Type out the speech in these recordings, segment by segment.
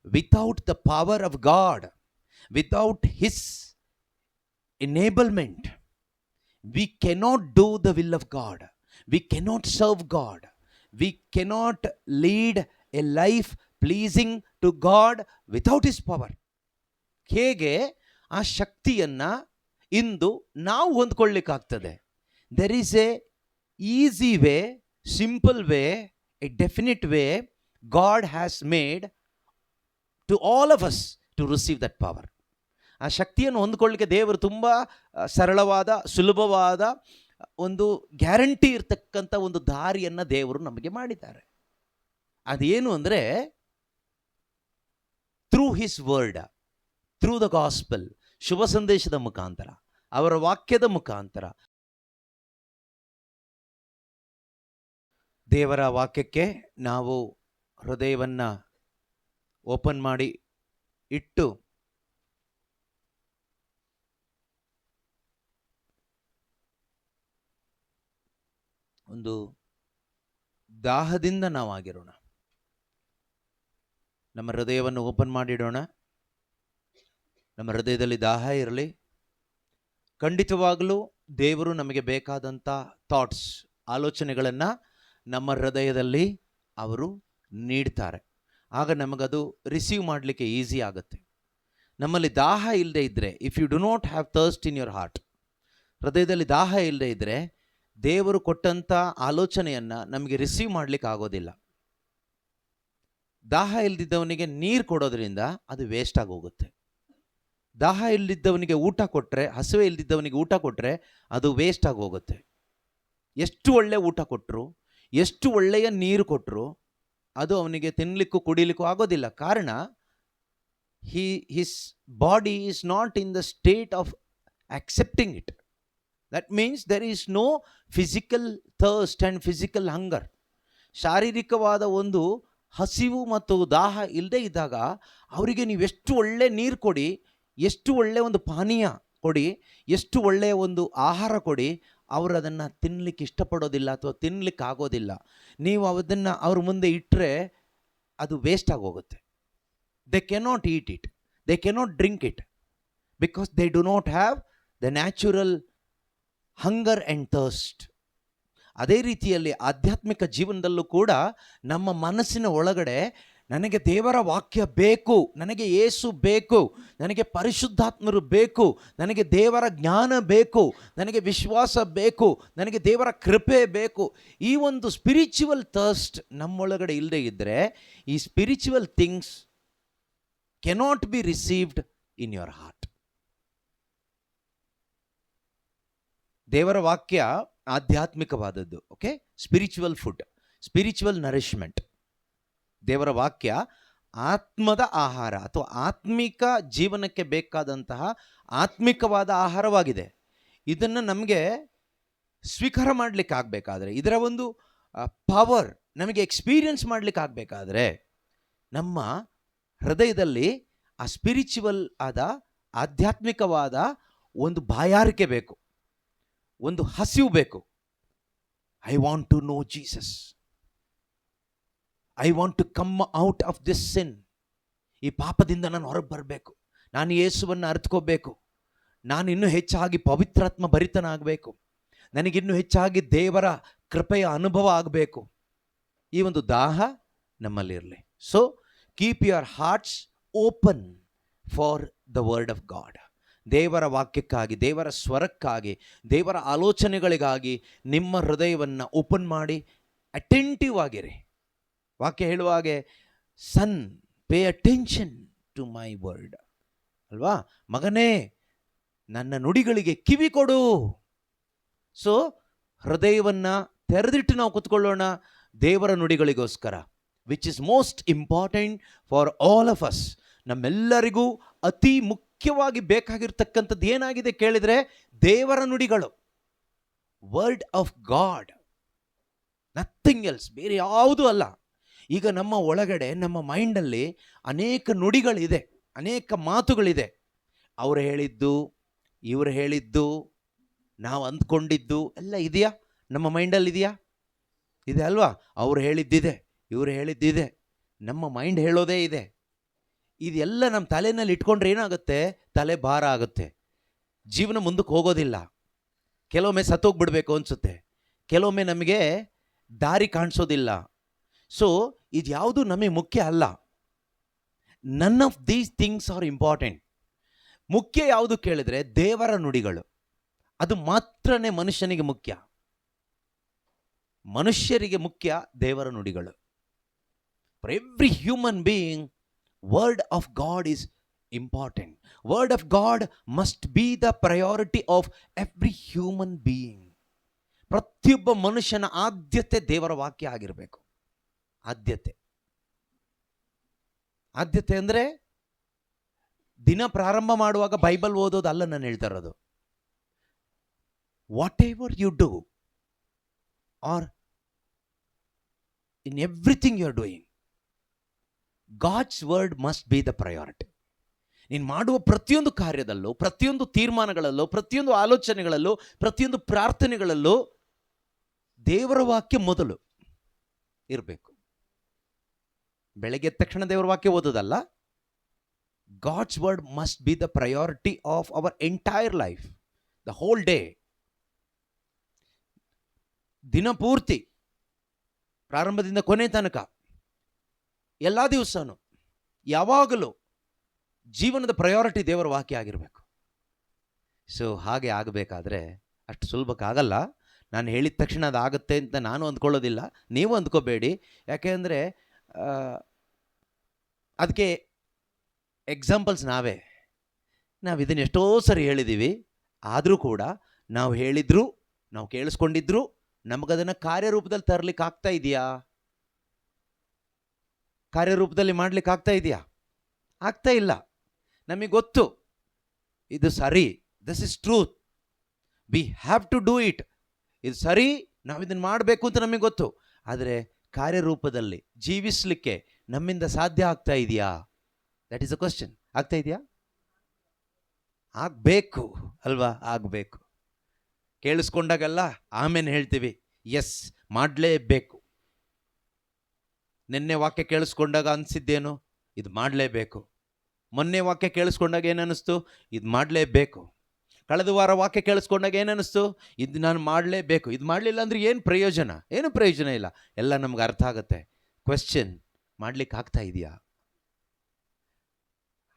Without the power of God, without His enablement, we cannot do the will of God. We cannot serve God. We cannot lead a life pleasing to God without His power. ಹೇಗೆ ಆ ಶಕ್ತಿಯನ್ನು ಇಂದು ನಾವು ಹೊಂದ್ಕೊಳ್ಳಿಕ್ಕಾಗ್ತದೆ? There is a easy way, simple way, a definite way God has made to all of us to receive that power. ಆ ಶಕ್ತಿಯನ್ನು ಹೊಂದ್ಕೊಳ್ಳಿಕ್ಕೆ ದೇವರು ತುಂಬ ಸರಳವಾದ, ಸುಲಭವಾದ, ಒಂದು ಗ್ಯಾರಂಟಿ ಇರ್ತಕ್ಕಂಥ ಒಂದು ದಾರಿಯನ್ನು ದೇವರು ನಮಗೆ ಮಾಡಿದ್ದಾರೆ. ಅದೇನು ಅಂದರೆ, through his word, through the gospel, ಶುಭ ಸಂದೇಶದ ಮುಖಾಂತರ, ಅವರ ವಾಕ್ಯದ ಮುಖಾಂತರ. ದೇವರ ವಾಕ್ಯಕ್ಕೆ ನಾವು ಹೃದಯವನ್ನು ಓಪನ್ ಮಾಡಿ ಇಟ್ಟು ಒಂದು ದಾಹದಿಂದ ನಾವಾಗಿರೋಣ. ನಮ್ಮ ಹೃದಯವನ್ನು ಓಪನ್ ಮಾಡಿಡೋಣ. ನಮ್ಮ ಹೃದಯದಲ್ಲಿ ದಾಹ ಇರಲಿ. ಖಂಡಿತವಾಗಲೂ ದೇವರು ನಮಗೆ ಬೇಕಾದಂಥ ಥಾಟ್ಸ್, ಆಲೋಚನೆಗಳನ್ನು ನಮ್ಮ ಹೃದಯದಲ್ಲಿ ಅವರು ನೀಡ್ತಾರೆ. ಆಗ ನಮಗದು ರಿಸೀವ್ ಮಾಡಲಿಕ್ಕೆ ಈಸಿ ಆಗುತ್ತೆ. ನಮ್ಮಲ್ಲಿ ದಾಹ ಇಲ್ಲದೆ ಇದ್ದರೆ, if you do not have thirst in your heart, ಹೃದಯದಲ್ಲಿ ದಾಹ ಇಲ್ಲದೆ ಇದ್ದರೆ ದೇವರು ಕೊಟ್ಟಂಥ ಆಲೋಚನೆಯನ್ನು ನಮಗೆ ರಿಸೀವ್ ಮಾಡಲಿಕ್ಕೆ ಆಗೋದಿಲ್ಲ. ದಾಹ ಇಲ್ಲದಿದ್ದವನಿಗೆ ನೀರು ಕೊಡೋದ್ರಿಂದ ಅದು ವೇಸ್ಟ್ ಆಗಿ ಹೋಗುತ್ತೆ. ದಾಹ ಇಲ್ಲದಿದ್ದವನಿಗೆ ಊಟ ಕೊಟ್ಟರೆ, ಹಸಿವೆ ಇಲ್ಲದಿದ್ದವನಿಗೆ ಊಟ ಕೊಟ್ಟರೆ ಅದು ವೇಸ್ಟ್ ಆಗಿ ಹೋಗುತ್ತೆ. ಎಷ್ಟು ಒಳ್ಳೆಯ ಊಟ ಕೊಟ್ಟರು, ಎಷ್ಟು ಒಳ್ಳೆಯ ನೀರು ಕೊಟ್ಟರು, ಅದು ಅವನಿಗೆ ತಿನ್ನಲಿಕ್ಕೂ ಕುಡಿಲಿಕ್ಕೂ ಆಗೋದಿಲ್ಲ. ಕಾರಣ, his body is not in the state of accepting it. That means there is no physical thirst and physical hunger. ಶಾರೀರಿಕವಾದ ಒಂದು ಹಸಿವು ಮತ್ತು ದಾಹ ಇಲ್ಲದೆ ಇದ್ದಾಗ ಅವರಿಗೆ ನೀವು ಎಷ್ಟು ಒಳ್ಳೆ ನೀರು ಕೊಡಿ, ಎಷ್ಟು ಒಳ್ಳೆಯ ಒಂದು ಪಾನೀಯ ಕೊಡಿ, ಎಷ್ಟು ಒಳ್ಳೆಯ ಒಂದು ಆಹಾರ ಕೊಡಿ, ಅವರು ಅದನ್ನು ತಿನ್ನಲಿಕ್ಕೆ ಇಷ್ಟಪಡೋದಿಲ್ಲ ಅಥವಾ ತಿನ್ನಲಿಕ್ಕೆ ಆಗೋದಿಲ್ಲ. ನೀವು ಅದನ್ನು ಅವ್ರ ಮುಂದೆ ಇಟ್ಟರೆ ಅದು ವೇಸ್ಟ್ ಆಗೋಗುತ್ತೆ. They cannot eat it, they cannot drink it, because they do not have the natural hunger and thirst. ಅದೇ ರೀತಿಯಲ್ಲಿ ಆಧ್ಯಾತ್ಮಿಕ ಜೀವನದಲ್ಲೂ ಕೂಡ ನಮ್ಮ ಮನಸ್ಸಿನ ಒಳಗಡೆ ನನಗೆ ದೇವರ ವಾಕ್ಯ ಬೇಕು, ನನಗೆ ಯೇಸು ಬೇಕು, ನನಗೆ ಪರಿಶುದ್ಧಾತ್ಮರು ಬೇಕು, ನನಗೆ ದೇವರ ಜ್ಞಾನ ಬೇಕು, ನನಗೆ ವಿಶ್ವಾಸ ಬೇಕು, ನನಗೆ ದೇವರ ಕೃಪೆ ಬೇಕು. ಈ ಒಂದು ಸ್ಪಿರಿಚುವಲ್ ಥರ್ಸ್ಟ್ ನಮ್ಮೊಳಗಡೆ ಇಲ್ಲದೆ ಇದ್ದರೆ ಈ spiritual things cannot be received in your heart. ದೇವರ ವಾಕ್ಯ ಆಧ್ಯಾತ್ಮಿಕವಾದದ್ದು. Okay, spiritual food, spiritual nourishment. ದೇವರ ವಾಕ್ಯ ಆತ್ಮದ ಆಹಾರ ಅಥವಾ ಆತ್ಮಿಕ ಜೀವನಕ್ಕೆ ಬೇಕಾದಂತಹ ಆತ್ಮಿಕವಾದ ಆಹಾರವಾಗಿದೆ. ಇದನ್ನು ನಮಗೆ ಸ್ವೀಕಾರ ಮಾಡಲಿಕ್ಕೆ ಆಗಬೇಕಾದ್ರೆ, ಇದರ ಒಂದು ಪವರ್ ನಮಗೆ ಎಕ್ಸ್ಪೀರಿಯನ್ಸ್ ಮಾಡಲಿಕ್ಕೆ ಆಗಬೇಕಾದ್ರೆ ನಮ್ಮ ಹೃದಯದಲ್ಲಿ ಆ ಸ್ಪಿರಿಚುವಲ್ ಆದ ಆಧ್ಯಾತ್ಮಿಕವಾದ ಒಂದು ಬಾಯಾರಿಕೆ ಬೇಕು, ಒಂದು ಹಸಿವು ಬೇಕು. I want to know Jesus, I want to come out of this sin. ಈ ಪಾಪದಿಂದ ನಾನು ಹೊರಗೆ ಬರಬೇಕು, ನಾನು ಯೇಸುವನ್ನು ಅರಿತುಕೋಬೇಕು, ನಾನು ಇನ್ನೂ ಹೆಚ್ಚಾಗಿ ಪವಿತ್ರಾತ್ಮ ಭರಿತನಾಗಬೇಕು, ನನಗಿನ್ನೂ ಹೆಚ್ಚಾಗಿ ದೇವರ ಕೃಪೆಯ ಅನುಭವ ಆಗಬೇಕು. ಈ ಒಂದು ದಾಹ ನಮ್ಮಲ್ಲಿರಲಿ. So keep your hearts open for the word of God. ದೇವರ ವಾಕ್ಯಕ್ಕಾಗಿ, ದೇವರ ಸ್ವರಕ್ಕಾಗಿ, ದೇವರ ಆಲೋಚನೆಗಳಿಗಾಗಿ ನಿಮ್ಮ ಹೃದಯವನ್ನು ಓಪನ್ ಮಾಡಿ ಅಟೆಂಟಿವ್ ಆಗಿರಿ. ವಾಕ್ಯ ಹೇಳುವ ಹಾಗೆ, son pay attention to my word ಅಲ್ವಾ? ಮಗನೇ, ನನ್ನ ನುಡಿಗಳಿಗೆ ಕಿವಿ ಕೊಡು. ಸೊ ಹೃದಯವನ್ನು ತೆರೆದಿಟ್ಟು ನಾವು ಕೂತ್ಕೊಳ್ಳೋಣ ದೇವರ ನುಡಿಗಳಿಗೋಸ್ಕರ, which is most important for all of us. ನಮ್ಮೆಲ್ಲರಿಗೂ ಅತಿ ಮುಖ್ಯವಾಗಿ ಬೇಕಾಗಿರ್ತಕ್ಕಂಥದ್ದು ಏನಾಗಿದೆ ಕೇಳಿದರೆ, ದೇವರ ನುಡಿಗಳು, word of God, nothing else, ಬೇರೆ ಯಾವುದೂ ಅಲ್ಲ. ಈಗ ನಮ್ಮ ಒಳಗಡೆ, ನಮ್ಮ ಮೈಂಡಲ್ಲಿ ಅನೇಕ ನುಡಿಗಳಿದೆ, ಅನೇಕ ಮಾತುಗಳಿದೆ. ಅವರು ಹೇಳಿದ್ದು, ಇವರು ಹೇಳಿದ್ದು, ನಾವು ಅಂದ್ಕೊಂಡಿದ್ದು ಎಲ್ಲ ಇದೆಯಾ? ನಮ್ಮ ಮೈಂಡಲ್ಲಿ ಇದೆಯಾ? ಇದೆ ಅಲ್ವಾ? ಅವ್ರು ಹೇಳಿದ್ದಿದೆ, ಇವರು ಹೇಳಿದ್ದಿದೆ, ನಮ್ಮ ಮೈಂಡ್ ಹೇಳೋದೇ ಇದೆ. ಇದೆಲ್ಲ ನಮ್ಮ ತಲೆಯಲ್ಲಿ ಇಟ್ಕೊಂಡ್ರೆ ಏನಾಗುತ್ತೆ? ತಲೆ ಭಾರ ಆಗುತ್ತೆ, ಜೀವನ ಮುಂದಕ್ಕೆ ಹೋಗೋದಿಲ್ಲ. ಕೆಲವೊಮ್ಮೆ ಸತ್ತೋಗ್ಬಿಡ್ಬೇಕು ಅನಿಸುತ್ತೆ, ಕೆಲವೊಮ್ಮೆ ನಮಗೆ ದಾರಿ ಕಾಣಿಸೋದಿಲ್ಲ. ಸೊ ಇದು ಯಾವುದು ನಮಗೆ ಮುಖ್ಯ ಅಲ್ಲ. None of these things are important. ಮುಖ್ಯ ಯಾವುದು ಕೇಳಿದ್ರೆ ದೇವರ ನುಡಿಗಳು. ಅದು ಮಾತ್ರನೇ ಮನುಷ್ಯನಿಗೆ ಮುಖ್ಯ. ಮನುಷ್ಯರಿಗೆ ಮುಖ್ಯ ದೇವರ ನುಡಿಗಳು. For every human being word of god is important. Word of god must be the priority of every human being. ಪ್ರತಿಯೊಬ್ಬ ಮನುಷ್ಯನ ಆದ್ಯತೆ ದೇವರ ವಾಕ್ಯ ಆಗಿರಬೇಕು. ಆದ್ಯತೆ ಅಂದರೆ ದಿನ ಪ್ರಾರಂಭ ಮಾಡುವಾಗ ಬೈಬಲ್ ಓದೋದಲ್ಲ ನಾನು ಹೇಳ್ತಾ ಇರೋದು. Whatever you do or in everything you are doing, God's word must be the priority. ನೀನು ಮಾಡುವ ಪ್ರತಿಯೊಂದು ಕಾರ್ಯದಲ್ಲೂ, ಪ್ರತಿಯೊಂದು ತೀರ್ಮಾನಗಳಲ್ಲೂ, ಪ್ರತಿಯೊಂದು ಆಲೋಚನೆಗಳಲ್ಲೂ, ಪ್ರತಿಯೊಂದು ಪ್ರಾರ್ಥನೆಗಳಲ್ಲೂ ದೇವರ ವಾಕ್ಯ ಮೊದಲು ಇರಬೇಕು. ಬೆಳಗ್ಗೆ ಎದ್ದ ತಕ್ಷಣ ದೇವರ ವಾಕ್ಯ ಓದೋದಲ್ಲ. God's word must be the priority of our entire life, the whole day. ದಿನ ಪೂರ್ತಿ ಪ್ರಾರಂಭದಿಂದ ಕೊನೆ ತನಕ ಎಲ್ಲ ದಿವಸನೂ ಯಾವಾಗಲೂ ಜೀವನದ ಪ್ರಯಾರಿಟಿ ದೇವರ ವಾಕ್ಯ ಆಗಿರಬೇಕು. ಸೊ ಹಾಗೆ ಆಗಬೇಕಾದ್ರೆ ಅಷ್ಟು ಸುಲಭಕ್ಕಾಗಲ್ಲ. ನಾನು ಹೇಳಿದ ತಕ್ಷಣ ಅದಾಗುತ್ತೆ ಅಂತ ನಾನು ಅಂದ್ಕೊಳ್ಳೋದಿಲ್ಲ, ನೀವು ಅಂದ್ಕೋಬೇಡಿ. ಯಾಕೆಂದರೆ ಅದಕ್ಕೆ ಎಕ್ಸಾಂಪಲ್ಸ್ ನಾವು ಇದನ್ನು ಎಷ್ಟೋ ಸರಿ ಹೇಳಿದ್ದೀವಿ. ಆದರೂ ಕೂಡ ನಾವು ಹೇಳಿದ್ರು, ನಾವು ಕೇಳಿಸ್ಕೊಂಡಿದ್ರು, ನಮಗದನ್ನು ಕಾರ್ಯರೂಪದಲ್ಲಿ ತರಲಿಕ್ಕೆ ಆಗ್ತಾ ಇದೆಯಾ? ಕಾರ್ಯರೂಪದಲ್ಲಿ ಮಾಡಲಿಕ್ಕೆ ಆಗ್ತಾ ಇದೆಯಾ? ಆಗ್ತಾ ಇಲ್ಲ. ನಮಗೆ ಗೊತ್ತು ಇದು ಸರಿ, this is truth, we have to do it, ಇದು ಸರಿ, ನಾವು ಇದನ್ನು ಮಾಡಬೇಕು ಅಂತ ನಮಗೆ ಗೊತ್ತು. ಆದರೆ ಕಾರ್ಯರೂಪದಲ್ಲಿ ಜೀವಿಸಲಿಕ್ಕೆ ನಮ್ಮಿಂದ ಸಾಧ್ಯ ಆಗ್ತಾ ಇದೆಯಾ? That is a question. ಆಗ್ತಾ ಇದೆಯಾ? ಆಗಬೇಕು ಅಲ್ವಾ? ಆಗಬೇಕು. ಕೇಳಿಸ್ಕೊಂಡಾಗಲ್ಲ ಆಮೇಲೆ ಹೇಳ್ತೀವಿ ಎಸ್ ಮಾಡಲೇಬೇಕು. ನಿನ್ನೆ ವಾಕ್ಯ ಕೇಳಿಸ್ಕೊಂಡಾಗ ಅನಿಸಿದ್ದೇನು? ಇದು ಮಾಡಲೇಬೇಕು. ಮೊನ್ನೆ ವಾಕ್ಯ ಕೇಳಿಸ್ಕೊಂಡಾಗ ಏನನ್ನಿಸ್ತು? ಇದು ಮಾಡಲೇಬೇಕು. ಕಳೆದ ವಾರ ವಾಕ್ಯ ಕೇಳಿಸ್ಕೊಂಡಾಗ ಏನನ್ನಿಸ್ತು? ಇದು ನಾನು ಮಾಡಲೇಬೇಕು. ಇದು ಮಾಡಲಿಲ್ಲ ಅಂದರೆ ಏನು ಪ್ರಯೋಜನ? ಏನು ಪ್ರಯೋಜನ ಇಲ್ಲ. ಎಲ್ಲ ನಮ್ಗೆ ಅರ್ಥ ಆಗುತ್ತೆ. ಕ್ವೆಶ್ಚನ್, ಮಾಡಲಿಕ್ಕೆ ಆಗ್ತಾ ಇದೆಯಾ?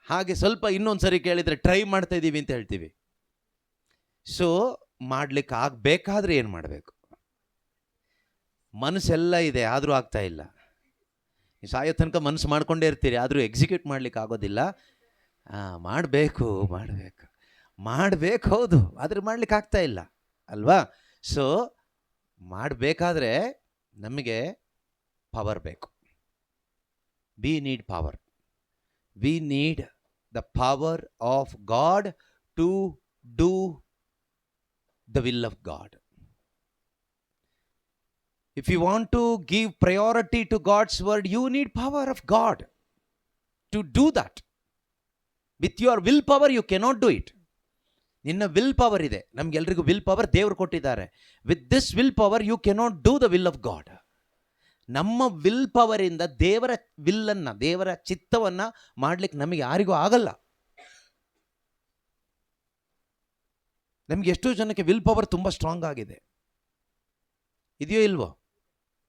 ಹಾಗೆ ಸ್ವಲ್ಪ ಇನ್ನೊಂದು ಸರಿ ಕೇಳಿದರೆ ಟ್ರೈ ಮಾಡ್ತಾ ಇದ್ದೀವಿ ಅಂತ ಹೇಳ್ತೀವಿ. ಸೊ ಮಾಡಲಿಕ್ಕೆ ಆಗಬೇಕಾದ್ರೆ ಏನು ಮಾಡಬೇಕು? ಮನಸ್ಸೆಲ್ಲ ಇದೆ, ಆದರೂ ಆಗ್ತಾ ಇಲ್ಲ. ಸಾಯೋ ತನಕ ಮನಸ್ಸು ಮಾಡ್ಕೊಂಡೇ ಇರ್ತೀರಿ, ಆದರೂ ಎಕ್ಸಿಕ್ಯೂಟ್ ಮಾಡಲಿಕ್ಕೆ ಆಗೋದಿಲ್ಲ. ಮಾಡಬೇಕು ಹೌದು, ಆದರೆ ಮಾಡಲಿಕ್ಕೆ ಆಗ್ತಾ ಇಲ್ಲ ಅಲ್ವಾ? ಸೊ ಮಾಡಬೇಕಾದ್ರೆ ನಮಗೆ ಪವರ್ ಬೇಕು. We need power. We need the power of God to do the will of God. If you want to give priority to God's word, you need power of God to do that. With your willpower, you cannot do it. ನಿನ್ನ willpower ಇದೆ, ನಮಗೆಲ್ರಿಗೂ willpower ದೇವರು ಕೊಟ್ಟಿದ್ದಾರೆ. With this willpower you cannot do the will of God. ನಮ್ಮ ವಿಲ್ ಪವರಿಂದ ದೇವರ ವಿಲ್ಲನ್ನು, ದೇವರ ಚಿತ್ತವನ್ನು ಮಾಡಲಿಕ್ಕೆ ನಮಗೆ ಯಾರಿಗೂ ಆಗಲ್ಲ. ನಮಗೆ ಎಷ್ಟೋ ಜನಕ್ಕೆ ವಿಲ್ ಪವರ್ ತುಂಬ ಸ್ಟ್ರಾಂಗ್ ಆಗಿದೆ. ಇದೆಯೋ ಇಲ್ವೋ?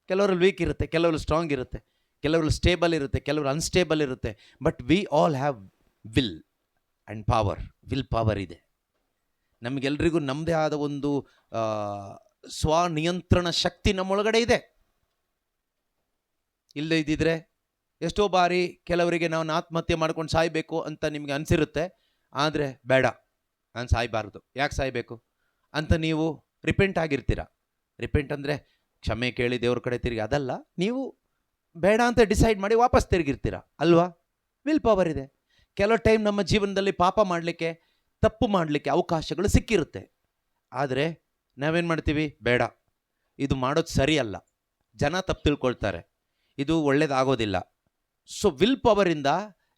ಕೆಲವರಲ್ಲಿ ವೀಕ್ ಇರುತ್ತೆ, ಕೆಲವರು ಸ್ಟ್ರಾಂಗ್ ಇರುತ್ತೆ, ಕೆಲವರು ಸ್ಟೇಬಲ್ ಇರುತ್ತೆ, ಕೆಲವರು ಅನ್ಸ್ಟೇಬಲ್ ಇರುತ್ತೆ. But we all have will and power. Will power ಇದೆ ನಮಗೆಲ್ರಿಗೂ. ನಮ್ಮದೇ ಆದ ಒಂದು ಸ್ವನಿಯಂತ್ರಣ ಶಕ್ತಿ ನಮ್ಮೊಳಗಡೆ ಇದೆ. ಇಲ್ಲದೆ ಇದ್ದಿದ್ರೆ ಎಷ್ಟೋ ಬಾರಿ ಕೆಲವರಿಗೆ ನಾವು ಆತ್ಮಹತ್ಯೆ ಮಾಡ್ಕೊಂಡು ಸಾಯಬೇಕು ಅಂತ ನಿಮಗೆ ಅನಿಸಿರುತ್ತೆ. ಆದರೆ ಬೇಡ, ನಾನು ಸಾಯಬಾರ್ದು, ಯಾಕೆ ಸಾಯಬೇಕು ಅಂತ ನೀವು ರಿಪೆಂಟ್ ಆಗಿರ್ತೀರ. ರಿಪೆಂಟ್ ಅಂದರೆ ಕ್ಷಮೆ ಕೇಳಿ ದೇವ್ರ ಕಡೆ ತಿರುಗಿ, ಅದಲ್ಲ. ನೀವು ಬೇಡ ಅಂತ ಡಿಸೈಡ್ ಮಾಡಿ ವಾಪಸ್ ತಿರುಗಿರ್ತೀರ ಅಲ್ವಾ? ವಿಲ್ ಪವರ್ ಇದೆ. ಕೆಲವು ಟೈಮ್ ನಮ್ಮ ಜೀವನದಲ್ಲಿ ಪಾಪ ಮಾಡಲಿಕ್ಕೆ, ತಪ್ಪು ಮಾಡಲಿಕ್ಕೆ ಅವಕಾಶಗಳು ಸಿಕ್ಕಿರುತ್ತೆ. ಆದರೆ ನಾವೇನು ಮಾಡ್ತೀವಿ? ಬೇಡ, ಇದು ಮಾಡೋದು ಸರಿಯಲ್ಲ, ಜನ ತಪ್ಪು ತಿಳ್ಕೊಳ್ತಾರೆ, ಇದು ಒಳ್ಳೇದಾಗೋದಿಲ್ಲ. ಸೊ ವಿಲ್ ಪವರಿಂದ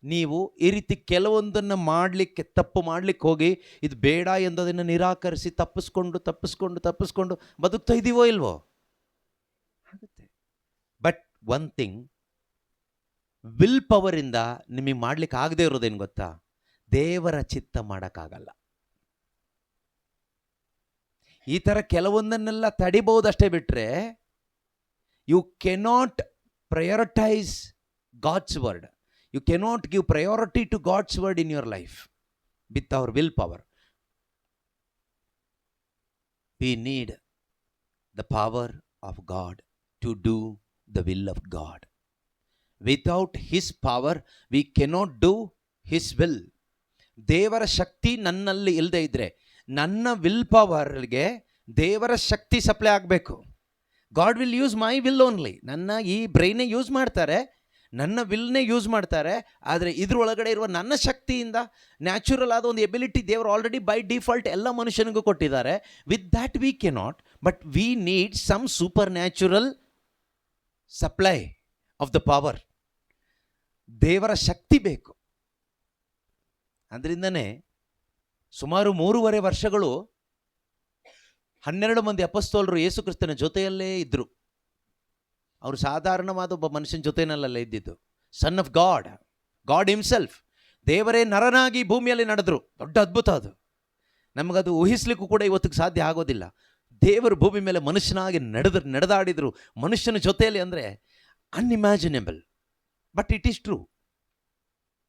ನೀವು ಈ ರೀತಿ ಕೆಲವೊಂದನ್ನು ಮಾಡಲಿಕ್ಕೆ, ತಪ್ಪು ಮಾಡಲಿಕ್ಕೆ ಹೋಗಿ ಇದು ಬೇಡ ಎಂದದನ್ನು ನಿರಾಕರಿಸಿ ತಪ್ಪಿಸ್ಕೊಂಡು ಬದುಕ್ತಾ ಇದ್ದೀವೋ ಇಲ್ವೋ? ಆಗುತ್ತೆ. ಬಟ್ ಒನ್ ಥಿಂಗ್, ವಿಲ್ ಪವರಿಂದ ನಿಮಗೆ ಮಾಡ್ಲಿಕ್ಕೆ ಆಗದೆ ಇರೋದೇನು ಗೊತ್ತಾ? ದೇವರ ಚಿತ್ತ ಮಾಡೋಕ್ಕಾಗಲ್ಲ. ಈ ಥರ ಕೆಲವೊಂದನ್ನೆಲ್ಲ ತಡಿಬಹುದಷ್ಟೇ ಬಿಟ್ಟರೆ you cannot prioritise God's word. You cannot give priority to God's word in your life with our willpower. We need the power of God to do the will of God. Without his power we cannot do his will. ದೇವರ ಶಕ್ತಿ ನನ್ನಲ್ಲಿ ಇಲ್ಲದೆ ಇದ್ದರೆ, ನನ್ನ ವಿಲ್ ಪವರ್ಗೆ ದೇವರ ಶಕ್ತಿ ಸಪ್ಲೈ ಆಗಬೇಕು. God will use my will only. ನನ್ನ ಈ ಬ್ರೈನೇ ಯೂಸ್ ಮಾಡ್ತಾರೆ, ನನ್ನ ವಿಲ್ನೇ ಯೂಸ್ ಮಾಡ್ತಾರೆ. ಆದರೆ ಇದ್ರೊಳಗಡೆ ಇರುವ ನನ್ನ ಶಕ್ತಿಯಿಂದ ನ್ಯಾಚುರಲ್ ಆದ ಒಂದು ಎಬಿಲಿಟಿ ದೇವರು ಆಲ್ರೆಡಿ ಬೈ ಡಿಫಾಲ್ಟ್ ಎಲ್ಲ ಮನುಷ್ಯನಿಗೂ ಕೊಟ್ಟಿದ್ದಾರೆ. With that we cannot, but we need some supernatural supply of the power. ದೇವರ ಶಕ್ತಿ ಬೇಕು. ಅದರಿಂದನೇ ಸುಮಾರು 3.5 ವರ್ಷಗಳು 12 ಮಂದಿ ಅಪೊಸ್ತಲರು ಯೇಸು ಕ್ರಿಸ್ತನ ಜೊತೆಯಲ್ಲೇ ಇದ್ದರು. ಅವರು ಸಾಧಾರಣವಾದ ಒಬ್ಬ ಮನುಷ್ಯನ ಜೊತೆಯಲ್ಲೇ ಇದ್ದಿದ್ದು. Son of God, god himself, ದೇವರೇ ನರನಾಗಿ ಭೂಮಿಯಲ್ಲಿ ನಡೆದರು. ದೊಡ್ಡ ಅದ್ಭುತ ಅದು. ನಮಗದು ಊಹಿಸ್ಲಿಕ್ಕೂ ಕೂಡ ಇವತ್ತಿಗೆ ಸಾಧ್ಯ ಆಗೋದಿಲ್ಲ. ದೇವರು ಭೂಮಿ ಮೇಲೆ ಮನುಷ್ಯನಾಗಿ ನಡೆದಾಡಿದರು ಮನುಷ್ಯನ ಜೊತೆಯಲ್ಲಿ. ಅಂದರೆ unimaginable, but it is true.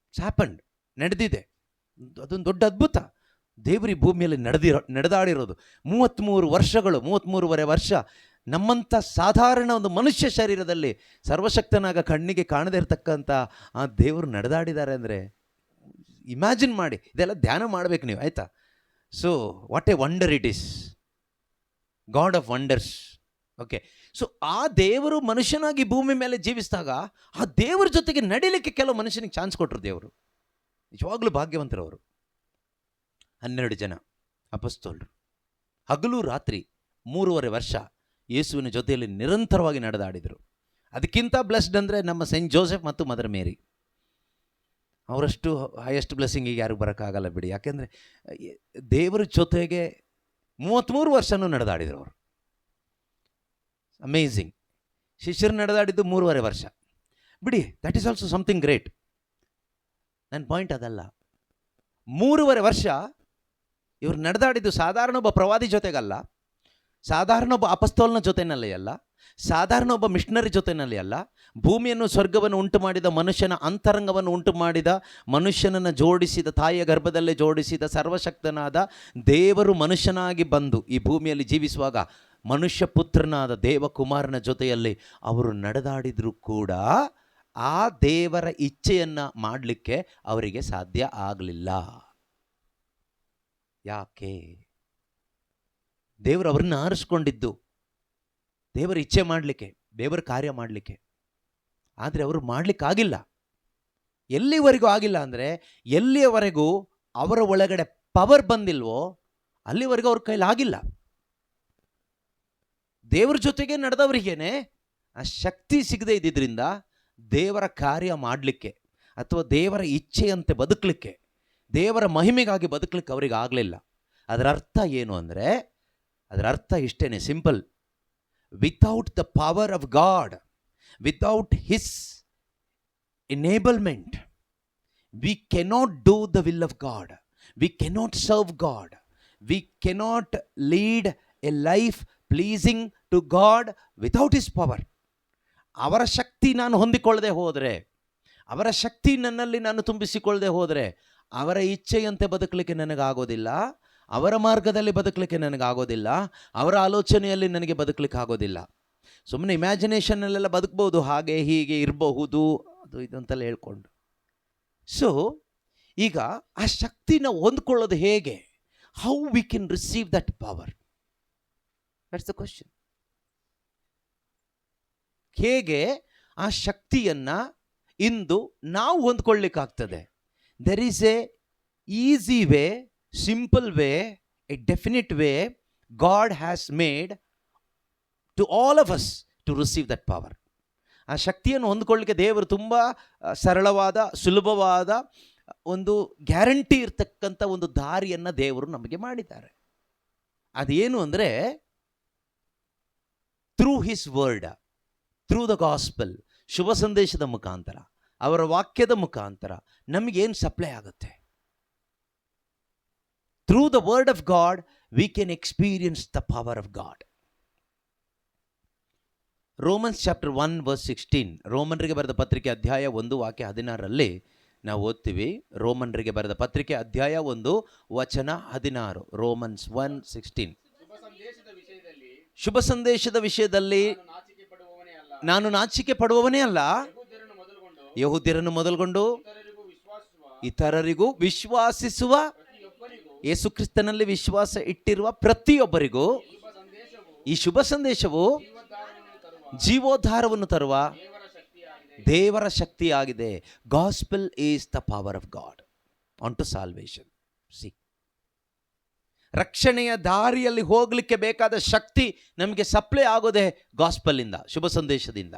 It's happened, ನಡೆದಿದೆ. ಅದೊಂದು ದೊಡ್ಡ ಅದ್ಭುತ. ದೇವರಿ ಭೂಮಿಯಲ್ಲಿ ನಡೆದಾಡಿರೋದು 33 ವರ್ಷಗಳು, 33.5 ವರ್ಷ ನಮ್ಮಂಥ ಸಾಧಾರಣ ಒಂದು ಮನುಷ್ಯ ಶರೀರದಲ್ಲಿ ಸರ್ವಶಕ್ತನಾಗ ಕಣ್ಣಿಗೆ ಕಾಣದೇ ಇರತಕ್ಕಂಥ ಆ ದೇವರು ನಡೆದಾಡಿದ್ದಾರೆ ಅಂದರೆ ಇಮ್ಯಾಜಿನ್ ಮಾಡಿ. ಇದೆಲ್ಲ ಧ್ಯಾನ ಮಾಡಬೇಕು ನೀವು, ಆಯಿತಾ? So what A wonder it is, god of wonders. Okay, so ಆ ದೇವರು ಮನುಷ್ಯನಾಗಿ ಭೂಮಿ ಮೇಲೆ ಜೀವಿಸಿದಾಗ ಆ ದೇವರ ಜೊತೆಗೆ ನಡೀಲಿಕ್ಕೆ ಕೆಲವು ಮನುಷ್ಯನಿಗೆ ಚಾನ್ಸ್ ಕೊಟ್ಟರು ದೇವರು. ನಿಜವಾಗ್ಲೂ ಭಾಗ್ಯವಂತರವರು. 12 ಜನ ಅಪೊಸ್ತಲರು ಹಗಲು ರಾತ್ರಿ 3.5 ವರ್ಷ ಯೇಸುವಿನ ಜೊತೆಯಲ್ಲಿ ನಿರಂತರವಾಗಿ ನಡೆದಾಡಿದರು. ಅದಕ್ಕಿಂತ ಬ್ಲೆಸ್ಡ್ ಅಂದರೆ ನಮ್ಮ ಸೈಂಟ್ ಜೋಸೆಫ್ ಮತ್ತು ಮದರ್ ಮೇರಿ. ಅವರಷ್ಟು ಹೈಯೆಸ್ಟ್ ಬ್ಲೆಸ್ಸಿಂಗಿಗೆ ಯಾರಿಗೂ ಬರೋಕ್ಕಾಗಲ್ಲ ಬಿಡಿ. ಯಾಕೆಂದರೆ ದೇವರ ಜೊತೆಗೆ 33 ವರ್ಷನೂ ನಡೆದಾಡಿದರು ಅವರು. ಅಮೇಝಿಂಗ್. ಶಿಷ್ಯರು ನಡೆದಾಡಿದ್ದು 3.5 ವರ್ಷ ಬಿಡಿ. That is also something great. ನನ್ನ ಪಾಯಿಂಟ್ ಅದಲ್ಲ. 3.5 ವರ್ಷ ಇವರು ನಡೆದಾಡಿದ್ದು ಸಾಧಾರಣ ಒಬ್ಬ ಪ್ರವಾದಿ ಜೊತೆಗಲ್ಲ, ಸಾಧಾರಣ ಒಬ್ಬ ಅಪಸ್ತೋಲನ ಜೊತೆಯಲ್ಲಿ ಅಲ್ಲ, ಸಾಧಾರಣ ಒಬ್ಬ ಮಿಷನರಿ ಜೊತೆಯಲ್ಲಿ ಅಲ್ಲ. ಭೂಮಿಯನ್ನು ಸ್ವರ್ಗವನ್ನು ಉಂಟು ಮಾಡಿದ ಮನುಷ್ಯನ ಅಂತರಂಗವನ್ನು ಉಂಟು ಮಾಡಿದ, ಮನುಷ್ಯನನ್ನು ಜೋಡಿಸಿದ, ತಾಯಿಯ ಗರ್ಭದಲ್ಲೇ ಜೋಡಿಸಿದ ಸರ್ವಶಕ್ತನಾದ ದೇವರು ಮನುಷ್ಯನಾಗಿ ಬಂದು ಈ ಭೂಮಿಯಲ್ಲಿ ಜೀವಿಸುವಾಗ ಮನುಷ್ಯ ಪುತ್ರನಾದ ದೇವಕುಮಾರನ ಜೊತೆಯಲ್ಲಿ ಅವರು ನಡೆದಾಡಿದರೂ ಕೂಡ ಆ ದೇವರ ಇಚ್ಛೆಯನ್ನು ಮಾಡಲಿಕ್ಕೆ ಅವರಿಗೆ ಸಾಧ್ಯ ಆಗಲಿಲ್ಲ. ಯಾಕೆ? ದೇವರು ಅವರನ್ನು ಆರಿಸ್ಕೊಂಡಿದ್ದು ದೇವರ ಇಚ್ಛೆ ಮಾಡಲಿಕ್ಕೆ, ದೇವರ ಕಾರ್ಯ ಮಾಡಲಿಕ್ಕೆ. ಆದರೆ ಅವರು ಮಾಡಲಿಕ್ಕಾಗಿಲ್ಲ. ಎಲ್ಲಿವರೆಗೂ ಆಗಿಲ್ಲ ಅಂದರೆ, ಎಲ್ಲಿಯವರೆಗೂ ಅವರ ಒಳಗಡೆ ಪವರ್ ಬಂದಿಲ್ವೋ ಅಲ್ಲಿವರೆಗೂ ಅವ್ರ ಕೈಲಿ ಆಗಿಲ್ಲ. ದೇವರ ಜೊತೆಗೆ ನಡೆದವರಿಗೇನೆ ಆ ಶಕ್ತಿ ಸಿಗದೇ ಇದ್ದಿದ್ದರಿಂದ ದೇವರ ಕಾರ್ಯ ಮಾಡಲಿಕ್ಕೆ ಅಥವಾ ದೇವರ ಇಚ್ಛೆಯಂತೆ ಬದುಕಲಿಕ್ಕೆ, ದೇವರ ಮಹಿಮೆಗಾಗಿ ಬದುಕಲಿಕ್ಕೆ ಅವರಿಗೆ ಆಗಲಿಲ್ಲ. ಅದರ ಅರ್ಥ ಏನು ಅಂದರೆ, ಅದರ ಅರ್ಥ ಇಷ್ಟೇ simple. Without the power of God, without his enablement, we cannot do the will of God, we cannot serve God, we cannot lead a life pleasing to God without his power. ಅವರ ಶಕ್ತಿ ನಾನು ಹೊಂದಿಕೊಳ್ಳದೆ ಹೋದರೆ, ಅವರ ಶಕ್ತಿ ನನ್ನಲ್ಲಿ ನಾನು ತುಂಬಿಸಿಕೊಳ್ಳದೆ ಹೋದರೆ, ಅವರ ಇಚ್ಛೆಯಂತೆ ಬದುಕಲಿಕ್ಕೆ ನನಗಾಗೋದಿಲ್ಲ, ಅವರ ಮಾರ್ಗದಲ್ಲಿ ಬದುಕಲಿಕ್ಕೆ ನನಗಾಗೋದಿಲ್ಲ, ಅವರ ಆಲೋಚನೆಯಲ್ಲಿ ನನಗೆ ಬದುಕಲಿಕ್ಕೆ ಆಗೋದಿಲ್ಲ. ಸುಮ್ಮನೆ ಇಮ್ಯಾಜಿನೇಷನ್ನಲ್ಲೆಲ್ಲ ಬದುಕ್ಬೋದು, ಹಾಗೆ ಹೀಗೆ ಇರಬಹುದು, ಅದು ಇದು ಅಂತೆಲ್ಲ ಹೇಳ್ಕೊಂಡು. ಸೊ ಈಗ ಆ ಶಕ್ತಿನ ಹೊಂದ್ಕೊಳ್ಳೋದು ಹೇಗೆ? How we can receive that power? That's the question. ಹೇಗೆ ಆ ಶಕ್ತಿಯನ್ನು ಇಂದು ನಾವು ಹೊಂದ್ಕೊಳ್ಳಿಕ್ಕಾಗ್ತದೆ? There is a easy way, simple way, a definite way God has made to all of us to receive that power. ಆ ಶಕ್ತಿಯನ್ನು ಹೊಂದ್ಕೊಳ್ಳಿಕ್ಕೆ ದೇವರು ತುಂಬ ಸರಳವಾದ, ಸುಲಭವಾದ, ಒಂದು ಗ್ಯಾರಂಟಿ ಇರ್ತಕ್ಕಂಥ ಒಂದು ದಾರಿಯನ್ನು ದೇವರು ನಮಗೆ ಮಾಡಿದ್ದಾರೆ. ಅದೇನು ಅಂದರೆ, through his word, through the gospel, ಶುಭ ಸಂದೇಶದ ಮುಖಾಂತರ ಅವರ ವಾಕ್ಯದ ಮುಖಾಂತರ ನಮಗೇನು ಸಪ್ಲೈ ಆಗುತ್ತೆ? Through the word of God we can experience the power of God. Romans chapter 1 verse 16, ರೋಮನ್ರಿಗೆ ಬರೆದ ಪತ್ರಿಕೆ ಅಧ್ಯಾಯ 1 ವಾಕ್ಯ 16ರಲ್ಲಿ ನಾವು ಓದ್ತೀವಿ. ರೋಮನ್ರಿಗೆ ಬರೆದ ಪತ್ರಿಕೆ ಅಧ್ಯಾಯ 1 ವಚನ 16, ರೋಮನ್ಸ್ 1:16. ಶುಭ ಸಂದೇಶದ ವಿಷಯದಲ್ಲಿ ನಾನು ನಾಚಿಕೆ ಪಡುವವನೇ ಅಲ್ಲ, ಯಹೂದ್ಯರನ್ನು ಮೊದಲುಗೊಂಡು ಇತರರಿಗೂ ವಿಶ್ವಾಸಿಸುವ, ಯೇಸು ಕ್ರಿಸ್ತನಲ್ಲಿ ವಿಶ್ವಾಸ ಇಟ್ಟಿರುವ ಪ್ರತಿಯೊಬ್ಬರಿಗೂ ಈ ಶುಭ ಸಂದೇಶವು ಜೀವೋದ್ಧಾರವನ್ನು ತರುವ ದೇವರ ಶಕ್ತಿಯಾಗಿದೆ. Gospel is the power of God unto salvation. See, ರಕ್ಷಣೆಯ ದಾರಿಯಲ್ಲಿ ಹೋಗಲಿಕ್ಕೆ ಬೇಕಾದ ಶಕ್ತಿ ನಮಗೆ ಸಪ್ಲೈ ಆಗೋದೇ ಗಾಸ್ಪೆಲ್ಲಿಂದ, ಶುಭ ಸಂದೇಶದಿಂದ.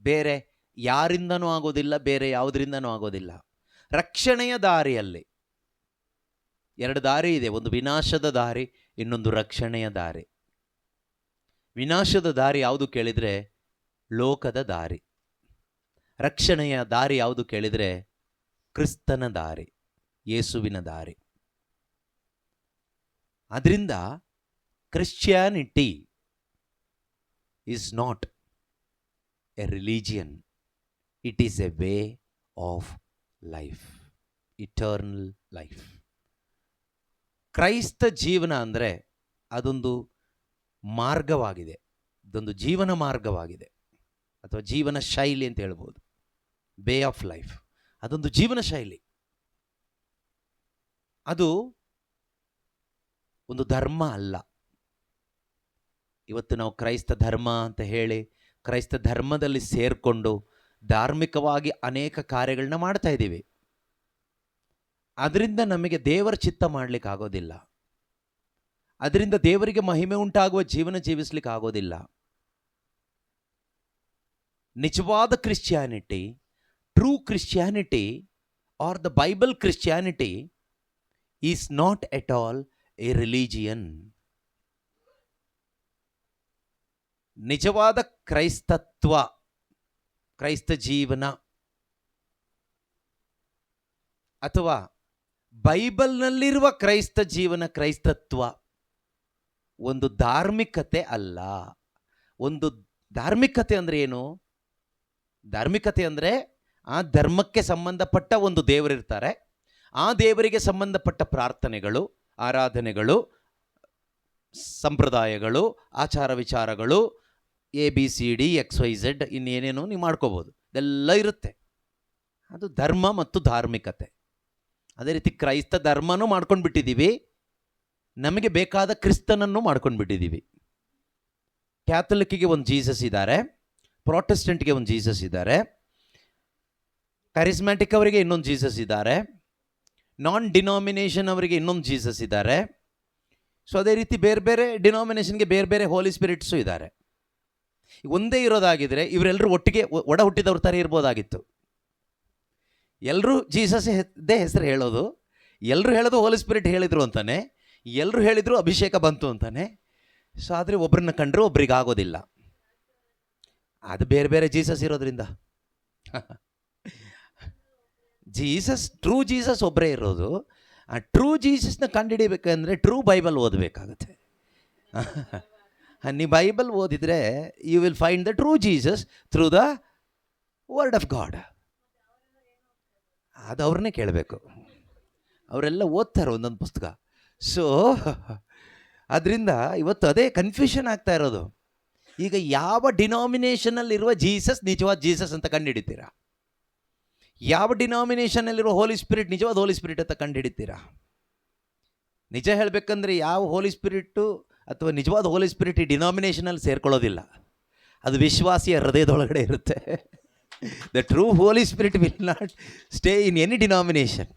ಬೇರೆ ಯಾರಿಂದನೂ ಆಗೋದಿಲ್ಲ, ಬೇರೆ ಯಾವುದರಿಂದನೂ ಆಗೋದಿಲ್ಲ. ರಕ್ಷಣೆಯ ದಾರಿಯಲ್ಲಿ 2 ದಾರಿ ಇದೆ, ಒಂದು ವಿನಾಶದ ದಾರಿ, ಇನ್ನೊಂದು ರಕ್ಷಣೆಯ ದಾರಿ. ವಿನಾಶದ ದಾರಿ ಯಾವುದು ಕೇಳಿದರೆ ಲೋಕದ ದಾರಿ. ರಕ್ಷಣೆಯ ದಾರಿ ಯಾವುದು ಕೇಳಿದರೆ ಕ್ರಿಸ್ತನ ದಾರಿ, ಯೇಸುವಿನ ದಾರಿ. ಅದರಿಂದ Christianity is not A religion, it is A way of life, eternal life. ಕ್ರೈಸ್ತ ಜೀವನ ಅಂದರೆ ಅದೊಂದು ಮಾರ್ಗವಾಗಿದೆ, ಇದೊಂದು ಜೀವನ ಮಾರ್ಗವಾಗಿದೆ, ಅಥವಾ ಜೀವನ ಶೈಲಿ ಅಂತ ಹೇಳ್ಬೋದು. ವೇ ಆಫ್ ಲೈಫ್ ಅದೊಂದು ಜೀವನ ಶೈಲಿ, ಅದು ಒಂದು ಧರ್ಮ ಅಲ್ಲ. ಇವತ್ತು ನಾವು ಕ್ರೈಸ್ತ ಧರ್ಮ ಅಂತ ಹೇಳಿ ಕ್ರೈಸ್ತ ಧರ್ಮದಲ್ಲಿ ಸೇರಿಕೊಂಡು ಧಾರ್ಮಿಕವಾಗಿ ಅನೇಕ ಕಾರ್ಯಗಳನ್ನ ಮಾಡ್ತಾ ಇದ್ದೀವಿ. ಅದರಿಂದ ನಮಗೆ ದೇವರ ಚಿತ್ತ ಮಾಡಲಿಕ್ಕೆ ಆಗೋದಿಲ್ಲ, ಅದರಿಂದ ದೇವರಿಗೆ ಮಹಿಮೆ ಉಂಟಾಗುವ ಜೀವನ ಜೀವಿಸ್ಲಿಕ್ಕೆ ಆಗೋದಿಲ್ಲ. ನಿಜವಾದ Christianity, true Christianity are the Bible Christianity is not at all A religion. ನಿಜವಾದ ಕ್ರೈಸ್ತತ್ವ, ಕ್ರೈಸ್ತ ಜೀವನ ಅಥವಾ ಬೈಬಲ್ನಲ್ಲಿರುವ ಕ್ರೈಸ್ತ ಜೀವನ, ಕ್ರೈಸ್ತತ್ವ ಒಂದು ಧಾರ್ಮಿಕತೆ ಅಲ್ಲ. ಒಂದು ಧಾರ್ಮಿಕತೆ ಅಂದರೆ ಏನು? ಧಾರ್ಮಿಕತೆ ಅಂದರೆ ಆ ಧರ್ಮಕ್ಕೆ ಸಂಬಂಧಪಟ್ಟ ಒಂದು ದೇವರಿರ್ತಾರೆ, ಆ ದೇವರಿಗೆ ಸಂಬಂಧಪಟ್ಟ ಪ್ರಾರ್ಥನೆಗಳು, ಆರಾಧನೆಗಳು, ಸಂಪ್ರದಾಯಗಳು, ಆಚಾರ ವಿಚಾರಗಳು, ABCD XYZ ಇನ್ನೇನೇನೋ ನೀವು ಮಾಡ್ಕೋಬೋದು, ಇದೆಲ್ಲ ಇರುತ್ತೆ. ಅದು ಧರ್ಮ ಮತ್ತು ಧಾರ್ಮಿಕತೆ. ಅದೇ ರೀತಿ ಕ್ರೈಸ್ತ ಧರ್ಮನೂ ಮಾಡ್ಕೊಂಡು ಬಿಟ್ಟಿದ್ದೀವಿ, ನಮಗೆ ಬೇಕಾದ ಕ್ರಿಸ್ತನನ್ನು ಮಾಡ್ಕೊಂಡು ಬಿಟ್ಟಿದ್ದೀವಿ. ಕ್ಯಾಥಲಿಕ್ಕಿಗೆ ಒಂದು ಜೀಸಸ್ ಇದ್ದಾರೆ, ಪ್ರೊಟೆಸ್ಟೆಂಟ್ಗೆ ಒಂದು ಜೀಸಸ್ ಇದ್ದಾರೆ, ಕರಿಸ್ಮ್ಯಾಟಿಕ್ ಅವರಿಗೆ ಇನ್ನೊಂದು ಜೀಸಸ್ ಇದ್ದಾರೆ, ನಾನ್ ಡಿನಾಮಿನೇಷನ್ ಅವರಿಗೆ ಇನ್ನೊಂದು ಜೀಸಸ್ ಇದ್ದಾರೆ. ಸೊ ಅದೇ ರೀತಿ ಬೇರೆ ಬೇರೆ ಡಿನಾಮಿನೇಷನ್ಗೆ ಬೇರೆ ಬೇರೆ ಹೋಲಿ ಸ್ಪಿರಿಟ್ಸು ಇದ್ದಾರೆ. ಒಂದೇ ಇರೋದಾಗಿದ್ದರೆ ಇವರೆಲ್ಲರೂ ಒಟ್ಟಿಗೆ ಒಡ ಹುಟ್ಟಿದವ್ರ ಥರ ಇರ್ಬೋದಾಗಿತ್ತು. ಎಲ್ಲರೂ ಜೀಸಸ್ ದೇ ಹೆಸರು ಹೇಳೋದು, ಎಲ್ಲರೂ ಹೇಳೋದು ಹೋಲಿ ಸ್ಪಿರಿಟ್ ಹೇಳಿದರು ಅಂತಾನೆ, ಎಲ್ಲರೂ ಹೇಳಿದ್ರು ಅಭಿಷೇಕ ಬಂತು ಅಂತಾನೆ. ಸೊ ಆದರೆ ಒಬ್ಬರನ್ನ ಕಂಡ್ರೆ ಒಬ್ರಿಗೆ ಆಗೋದಿಲ್ಲ, ಅದು ಬೇರೆ ಬೇರೆ ಜೀಸಸ್ ಇರೋದ್ರಿಂದ. ಜೀಸಸ್, ಟ್ರೂ ಜೀಸಸ್ ಒಬ್ಬರೇ ಇರೋದು. ಆ ಟ್ರೂ ಜೀಸಸ್ನ ಕಂಡುಹಿಡಿಬೇಕಂದ್ರೆ ಟ್ರೂ ಬೈಬಲ್ ಓದಬೇಕಾಗತ್ತೆ. ನೀವು ಬೈಬಲ್ ಓದಿದರೆ you will find the true Jesus through the word of God. ಅದು ಅವ್ರನ್ನೇ ಕೇಳಬೇಕು, ಅವರೆಲ್ಲ ಓದ್ತಾರೆ ಒಂದೊಂದು ಪುಸ್ತಕ. ಸೊ ಅದರಿಂದ ಇವತ್ತು ಅದೇ ಕನ್ಫ್ಯೂಷನ್ ಆಗ್ತಾ ಇರೋದು. ಈಗ ಯಾವ ಡಿನಾಮಿನೇಷನಲ್ಲಿರುವ ಜೀಸಸ್ ನಿಜವಾದ ಜೀಸಸ್ ಅಂತ ಕಂಡುಹಿಡಿತೀರಾ? ಯಾವ ಡಿನಾಮಿನೇಷನಲ್ಲಿರುವ ಹೋಲಿ ಸ್ಪಿರಿಟ್ ನಿಜವಾದ ಹೋಲಿ ಸ್ಪಿರಿಟ್ ಅಂತ ಕಂಡುಹಿಡಿತೀರಾ? ನಿಜ ಹೇಳಬೇಕಂದ್ರೆ ಯಾವ ಹೋಲಿ ಸ್ಪಿರಿಟ್ಟು ಅಥವಾ ನಿಜವಾದ ಹೋಲಿ ಸ್ಪಿರಿಟ್ ಈ ಡಿನಾಮಿನೇಷನಲ್ಲಿ ಸೇರ್ಕೊಳ್ಳೋದಿಲ್ಲ, ಅದು ವಿಶ್ವಾಸಿಯ ಹೃದಯದೊಳಗಡೆ ಇರುತ್ತೆ. The true Holy Spirit will not stay in any denomination.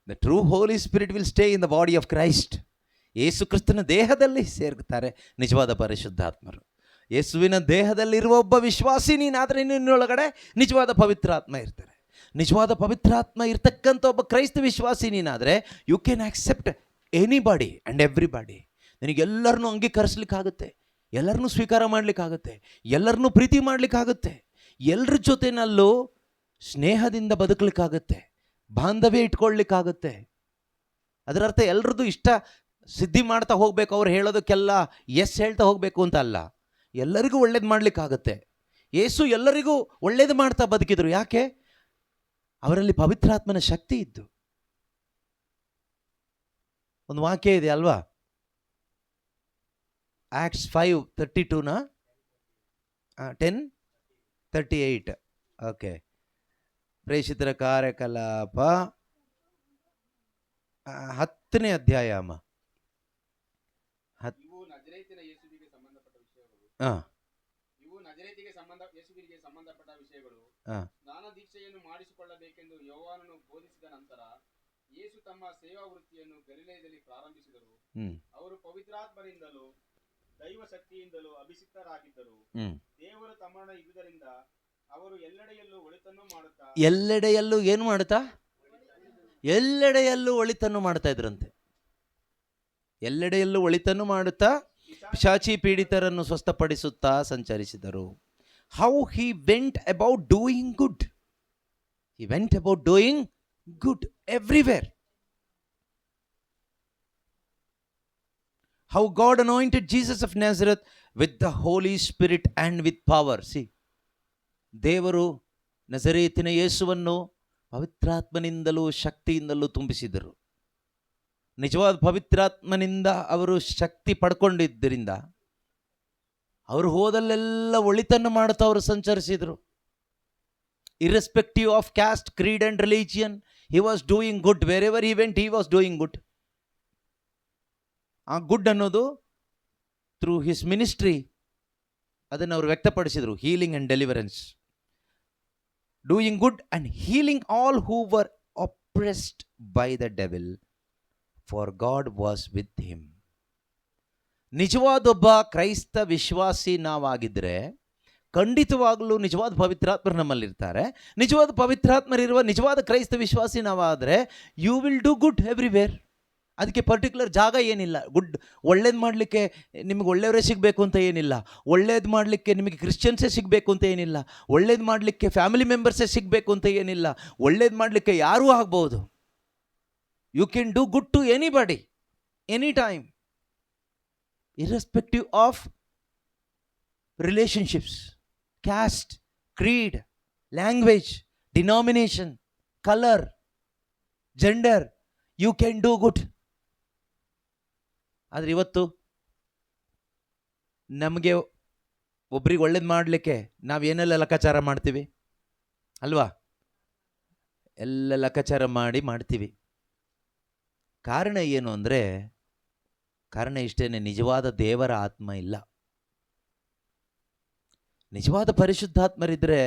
The true Holy Spirit will stay in the body of Christ. ಯೇಸು ಕ್ರಿಸ್ತನ ದೇಹದಲ್ಲಿ ಸೇರ್ತಾರೆ ನಿಜವಾದ ಪರಿಶುದ್ಧಾತ್ಮರು. ಯೇಸುವಿನ ದೇಹದಲ್ಲಿರುವ ಒಬ್ಬ ವಿಶ್ವಾಸಿ ನೀನಾದರೆ ನಿನ್ನೊಳಗಡೆ ನಿಜವಾದ ಪವಿತ್ರಾತ್ಮ ಇರ್ತಾರೆ. ನಿಜವಾದ ಪವಿತ್ರಾತ್ಮ ಇರ್ತಕ್ಕಂಥ ಒಬ್ಬ ಕ್ರೈಸ್ತ ವಿಶ್ವಾಸಿ ನೀನಾದರೆ you can accept anybody and everybody. ನಿನಗೆಲ್ಲರನ್ನೂ ಅಂಗೀಕರಿಸ್ಲಿಕ್ಕಾಗುತ್ತೆ, ಎಲ್ಲರನ್ನೂ ಸ್ವೀಕಾರ ಮಾಡಲಿಕ್ಕಾಗುತ್ತೆ, ಎಲ್ಲರನ್ನೂ ಪ್ರೀತಿ ಮಾಡಲಿಕ್ಕಾಗುತ್ತೆ, ಎಲ್ಲರ ಜೊತೆನಲ್ಲೂ ಸ್ನೇಹದಿಂದ ಬದುಕಲಿಕ್ಕಾಗತ್ತೆ, ಬಾಂಧವ್ಯ ಇಟ್ಕೊಳ್ಲಿಕ್ಕಾಗತ್ತೆ. ಅದರ ಅರ್ಥ ಎಲ್ರದ್ದು ಇಷ್ಟ ಸಿದ್ಧಿ ಮಾಡ್ತಾ ಹೋಗ್ಬೇಕು, ಅವ್ರು ಹೇಳೋದಕ್ಕೆಲ್ಲ ಎಸ್ ಹೇಳ್ತಾ ಹೋಗ್ಬೇಕು ಅಂತ ಅಲ್ಲ. ಎಲ್ಲರಿಗೂ ಒಳ್ಳೇದು ಮಾಡ್ಲಿಕ್ಕಾಗತ್ತೆ. ಯೇಸು ಎಲ್ಲರಿಗೂ ಒಳ್ಳೇದು ಮಾಡ್ತಾ ಬದುಕಿದ್ರು. ಯಾಕೆ? ಅವರಲ್ಲಿ ಪವಿತ್ರಾತ್ಮನ ಶಕ್ತಿ ಇದ್ದು. ಒಂದು ವಾಕ್ಯ ಇದೆ ಅಲ್ವಾ, ಆಕ್ಟ್ಸ್ 5:32ನ 10:38. ಓಕೆ, ಪ್ರೇಷಿತರ ಕಾರ್ಯಕಲಾಪ 10ನೇ ಅಧ್ಯಾಯ ಅಮ್ಮ. ಸಂಬಂಧಪಟ್ಟ ವಿಷಯಗಳು. ಸ್ನಾನ ದೀಕ್ಷೆಯನ್ನು ಮಾಡಿಸಿಕೊಳ್ಳಬೇಕೆಂದು ಯೋಹಾನನು ಬೋಧಿಸಿದ ನಂತರ ಯೇಸು ತಮ್ಮ ಸೇವಾ ವೃತ್ತಿಯನ್ನು ಗಲಿಲಾಯದಲ್ಲಿ ಪ್ರಾರಂಭಿಸಿದರು. ಅವರು ಪವಿತ್ರಾತ್ಮರಿಂದಲೂ ದೈವ ಶಕ್ತಿಯಿಂದಲೂ ಅಭಿಷಿಕ್ತರಾಗಿದ್ದರು. ದೇವರು ತಮ್ಮನ್ನು ಇರುವುದರಿಂದ ಅವರು ಎಲ್ಲೆಡೆಯಲ್ಲೂ ಒಳಿತನ್ನು ಮಾಡುತ್ತಾ ಏನು ಮಾಡುತ್ತಾ? ಎಲ್ಲೆಡೆಯಲ್ಲೂ ಒಳಿತನ್ನು ಮಾಡ್ತಾ ಇದ್ರಂತೆ. ಎಲ್ಲೆಡೆಯಲ್ಲೂ ಒಳಿತನ್ನು ಮಾಡುತ್ತಾ ಪಿಶಾಚಿ ಪೀಡಿತರನ್ನು ಸ್ವಸ್ಥಪಡಿಸುತ್ತಾ ಸಂಚರಿಸಿದರು. How he went about doing good. He went about doing good everywhere. How God anointed Jesus of Nazareth with the Holy Spirit and with power. See, ದೇವರು ನಜರೇತಿನ ಯೇಸುವನ್ನು ಪವಿತ್ರಾತ್ಮನಿಂದಲೂ ಶಕ್ತಿಯಿಂದಲೂ ತುಂಬಿಸಿದರು. ನಿಜವಾದ ಪವಿತ್ರಾತ್ಮನಿಂದ ಅವರು ಶಕ್ತಿ ಪಡ್ಕೊಂಡಿದ್ದರಿಂದ ಅವರು ಹೋದಲ್ಲೆಲ್ಲ ಒಳಿತನ್ನು ಮಾಡುತ್ತಾ ಅವರು ಸಂಚರಿಸಿದರು. Irrespective of caste, creed and religion, he was doing good. Wherever he went, he was doing good. ಆ ಗುಡ್ ಅನ್ನೋದು ಥ್ರೂ ಹಿಸ್ ಮಿನಿಸ್ಟ್ರಿ ಅದನ್ನು ಅವರು ವ್ಯಕ್ತಪಡಿಸಿದರು. Healing and deliverance, doing good and healing all who were oppressed by the devil, for God was with him. ನಿಜವಾದೊಬ್ಬ ಕ್ರೈಸ್ತ ವಿಶ್ವಾಸಿ ನಾವಾಗಿದ್ದರೆ ಖಂಡಿತವಾಗಲೂ ನಿಜವಾದ ಪವಿತ್ರಾತ್ಮರು ನಮ್ಮಲ್ಲಿರ್ತಾರೆ. ನಿಜವಾದ ಪವಿತ್ರಾತ್ಮರಿರುವ ನಿಜವಾದ ಕ್ರೈಸ್ತ ವಿಶ್ವಾಸಿ ನಾವಾದರೆ you will do good everywhere. ಅದಕ್ಕೆ ಪರ್ಟಿಕ್ಯುಲರ್ ಜಾಗ ಏನಿಲ್ಲ. ಗುಡ್ ಒಳ್ಳೇದು ಮಾಡಲಿಕ್ಕೆ ನಿಮಗೆ ಒಳ್ಳೆಯವರೇ ಸಿಗಬೇಕು ಅಂತ ಏನಿಲ್ಲ. ಒಳ್ಳೇದು ಮಾಡಲಿಕ್ಕೆ ನಿಮಗೆ ಕ್ರಿಶ್ಚಿಯನ್ಸೇ ಸಿಗಬೇಕು ಅಂತ ಏನಿಲ್ಲ. ಒಳ್ಳೇದು ಮಾಡಲಿಕ್ಕೆ ಫ್ಯಾಮಿಲಿ ಮೆಂಬರ್ಸೇ ಸಿಗಬೇಕು ಅಂತ ಏನಿಲ್ಲ. ಒಳ್ಳೇದು ಮಾಡಲಿಕ್ಕೆ ಯಾರೂ ಆಗ್ಬೋದು. You can do good to anybody, any time, irrespective of relationships, caste, creed, language, denomination, colour, gender. You can do good. ಆದರೆ ಇವತ್ತು ನಮಗೆ ಒಬ್ರಿಗೆ ಒಳ್ಳೇದು ಮಾಡಲಿಕ್ಕೆ ನಾವೇನೆಲ್ಲ ಲೆಕ್ಕಾಚಾರ ಮಾಡ್ತೀವಿ ಅಲ್ವಾ? ಎಲ್ಲ ಲೆಕ್ಕಾಚಾರ ಮಾಡ್ತೀವಿ. ಕಾರಣ ಏನು ಅಂದರೆ, ಕಾರಣ ಇಷ್ಟೇ, ನಿಜವಾದ ದೇವರ ಆತ್ಮ ಇಲ್ಲ. ನಿಜವಾದ ಪರಿಶುದ್ಧಾತ್ಮರಿದ್ದರೆ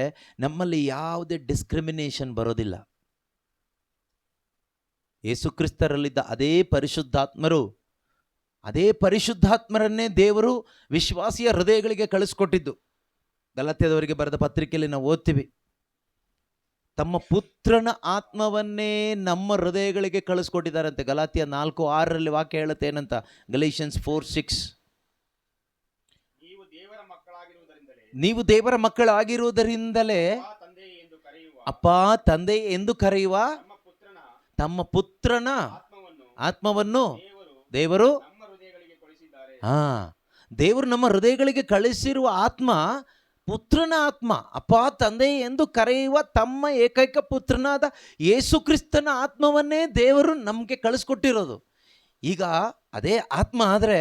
ನಮ್ಮಲ್ಲಿ ಯಾವುದೇ ಡಿಸ್ಕ್ರಿಮಿನೇಷನ್ ಬರೋದಿಲ್ಲ. ಯೇಸು ಕ್ರಿಸ್ತರಲ್ಲಿದ್ದ ಅದೇ ಪರಿಶುದ್ಧಾತ್ಮರನ್ನೇ ದೇವರು ವಿಶ್ವಾಸಿಯ ಹೃದಯಗಳಿಗೆ ಕಳಿಸ್ಕೊಟ್ಟಿದ್ದು. ಗಲಾತ್ಯದವರಿಗೆ ಬರೆದ ಪತ್ರಿಕೆಯಲ್ಲಿ ನಾವು ಓದ್ತೀವಿ, ತಮ್ಮ ಪುತ್ರನ ಆತ್ಮವನ್ನೇ ನಮ್ಮ ಹೃದಯಗಳಿಗೆ ಕಳಿಸ್ಕೊಟ್ಟಿದ್ದಾರಂತೆ. ಗಲಾತ್ಯ 4:6 ವಾಕ್ಯ ಹೇಳುತ್ತೆ ಏನಂತ? ಗಲೇಷಿಯನ್ಸ್ 4:6, ನೀವು ದೇವರ ಮಕ್ಕಳಾಗಿರುವುದರಿಂದಲೇ ಅಪ್ಪ ತಂದೆ ಎಂದು ಕರೆಯುವ ತಮ್ಮ ಪುತ್ರನ ಆತ್ಮವನ್ನು ದೇವರು ದೇವರು ನಮ್ಮ ಹೃದಯಗಳಿಗೆ ಕಳಿಸಿರುವ ಆತ್ಮ ಪುತ್ರನ ಆತ್ಮ. ಅಪ್ಪ ತಂದೆ ಎಂದು ಕರೆಯುವ ತಮ್ಮ ಏಕೈಕ ಪುತ್ರನಾದ ಯೇಸು ಕ್ರಿಸ್ತನ ಆತ್ಮವನ್ನೇ ದೇವರು ನಮಗೆ ಕಳಿಸ್ಕೊಟ್ಟಿರೋದು. ಈಗ ಅದೇ ಆತ್ಮ ಆದರೆ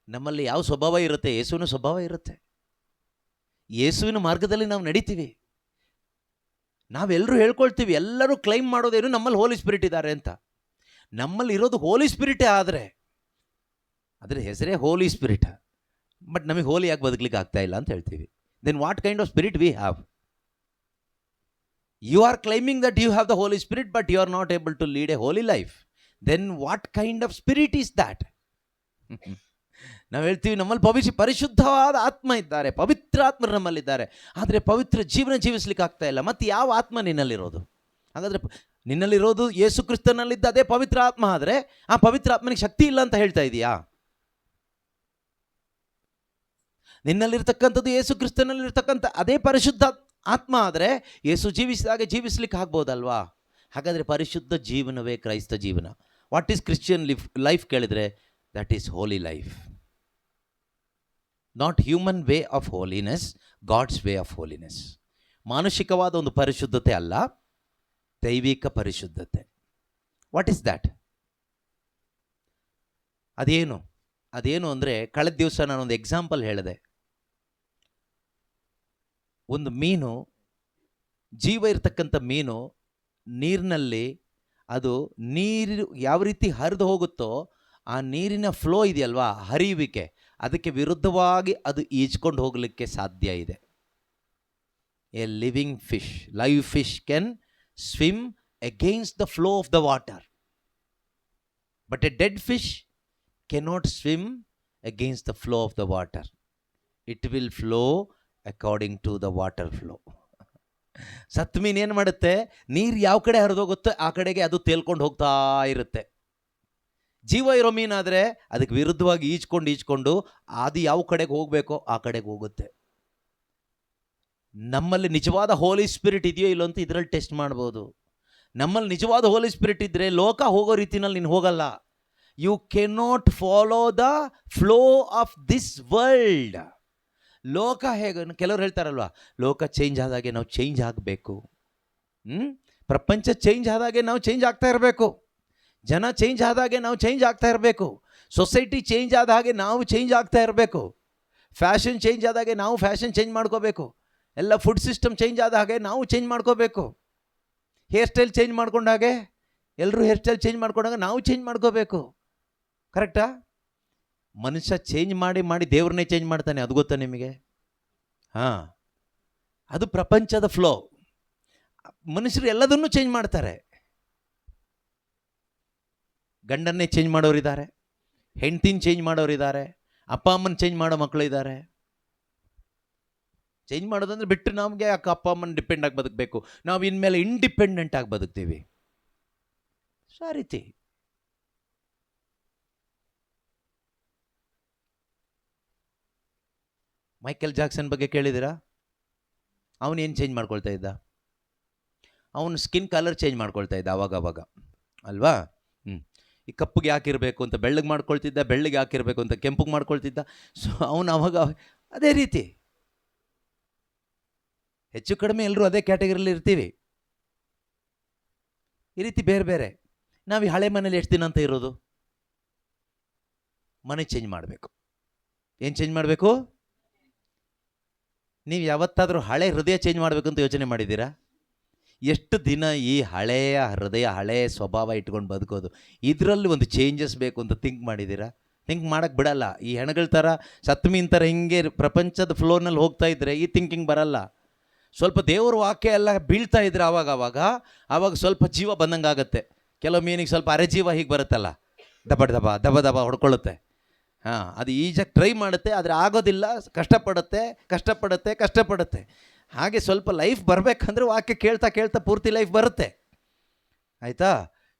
ನಮ್ಮಲ್ಲಿ ಯಾವ ಸ್ವಭಾವ ಇರುತ್ತೆ? ಯೇಸುವಿನ ಸ್ವಭಾವ ಇರುತ್ತೆ. ಯೇಸುವಿನ ಮಾರ್ಗದಲ್ಲಿ ನಾವು ನಡೀತೀವಿ. ನಾವೆಲ್ಲರೂ ಹೇಳ್ಕೊಳ್ತೀವಿ, ಎಲ್ಲರೂ ಕ್ಲೈಮ್ ಮಾಡೋದೇನು ನಮ್ಮಲ್ಲಿ ಹೋಲಿ ಸ್ಪಿರಿಟ್ ಇದ್ದಾರೆ ಅಂತ. ನಮ್ಮಲ್ಲಿ ಇರೋದು ಹೋಲಿ ಸ್ಪಿರಿಟೇ, ಆದರೆ ಅದರ ಹೆಸರೇ ಹೋಲಿ ಸ್ಪಿರಿಟ್. ಬಟ್ ನಮಗೆ ಹೋಲಿಯಾಗಿ ಬದುಕಲಿಕ್ಕೆ ಆಗ್ತಾ ಇಲ್ಲ ಅಂತ ಹೇಳ್ತೀವಿ. Then what kind of spirit we have? You are claiming that you have the Holy Spirit, but you are not able to lead a holy life. Then what kind of spirit is that? ನಾವು ಹೇಳ್ತೀವಿ ನಮ್ಮಲ್ಲಿ ಪರಿಶುದ್ಧವಾದ ಆತ್ಮ ಇದ್ದಾರೆ, ಪವಿತ್ರ ಆತ್ಮರು ನಮ್ಮಲ್ಲಿದ್ದಾರೆ, ಆದರೆ ಪವಿತ್ರ ಜೀವನ ಜೀವಿಸ್ಲಿಕ್ಕೆ ಆಗ್ತಾ ಇಲ್ಲ. ಮತ್ತು ಯಾವ ಆತ್ಮ ನಿನ್ನಲ್ಲಿರೋದು? ಹಾಗಾದರೆ ನಿನ್ನಲ್ಲಿರೋದು ಯೇಸು ಕ್ರಿಸ್ತನಲ್ಲಿದ್ದ ಅದೇ ಪವಿತ್ರ ಆತ್ಮ ಆದರೆ ಆ ಪವಿತ್ರ ಆತ್ಮನಿಗೆ ಶಕ್ತಿ ಇಲ್ಲ ಅಂತ ಹೇಳ್ತಾ ಇದೆಯಾ? ನಿನ್ನಲ್ಲಿರ್ತಕ್ಕಂಥದ್ದು ಯೇಸು ಕ್ರಿಸ್ತನಲ್ಲಿರ್ತಕ್ಕಂಥ ಅದೇ ಪರಿಶುದ್ಧ ಆತ್ಮ ಆದರೆ ಯೇಸು ಜೀವಿಸಿದಾಗೆ ಜೀವಿಸ್ಲಿಕ್ಕೆ ಆಗ್ಬೋದಲ್ವಾ? ಹಾಗಾದರೆ ಪರಿಶುದ್ಧ ಜೀವನವೇ ಕ್ರೈಸ್ತ ಜೀವನ. ವಾಟ್ ಈಸ್ ಕ್ರಿಶ್ಚಿಯನ್ ಲೈಫ್ ಕೇಳಿದರೆ that is holy life. Not human way of holiness, God's way of holiness. ಮಾನುಷಿಕವಾದ ಒಂದು ಪರಿಶುದ್ಧತೆ ಅಲ್ಲ, ದೈವಿಕ ಪರಿಶುದ್ಧತೆ. What is that? ಅದೇನು ಅಂದರೆ, ಕಳೆದ ದಿವಸ ನಾನೊಂದು ಎಕ್ಸಾಂಪಲ್ ಹೇಳಿದೆ. ಒಂದು ಮೀನು, ಜೀವ ಇರತಕ್ಕಂಥ ಮೀನು ನೀರಿನಲ್ಲಿ, ಅದು ನೀರು ಯಾವ ರೀತಿ ಹರಿದು ಹೋಗುತ್ತೋ ಆ ನೀರಿನ ಫ್ಲೋ ಇದೆಯಲ್ವಾ, ಹರಿಯುವಿಕೆ, ಅದಕ್ಕೆ ವಿರುದ್ಧವಾಗಿ ಅದು ಈಜ್ಕೊಂಡು ಹೋಗಲಿಕ್ಕೆ ಸಾಧ್ಯ ಇದೆ. A living fish, live fish can swim against the flow of the water, but A dead fish cannot swim against the flow of the water. It will flow according to the water flow. ಸತ್ತು ಮೀನು ಏನು ಮಾಡುತ್ತೆ? ನೀರು ಯಾವ ಕಡೆ ಹರಿದೋಗುತ್ತೋ ಆ ಕಡೆಗೆ ಅದು ತೇಲ್ಕೊಂಡು ಹೋಗ್ತಾ ಇರುತ್ತೆ. ಜೀವ ಇರೋ ಮೀನಾದರೆ ಅದಕ್ಕೆ ವಿರುದ್ಧವಾಗಿ ಈಜ್ಕೊಂಡು ಅದು ಯಾವ ಕಡೆಗೆ ಹೋಗಬೇಕೋ ಆ ಕಡೆಗೆ ಹೋಗುತ್ತೆ. ನಮ್ಮಲ್ಲಿ ನಿಜವಾದ ಹೋಲಿ ಸ್ಪಿರಿಟ್ ಇದೆಯೋ ಇಲ್ಲೋ ಅಂತ ಇದರಲ್ಲಿ ಟೆಸ್ಟ್ ಮಾಡ್ಬೋದು. ನಮ್ಮಲ್ಲಿ ನಿಜವಾದ ಹೋಲಿ ಸ್ಪಿರಿಟ್ ಇದ್ದರೆ ಲೋಕ ಹೋಗೋ ರೀತಿನಲ್ಲಿ ನೀನು ಹೋಗಲ್ಲ. You cannot follow the flow of this world. ಲೋಕ ಹೇಗೆ, ಕೆಲವರು ಹೇಳ್ತಾರಲ್ವ, ಲೋಕ ಚೇಂಜ್ ಆದಾಗೆ ನಾವು ಚೇಂಜ್ ಆಗಬೇಕು. ಪ್ರಪಂಚ ಚೇಂಜ್ ಆದಾಗೆ ನಾವು ಚೇಂಜ್ ಆಗ್ತಾ ಇರಬೇಕು. ಜನ ಚೇಂಜ್ ಆದಾಗೆ ನಾವು ಚೇಂಜ್ ಆಗ್ತಾ ಇರಬೇಕು. ಸೊಸೈಟಿ ಚೇಂಜ್ ಆದ ಹಾಗೆ ನಾವು ಚೇಂಜ್ ಆಗ್ತಾ ಇರಬೇಕು. ಫ್ಯಾಷನ್ ಚೇಂಜ್ ಆದಾಗೆ ನಾವು ಫ್ಯಾಷನ್ ಚೇಂಜ್ ಮಾಡ್ಕೋಬೇಕು. ಎಲ್ಲ ಫುಡ್ ಸಿಸ್ಟಮ್ ಚೇಂಜ್ ಆದ ಹಾಗೆ ನಾವು ಚೇಂಜ್ ಮಾಡ್ಕೋಬೇಕು. ಹೇರ್ ಸ್ಟೈಲ್ ಚೇಂಜ್ ಮಾಡ್ಕೊಂಡಾಗೆ ಎಲ್ಲರೂ ಹೇರ್ ಸ್ಟೈಲ್ ಚೇಂಜ್ ಮಾಡ್ಕೊಂಡಾಗ ನಾವು ಚೇಂಜ್ ಮಾಡ್ಕೋಬೇಕು. ಕರೆಕ್ಟಾ? ಮನುಷ್ಯ ಚೇಂಜ್ ಮಾಡಿ ದೇವ್ರನ್ನೇ ಚೇಂಜ್ ಮಾಡ್ತಾನೆ, ಅದು ಗೊತ್ತಾ ನಿಮಗೆ? ಅದು ಪ್ರಪಂಚದ ಫ್ಲೋ. ಮನುಷ್ಯರು ಎಲ್ಲದನ್ನೂ ಚೇಂಜ್ ಮಾಡ್ತಾರೆ. ಗಂಡನ್ನೇ ಚೇಂಜ್ ಮಾಡೋರಿದ್ದಾರೆ, ಹೆಂಡ್ತಿನ ಚೇಂಜ್ ಮಾಡೋರಿದ್ದಾರೆ, ಅಪ್ಪ ಅಮ್ಮನ ಚೇಂಜ್ ಮಾಡೋ ಮಕ್ಕಳು ಇದ್ದಾರೆ. ಚೇಂಜ್ ಮಾಡೋದಂದ್ರೆ ಬಿಟ್ಟು ನಮಗೆ ಅಪ್ಪ ಅಮ್ಮನ ಡಿಪೆಂಡ್ ಆಗಿ ಬದುಕಬೇಕು, ನಾವು ಇನ್ಮೇಲೆ ಇಂಡಿಪೆಂಡೆಂಟ್ ಆಗಿ ಬದುಕ್ತೀವಿ. ಸೊ ಆ ರೀತಿ ಮೈಕೆಲ್ ಜಾಕ್ಸನ್ ಬಗ್ಗೆ ಕೇಳಿದ್ದೀರಾ? ಅವನೇನು ಚೇಂಜ್ ಮಾಡ್ಕೊಳ್ತಾ ಇದ್ದ? ಅವನು ಸ್ಕಿನ್ ಕಲರ್ ಚೇಂಜ್ ಮಾಡ್ಕೊಳ್ತಾ ಇದ್ದ ಅವಾಗ ಅಲ್ವಾ? ಈ ಕಪ್ಪಗೆ ಯಾಕಿರಬೇಕು ಅಂತ ಬೆಳ್ಳಗೆ ಮಾಡ್ಕೊಳ್ತಿದ್ದ, ಬೆಳ್ಳಗೆ ಯಾಕಿರಬೇಕು ಅಂತ ಕೆಂಪಗೆ ಮಾಡ್ಕೊಳ್ತಿದ್ದ. ಸೊ ಅವನು ಅವಾಗ ಅದೇ ರೀತಿ, ಹೆಚ್ಚು ಕಡಿಮೆ ಎಲ್ಲರೂ ಅದೇ ಕ್ಯಾಟಗರಿಯಲ್ಲಿ ಇರ್ತೀವಿ. ಈ ರೀತಿ ಬೇರೆ ಬೇರೆ. ನಾವು ಈ ಹಳೆ ಮನೇಲಿ ಎಷ್ಟು ದಿನ ಅಂತ ಇರೋದು? ಮನೆ ಚೇಂಜ್ ಮಾಡಬೇಕು. ಏನು ಚೇಂಜ್ ಮಾಡಬೇಕು? ನೀವು ಯಾವತ್ತಾದರೂ ಹಳೆ ಹೃದಯ ಚೇಂಜ್ ಮಾಡಬೇಕು ಅಂತ ಯೋಚನೆ ಮಾಡಿದ್ದೀರಾ? ಎಷ್ಟು ದಿನ ಈ ಹಳೆಯ ಹೃದಯ, ಹಳೆಯ ಸ್ವಭಾವ ಇಟ್ಕೊಂಡು ಬದುಕೋದು? ಇದರಲ್ಲಿ ಒಂದು ಚೇಂಜಸ್ ಬೇಕು ಅಂತ ಥಿಂಕ್ ಮಾಡಿದ್ದೀರಾ? ಥಿಂಕ್ ಮಾಡೋಕ್ಕೆ ಬಿಡಲ್ಲ. ಈ ಹೆಣಗಳ ಥರ, ಸತ್ಮೀನ್ ಥರ ಹಿಂಗೆ ಪ್ರಪಂಚದ ಫ್ಲೋರ್ನಲ್ಲಿ ಹೋಗ್ತಾ ಇದ್ದರೆ ಈ ಥಿಂಕಿಂಗ್ ಬರಲ್ಲ. ಸ್ವಲ್ಪ ದೇವ್ರ ವಾಕ್ಯ ಎಲ್ಲ ಬೀಳ್ತಾ ಇದ್ರೆ ಆವಾಗ ಸ್ವಲ್ಪ ಜೀವ ಬಂದಂಗೆ ಆಗುತ್ತೆ. ಕೆಲವು ಮೀನಿಗೆ ಸ್ವಲ್ಪ ಅರೆಜೀವ ಹೀಗೆ ಬರುತ್ತಲ್ಲ, ದಬ ದಬ ಹೊಡ್ಕೊಳ್ಳುತ್ತೆ. ಅದು ಈಜಾಗಿ ಟ್ರೈ ಮಾಡುತ್ತೆ, ಆದರೆ ಆಗೋದಿಲ್ಲ, ಕಷ್ಟಪಡುತ್ತೆ. ಹಾಗೆ ಸ್ವಲ್ಪ ಲೈಫ್ ಬರಬೇಕಂದ್ರೆ ವಾಕ್ಯ ಕೇಳ್ತಾ ಪೂರ್ತಿ ಲೈಫ್ ಬರುತ್ತೆ. ಆಯಿತಾ?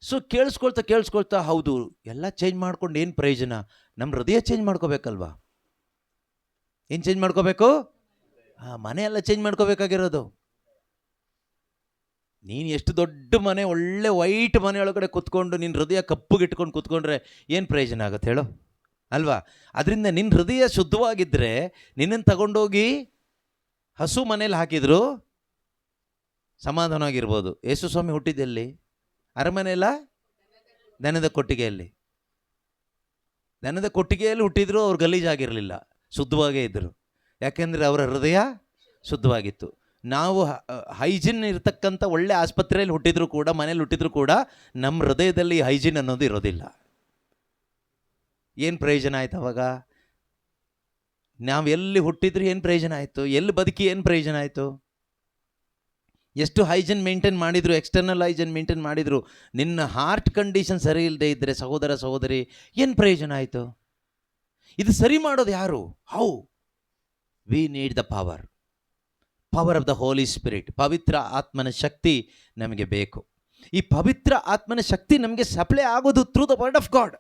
ಸೊ ಕೇಳಿಸ್ಕೊಳ್ತಾ ಹೌದು, ಎಲ್ಲ ಚೇಂಜ್ ಮಾಡ್ಕೊಂಡು ಏನು ಪ್ರಯೋಜನ? ನಮ್ಮ ಹೃದಯ ಚೇಂಜ್ ಮಾಡ್ಕೋಬೇಕಲ್ವಾ? ಏನು ಚೇಂಜ್ ಮಾಡ್ಕೋಬೇಕು? ಮನೆ ಎಲ್ಲ ಚೇಂಜ್ ಮಾಡ್ಕೋಬೇಕಾಗಿರೋದು. ನೀನು ಎಷ್ಟು ದೊಡ್ಡ ಮನೆ, ಒಳ್ಳೆ ವೈಟ್ ಮನೆಯೊಳಗಡೆ ಕೂತ್ಕೊಂಡು ನಿನ್ನ ಹೃದಯ ಕಪ್ಪುಗಿಟ್ಕೊಂಡು ಕೂತ್ಕೊಂಡ್ರೆ ಏನು ಪ್ರಯೋಜನ ಆಗುತ್ತೆ ಹೇಳು? ಅಲ್ವಾ? ಅದರಿಂದ ನಿನ್ನ ಹೃದಯ ಶುದ್ಧವಾಗಿದ್ದರೆ ನಿನ್ನನ್ನು ತಗೊಂಡೋಗಿ ಹಸು ಮನೇಲಿ ಹಾಕಿದ್ರು ಸಮಾಧಾನವಾಗಿರ್ಬೋದು. ಯೇಸು ಸ್ವಾಮಿ ಹುಟ್ಟಿದ್ದೆಲ್ಲಿ? ಅರಮನೆಯಲ್ಲ, ದನದ ಕೊಟ್ಟಿಗೆಯಲ್ಲಿ. ದನದ ಕೊಟ್ಟಿಗೆಯಲ್ಲಿ ಹುಟ್ಟಿದ್ರು, ಅವ್ರು ಗಲೀಜಾಗಿರಲಿಲ್ಲ, ಶುದ್ಧವಾಗೇ ಇದ್ದರು. ಯಾಕೆಂದರೆ ಅವರ ಹೃದಯ ಶುದ್ಧವಾಗಿತ್ತು. ನಾವು ಹೈಜಿನ್ ಇರತಕ್ಕಂಥ ಒಳ್ಳೆ ಆಸ್ಪತ್ರೆಯಲ್ಲಿ ಹುಟ್ಟಿದ್ರು ಕೂಡ, ಮನೇಲಿ ಹುಟ್ಟಿದ್ರು ಕೂಡ, ನಮ್ಮ ಹೃದಯದಲ್ಲಿ ಹೈಜಿನ್ ಅನ್ನೋದು ಇರೋದಿಲ್ಲ. ಏನು ಪ್ರಯೋಜನ ಆಯ್ತು ಅವಾಗ? ನಾವು ಎಲ್ಲಿ ಹುಟ್ಟಿದ್ರು ಏನು ಪ್ರಯೋಜನ ಆಯಿತು? ಎಲ್ಲಿ ಬದುಕಿ ಏನು ಪ್ರಯೋಜನ ಆಯಿತು? ಎಷ್ಟು ಹೈಜಿನ್ ಮೇಂಟೈನ್ ಮಾಡಿದ್ರು, ಎಕ್ಸ್ಟರ್ನಲ್ ಹೈಜಿನ್ ಮೇಂಟೈನ್ ಮಾಡಿದ್ರು, ನಿನ್ನ ಹಾರ್ಟ್ ಕಂಡೀಷನ್ ಸರಿ ಇಲ್ಲದೆ ಇದ್ದರೆ ಸಹೋದರ ಸಹೋದರಿ ಏನು ಪ್ರಯೋಜನ ಆಯಿತು? ಇದು ಸರಿ ಮಾಡೋದು ಯಾರು? How? We need the power of the Holy Spirit. ಪವಿತ್ರ ಆತ್ಮನ ಶಕ್ತಿ ನಮಗೆ ಬೇಕು. ಈ ಪವಿತ್ರ ಆತ್ಮನ ಶಕ್ತಿ ನಮಗೆ ಸಪ್ಲೈ ಆಗೋದು through the word of God.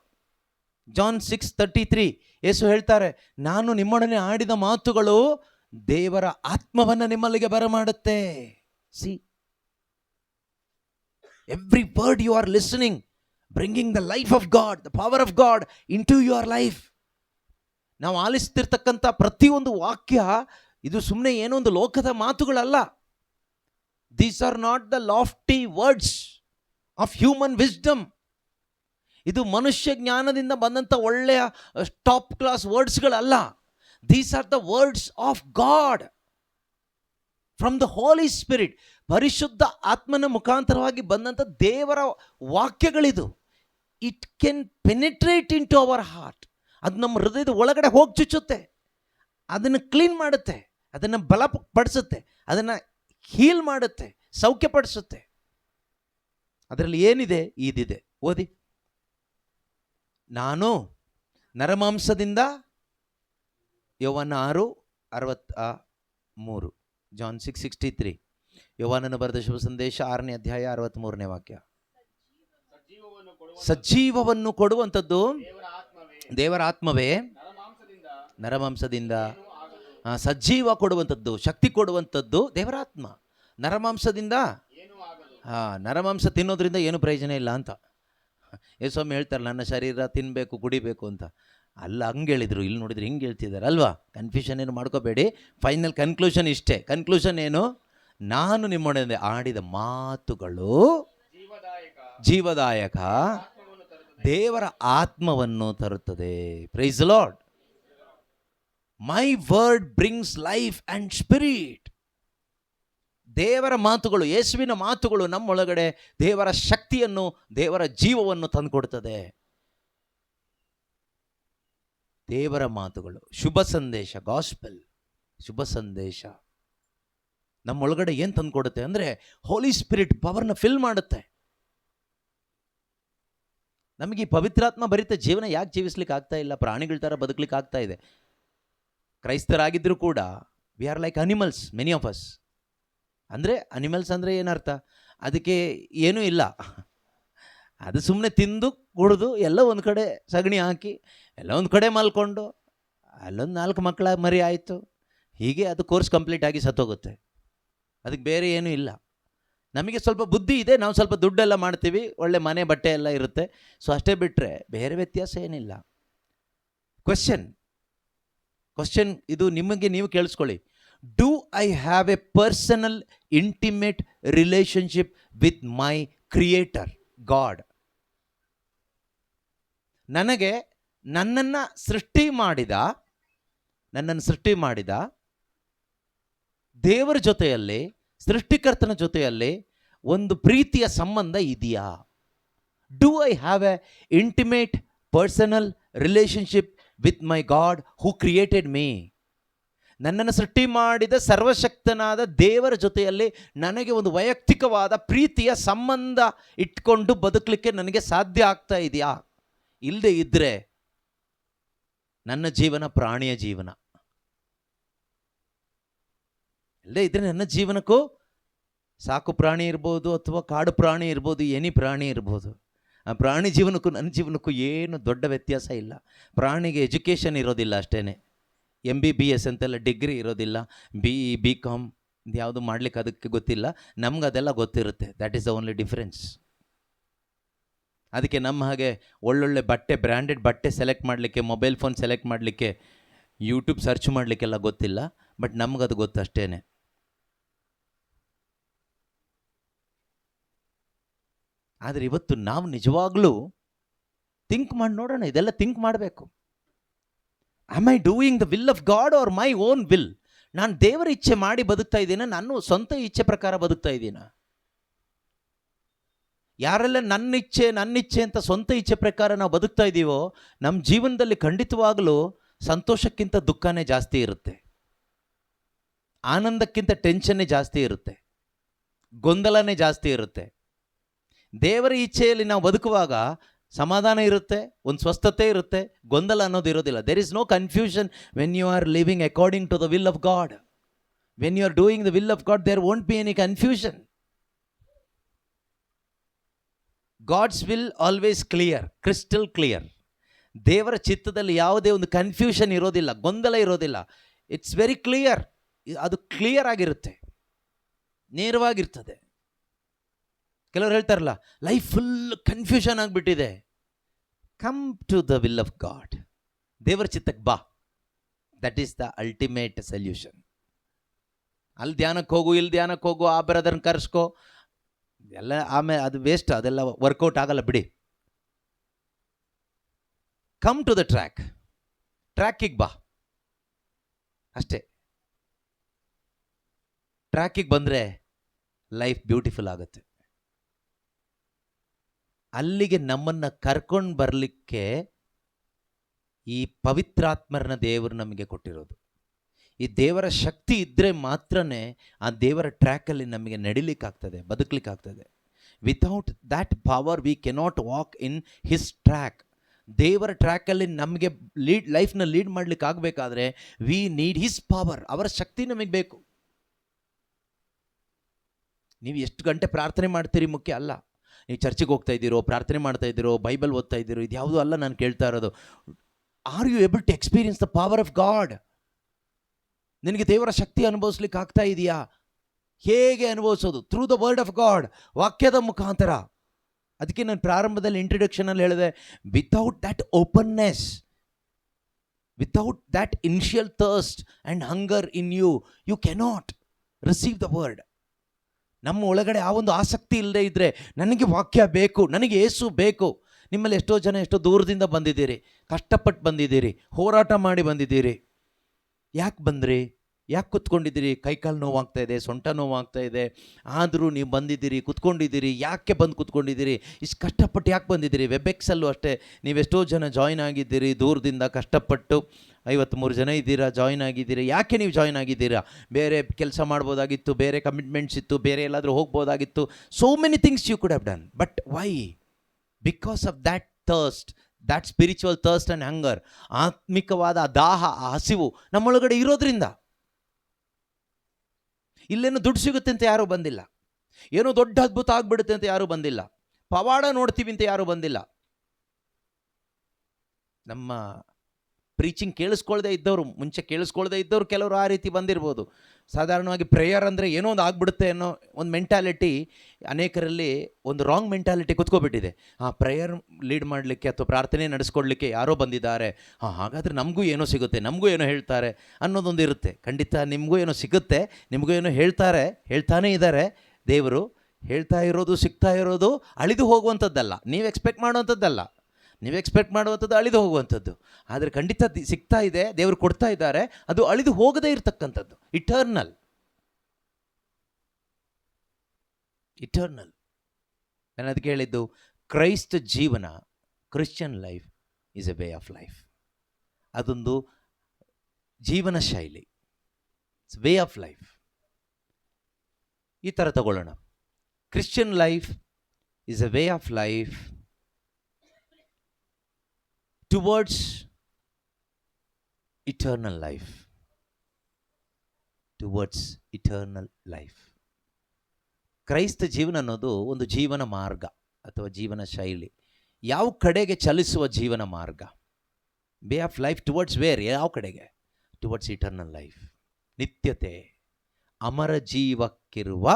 John 6:33 ಯೇಸು ಹೇಳ್ತಾರೆ, ನಾನು ನಿಮ್ಮೊಡನೆ ಆಡಿದ ಮಾತುಗಳು ದೇವರ ಆತ್ಮವನ್ನು ನಿಮ್ಮಲ್ಲಿಗೆ ಬರಮಾಡುತ್ತೆ. See, every word you are listening, bringing the life of God, the power of God into your life. ನಾವು ಆಲಿಸ್ತಿರ್ತಕ್ಕಂಥ ಪ್ರತಿಯೊಂದು ವಾಕ್ಯ ಇದು ಸುಮ್ಮನೆ ಏನೋ ಒಂದು ಲೋಕದ ಮಾತುಗಳಲ್ಲ. These are not the lofty words of human wisdom. ಇದು ಮನುಷ್ಯ ಜ್ಞಾನದಿಂದ ಬಂದಂಥ ಒಳ್ಳೆಯ ಟಾಪ್ ಕ್ಲಾಸ್ ವರ್ಡ್ಸ್ಗಳಲ್ಲ. These are the words of God from the Holy Spirit. ಪರಿಶುದ್ಧ ಆತ್ಮನ ಮುಖಾಂತರವಾಗಿ ಬಂದಂಥ ದೇವರ ವಾಕ್ಯಗಳಿದು. It can penetrate into our heart. ಅದು ನಮ್ಮ ಹೃದಯದ ಒಳಗಡೆ ಹೋಗಿ ಚುಚ್ಚುತ್ತೆ, ಅದನ್ನು ಕ್ಲೀನ್ ಮಾಡುತ್ತೆ, ಅದನ್ನು ಬಲಪಡಿಸುತ್ತೆ, ಅದನ್ನು ಹೀಲ್ ಮಾಡುತ್ತೆ, ಸೌಖ್ಯಪಡಿಸುತ್ತೆ. ಅದರಲ್ಲಿ ಏನಿದೆ? ಇದಿದೆ, ಓದಿ. ನಾನು ನರಮಾಂಸದಿಂದ, ಯೋವಾನ 6:63, ಜಾನ್ 6:63, ಯೋವಾನನು ಬರೆದ ಶುಭ ಸಂದೇಶ 6ನೇ ಅಧ್ಯಾಯ 63ನೇ ವಾಕ್ಯ. ಸಜೀವವನ್ನು ಕೊಡುವಂಥದ್ದು ದೇವರ ಆತ್ಮವೇ, ನರಮಾಂಸದಿಂದ ಸಜೀವ ಕೊಡುವಂಥದ್ದು, ಶಕ್ತಿ ಕೊಡುವಂಥದ್ದು ದೇವರ ಆತ್ಮ. ನರಮಾಂಸದಿಂದ ನರಮಾಂಸ ತಿನ್ನೋದ್ರಿಂದ ಏನು ಪ್ರಯೋಜನ ಇಲ್ಲ ಅಂತ ಯೇಸೊಮ್ಮೆ ಹೇಳ್ತಾರೆ, ನನ್ನ ಶರೀರ ತಿನ್ನಬೇಕು ಕುಡಿಬೇಕು ಅಂತ. ಅಲ್ಲ, ಹಂಗೆ ಹೇಳಿದ್ರು, ಇಲ್ಲಿ ನೋಡಿದ್ರೆ ಹಿಂಗೆ ಹೇಳ್ತಿದ್ದಾರೆ ಅಲ್ವಾ? ಕನ್ಫ್ಯೂಷನ್ ಏನು ಮಾಡ್ಕೋಬೇಡಿ. ಫೈನಲ್ ಕನ್ಕ್ಲೂಷನ್ ಇಷ್ಟೇ. ಕನ್ಕ್ಲೂಷನ್ ಏನು? ನಾನು ನಿಮ್ಮೊಡನೆ ಆಡಿದ ಮಾತುಗಳು ಜೀವದಾಯಕ, ದೇವರ ಆತ್ಮವನ್ನು ತರುತ್ತದೆ. Praise the Lord. My word brings life and spirit. ದೇವರ ಮಾತುಗಳು, ಯೇಸುವಿನ ಮಾತುಗಳು ನಮ್ಮೊಳಗಡೆ ದೇವರ ಶಕ್ತಿಯನ್ನು, ದೇವರ ಜೀವವನ್ನು ತಂದುಕೊಡ್ತದೆ. ದೇವರ ಮಾತುಗಳು, ಶುಭ ಸಂದೇಶ, ಗಾಸ್ಪೆಲ್, ಶುಭ ಸಂದೇಶ ನಮ್ಮೊಳಗಡೆ ಏನು ತಂದುಕೊಡುತ್ತೆ ಅಂದರೆ ಹೋಲಿ ಸ್ಪಿರಿಟ್ ಪವರ್ನ ಫಿಲ್ ಮಾಡುತ್ತೆ. ನಮಗೆ ಈ ಪವಿತ್ರಾತ್ಮ ಭರಿತ ಜೀವನ ಯಾಕೆ ಜೀವಿಸ್ಲಿಕ್ಕೆ ಆಗ್ತಾ ಇಲ್ಲ? ಪ್ರಾಣಿಗಳ ಥರ ಬದುಕಲಿಕ್ಕೆ ಆಗ್ತಾ ಇದೆ. ಕ್ರೈಸ್ತರಾಗಿದ್ದರೂ ಕೂಡ we are like animals, many of us. ಅಂದರೆ ಅನಿಮಲ್ಸ್ ಅಂದರೆ ಏನರ್ಥ? ಅದಕ್ಕೆ ಏನೂ ಇಲ್ಲ, ಅದು ಸುಮ್ಮನೆ ತಿಂದು ಕುಡಿದು ಎಲ್ಲ ಒಂದು ಕಡೆ ಸಗಣಿ ಹಾಕಿ ಎಲ್ಲ ಒಂದು ಕಡೆ ಮಲ್ಕೊಂಡು ಅಲ್ಲೊಂದು 4 ಮಕ್ಕಳ ಮರಿ ಆಯಿತು, ಹೀಗೆ ಅದು ಕೋರ್ಸ್ ಕಂಪ್ಲೀಟ್ ಆಗಿ ಸತ್ತೋಗುತ್ತೆ. ಅದಕ್ಕೆ ಬೇರೆ ಏನೂ ಇಲ್ಲ. ನಮಗೆ ಸ್ವಲ್ಪ ಬುದ್ಧಿ ಇದೆ, ನಾವು ಸ್ವಲ್ಪ ದುಡ್ಡೆಲ್ಲ ಮಾಡ್ತೀವಿ, ಒಳ್ಳೆ ಮನೆ ಬಟ್ಟೆ ಎಲ್ಲ ಇರುತ್ತೆ, ಸೊ ಅಷ್ಟೇ ಬಿಟ್ಟರೆ ಬೇರೆ ವ್ಯತ್ಯಾಸ ಏನಿಲ್ಲ. ಕ್ವಶನ್ ಇದು ನಿಮಗೆ ನೀವು ಕೇಳಿಸ್ಕೊಳ್ಳಿ. Do I have A personal intimate relationship with my creator god? ನನಗೆ ನನ್ನನ್ನು ಸೃಷ್ಟಿ ಮಾಡಿದ ದೇವರ ಜೊತೆಯಲ್ಲಿ, ಸೃಷ್ಟಿಕರ್ತನ ಜೊತೆಯಲ್ಲಿ ಒಂದು ಪ್ರೀತಿಯ ಸಂಬಂಧ ಇದೆಯಾ? Do I have A intimate personal relationship with my God who created me? ನನ್ನನ್ನು ಸೃಷ್ಟಿ ಮಾಡಿದ ಸರ್ವಶಕ್ತನಾದ ದೇವರ ಜೊತೆಯಲ್ಲಿ ನನಗೆ ಒಂದು ವೈಯಕ್ತಿಕವಾದ ಪ್ರೀತಿಯ ಸಂಬಂಧ ಇಟ್ಕೊಂಡು ಬದುಕಲಿಕ್ಕೆ ನನಗೆ ಸಾಧ್ಯ ಆಗ್ತಾ ಇದೆಯಾ? ಇಲ್ಲದೆ ಇದ್ದರೆ ನನ್ನ ಜೀವನ ಪ್ರಾಣಿಯ ಜೀವನ. ಇಲ್ಲದೆ ಇದ್ದರೆ ನನ್ನ ಜೀವನಕ್ಕೂ ಸಾಕು ಪ್ರಾಣಿ ಇರ್ಬೋದು, ಅಥವಾ ಕಾಡು ಪ್ರಾಣಿ ಇರ್ಬೋದು, ಎನಿ ಪ್ರಾಣಿ ಇರ್ಬೋದು, ಆ ಪ್ರಾಣಿ ಜೀವನಕ್ಕೂ ನನ್ನ ಜೀವನಕ್ಕೂ ಏನು ದೊಡ್ಡ ವ್ಯತ್ಯಾಸ ಇಲ್ಲ. ಪ್ರಾಣಿಗೆ ಎಜುಕೇಷನ್ ಇರೋದಿಲ್ಲ ಅಷ್ಟೇ, MBBS ಅಂತೆಲ್ಲ ಡಿಗ್ರಿ ಇರೋದಿಲ್ಲ, BCom ಯಾವುದು ಮಾಡಲಿಕ್ಕೆ ಅದಕ್ಕೆ ಗೊತ್ತಿಲ್ಲ. ನಮ್ಗೆ ಅದೆಲ್ಲ ಗೊತ್ತಿರುತ್ತೆ. That is the only difference. ಅದಕ್ಕೆ ನಮ್ಮ ಹಾಗೆ ಒಳ್ಳೊಳ್ಳೆ ಬಟ್ಟೆ, ಬ್ರ್ಯಾಂಡೆಡ್ ಬಟ್ಟೆ ಸೆಲೆಕ್ಟ್ ಮಾಡಲಿಕ್ಕೆ, ಮೊಬೈಲ್ ಫೋನ್ ಸೆಲೆಕ್ಟ್ ಮಾಡಲಿಕ್ಕೆ, ಯೂಟ್ಯೂಬ್ ಸರ್ಚ್ ಮಾಡಲಿಕ್ಕೆಲ್ಲ ಗೊತ್ತಿಲ್ಲ. ಬಟ್ ನಮಗದು ಗೊತ್ತು ಅಷ್ಟೇ. ಆದರೆ ಇವತ್ತು ನಾವು ನಿಜವಾಗ್ಲೂ ಥಿಂಕ್ ಮಾಡಿ ನೋಡೋಣ, ಇದೆಲ್ಲ ಥಿಂಕ್ ಮಾಡಬೇಕು. Am I doing the will of god R my own will? ನಾನು ದೇವರ ಇಚ್ಛೆ ಮಾಡಿ ಬದುಕ್ತಾ ಇದ್ದೀನ, ನಾನು ಸ್ವಂತ ಇಚ್ಛೆ ಪ್ರಕಾರ ಬದುಕ್ತಾ ಇದ್ದೀನ? ಯಾರೆಲ್ಲ ನನ್ನ ಇಚ್ಛೆ ಅಂತ ಸ್ವಂತ ಇಚ್ಛೆ ಪ್ರಕಾರ ನಾವು ಬದುಕ್ತಾ ಇದ್ದೀವೋ, ನಮ್ಮ ಜೀವನದಲ್ಲಿ ಖಂಡಿತವಾಗಲೂ ಸಂತೋಷಕ್ಕಿಂತ ದುಃಖನೇ ಜಾಸ್ತಿ ಇರುತ್ತೆ, ಆನಂದಕ್ಕಿಂತ ಟೆನ್ಷನ್ನೇ ಜಾಸ್ತಿ ಇರುತ್ತೆ, ಗೊಂದಲನೇ ಜಾಸ್ತಿ ಇರುತ್ತೆ. ದೇವರ ಇಚ್ಛೆಯಲ್ಲಿ ನಾವು ಬದುಕುವಾಗ ಸಮಾಧಾನ ಇರುತ್ತೆ, ಒಂದು ಸ್ವಸ್ಥತೆ ಇರುತ್ತೆ, ಗೊಂದಲ ಅನ್ನೋದು ಇರೋದಿಲ್ಲ. There is no confusion when you are living according to the will of God. When you are doing the will of God, there won't be any confusion. God's will always clear, crystal clear. ದೇವರ ಚಿತ್ತದಲ್ಲಿ ಯಾವುದೇ ಒಂದು confusion ಇರೋದಿಲ್ಲ, ಗೊಂದಲ ಇರೋದಿಲ್ಲ. It's very clear. ಅದು clear ಆಗಿರುತ್ತೆ, ನೇರವಾಗಿರ್ತದೆ. ಕೆಲವರು ಹೇಳ್ತಾರಲ್ಲ, ಲೈಫ್ ಫುಲ್ ಕನ್ಫ್ಯೂಷನ್ ಆಗಿಬಿಟ್ಟಿದೆ. Come to the will of God, ದೇವರ ಚಿತ್ತಕ್ಕೆ ಬಾ. That is the ultimate solution. ಅಲ್ಲಿ ಧ್ಯಾನಕ್ಕೆ ಹೋಗು, ಇಲ್ಲಿ ಧ್ಯಾನಕ್ಕೆ ಹೋಗು, ಆ ಬ್ರದರ್ನ ಕರೆಸ್ಕೋ, ಎಲ್ಲ ಆಮೇಲೆ ಅದು ವೇಸ್ಟ್, ಅದೆಲ್ಲ ವರ್ಕೌಟ್ ಆಗಲ್ಲ ಬಿಡಿ. ಕಮ್ ಟು ದ ಟ್ರ್ಯಾಕಿಗೆ ಬಾ ಅಷ್ಟೇ. ಟ್ರ್ಯಾಕಿಗೆ ಬಂದರೆ ಲೈಫ್ ಬ್ಯೂಟಿಫುಲ್ ಆಗುತ್ತೆ. ಅಲ್ಲಿಗೆ ನಮ್ಮನ್ನು ಕರ್ಕೊಂಡು ಬರಲಿಕ್ಕೆ ಈ ಪವಿತ್ರಾತ್ಮರನ್ನ ದೇವರು ನಮಗೆ ಕೊಟ್ಟಿರೋದು. ಈ ದೇವರ ಶಕ್ತಿ ಇದ್ದರೆ ಮಾತ್ರನೇ ಆ ದೇವರ ಟ್ರ್ಯಾಕಲ್ಲಿ ನಮಗೆ ನಡಿಲಿಕ್ಕಾಗ್ತದೆ, ಬದುಕಲಿಕ್ಕಾಗ್ತದೆ. Without that power we cannot walk in his track. ದೇವರ ಟ್ರ್ಯಾಕಲ್ಲಿ ನಮಗೆ ಲೈಫ್ನ ಲೀಡ್ ಮಾಡಲಿಕ್ಕೆ ಆಗಬೇಕಾದ್ರೆ ವಿ ನೀಡ್ ಹಿಸ್ ಪವರ್. ಅವರ ಶಕ್ತಿ ನಮಗೆ ಬೇಕು. ನೀವು ಎಷ್ಟು ಗಂಟೆ ಪ್ರಾರ್ಥನೆ ಮಾಡ್ತೀರಿ ಮುಖ್ಯ ಅಲ್ಲ. ನೀವು ಚರ್ಚಿಗೆ ಹೋಗ್ತಾ ಇದ್ದೀರೋ, ಪ್ರಾರ್ಥನೆ ಮಾಡ್ತಾ ಇದ್ದೀರೋ, ಬೈಬಲ್ ಓದ್ತಾ ಇದ್ದೀರೋ, ಇದು ಯಾವುದೂ ಅಲ್ಲ ನಾನು ಕೇಳ್ತಾ ಇರೋದು. Are you able to experience the power of God? ನಿನಗೆ ದೇವರ ಶಕ್ತಿ ಅನುಭವಿಸ್ಲಿಕ್ಕೆ ಆಗ್ತಾ ಇದೆಯಾ? ಹೇಗೆ ಅನುಭವಿಸೋದು? Through the word of God, ವಾಕ್ಯದ ಮುಖಾಂತರ. ಅದಕ್ಕೆ ನಾನು ಪ್ರಾರಂಭದಲ್ಲಿ ಇಂಟ್ರಡಕ್ಷನಲ್ಲಿ ಹೇಳಿದೆ, without that openness, without that initial thirst and hunger in you, you cannot receive the word. ನಮ್ಮ ಒಳಗಡೆ ಆ ಒಂದು ಆಸಕ್ತಿ ಇಲ್ಲದೆ ಇದ್ದರೆ, ನನಗೆ ವಾಕ್ಯ ಬೇಕು, ನನಗೆ ಯೇಸು ಬೇಕು. ನಿಮ್ಮಲ್ಲಿ ಎಷ್ಟೋ ಜನ ಎಷ್ಟೋ ದೂರದಿಂದ ಬಂದಿದ್ದೀರಿ, ಕಷ್ಟಪಟ್ಟು ಬಂದಿದ್ದೀರಿ, ಹೋರಾಟ ಮಾಡಿ ಬಂದಿದ್ದೀರಿ. ಯಾಕೆ ಬಂದ್ರಿ? ಯಾಕೆ ಕುತ್ಕೊಂಡಿದ್ದೀರಿ? ಕೈಕಾಲು ನೋವಾಗ್ತಾ ಇದೆ, ಸೊಂಟ ನೋವಾಗ್ತಾ ಇದೆ, ಆದರೂ ನೀವು ಬಂದಿದ್ದೀರಿ, ಕುತ್ಕೊಂಡಿದ್ದೀರಿ. ಯಾಕೆ ಬಂದು ಕುತ್ಕೊಂಡಿದ್ದೀರಿ? ಇಷ್ಟು ಕಷ್ಟಪಟ್ಟು ಯಾಕೆ ಬಂದಿದ್ದೀರಿ? ವೆಬೆಕ್ಸಲ್ಲೂ ಅಷ್ಟೇ, ನೀವೆಷ್ಟೋ ಜನ ಜಾಯ್ನ್ ಆಗಿದ್ದೀರಿ ದೂರದಿಂದ ಕಷ್ಟಪಟ್ಟು. 53 ಜನ ಇದ್ದೀರಾ, ಜಾಯ್ನ್ ಆಗಿದ್ದೀರಿ. ಯಾಕೆ ನೀವು ಜಾಯ್ನ್ ಆಗಿದ್ದೀರಾ? ಬೇರೆ ಕೆಲಸ ಮಾಡ್ಬೋದಾಗಿತ್ತು, ಬೇರೆ ಕಮಿಟ್ಮೆಂಟ್ಸ್ ಇತ್ತು, ಬೇರೆ ಎಲ್ಲಾದರೂ ಹೋಗ್ಬೋದಾಗಿತ್ತು. So many things you could have done, but why? Because of that thirst, that spiritual thirst and hunger. ಆತ್ಮಿಕವಾದ ದಾಹ, ಆ ಹಸಿವು ನಮ್ಮೊಳಗಡೆ ಇರೋದ್ರಿಂದ. ಇಲ್ಲೇನು ದುಡ್ಡು ಸಿಗುತ್ತೆ ಅಂತ ಯಾರೂ ಬಂದಿಲ್ಲ, ಏನೋ ದೊಡ್ಡ ಅದ್ಭುತ ಆಗ್ಬಿಡುತ್ತೆ ಅಂತ ಯಾರೂ ಬಂದಿಲ್ಲ, ಪವಾಡ ನೋಡ್ತೀವಿ ಅಂತ ಯಾರೂ ಬಂದಿಲ್ಲ. ನಮ್ಮ ಪ್ರೀಚಿಂಗ್ ಕೇಳಿಸ್ಕೊಳ್ದೇ ಇದ್ದವರು, ಮುಂಚೆ ಕೇಳಿಸ್ಕೊಳ್ದೇ ಇದ್ದವರು ಕೆಲವರು ಆ ರೀತಿ ಬಂದಿರ್ಬೋದು. ಸಾಧಾರಣವಾಗಿ ಪ್ರೇಯರ್ ಅಂದರೆ ಏನೋ ಒಂದು ಆಗ್ಬಿಡುತ್ತೆ ಅನ್ನೋ ಒಂದು ಮೆಂಟಾಲಿಟಿ ಅನೇಕರಲ್ಲಿ, ಒಂದು ರಾಂಗ್ ಮೆಂಟಾಲಿಟಿ ಕುತ್ಕೊಬಿಟ್ಟಿದೆ. ಪ್ರೇಯರ್ ಲೀಡ್ ಮಾಡಲಿಕ್ಕೆ ಅಥವಾ ಪ್ರಾರ್ಥನೆ ನಡೆಸ್ಕೊಡ್ಲಿಕ್ಕೆ ಯಾರೋ ಬಂದಿದ್ದಾರೆ, ಹಾಗಾದರೆ ನಮಗೂ ಏನೋ ಸಿಗುತ್ತೆ, ನಮಗೂ ಏನೋ ಹೇಳ್ತಾರೆ ಅನ್ನೋದೊಂದು ಇರುತ್ತೆ. ಖಂಡಿತ ನಿಮಗೂ ಏನೋ ಸಿಗುತ್ತೆ, ನಿಮಗೂ ಏನೋ ಹೇಳ್ತಾನೇ ಇದ್ದಾರೆ. ದೇವರು ಹೇಳ್ತಾ ಇರೋದು, ಸಿಗ್ತಾ ಇರೋದು ಅಳಿದು ಹೋಗುವಂಥದ್ದಲ್ಲ, ನೀವು ಎಕ್ಸ್ಪೆಕ್ಟ್ ಮಾಡುವಂಥದ್ದಲ್ಲ. ನೀವು ಎಕ್ಸ್ಪೆಕ್ಟ್ ಮಾಡುವಂಥದ್ದು ಅಳಿದು ಹೋಗುವಂಥದ್ದು. ಆದರೆ ಖಂಡಿತ ಸಿಗ್ತಾ ಇದೆ, ದೇವರು ಕೊಡ್ತಾ ಇದ್ದಾರೆ, ಅದು ಅಳಿದು ಹೋಗದೇ ಇರತಕ್ಕಂಥದ್ದು, ಇಟರ್ನಲ್. ನಾನು ಅದಕ್ಕೆ ಹೇಳಿದ್ದು, ಕ್ರೈಸ್ತ ಜೀವನ, Christian life is A way of life. ಅದೊಂದು ಜೀವನ ಶೈಲಿ, ಇಟ್ಸ್ ವೇ ಆಫ್ ಲೈಫ್. ಈ ಥರ ತಗೊಳ್ಳೋಣ. Christian life is A way of life towards eternal life. Towards eternal life. ಕ್ರೈಸ್ತ ಜೀವನ ಅನ್ನೋದು ಒಂದು ಜೀವನ ಮಾರ್ಗ ಅಥವಾ ಜೀವನ ಶೈಲಿ. ಯಾವ ಕಡೆಗೆ ಚಲಿಸುವ ಜೀವನ ಮಾರ್ಗ? Way of life towards where? ಯಾವ ಕಡೆಗೆ? ಟುವರ್ಡ್ಸ್ ಇಟರ್ನಲ್ ಲೈಫ್, ನಿತ್ಯತೆ, ಅಮರ ಜೀವಕ್ಕಿರುವ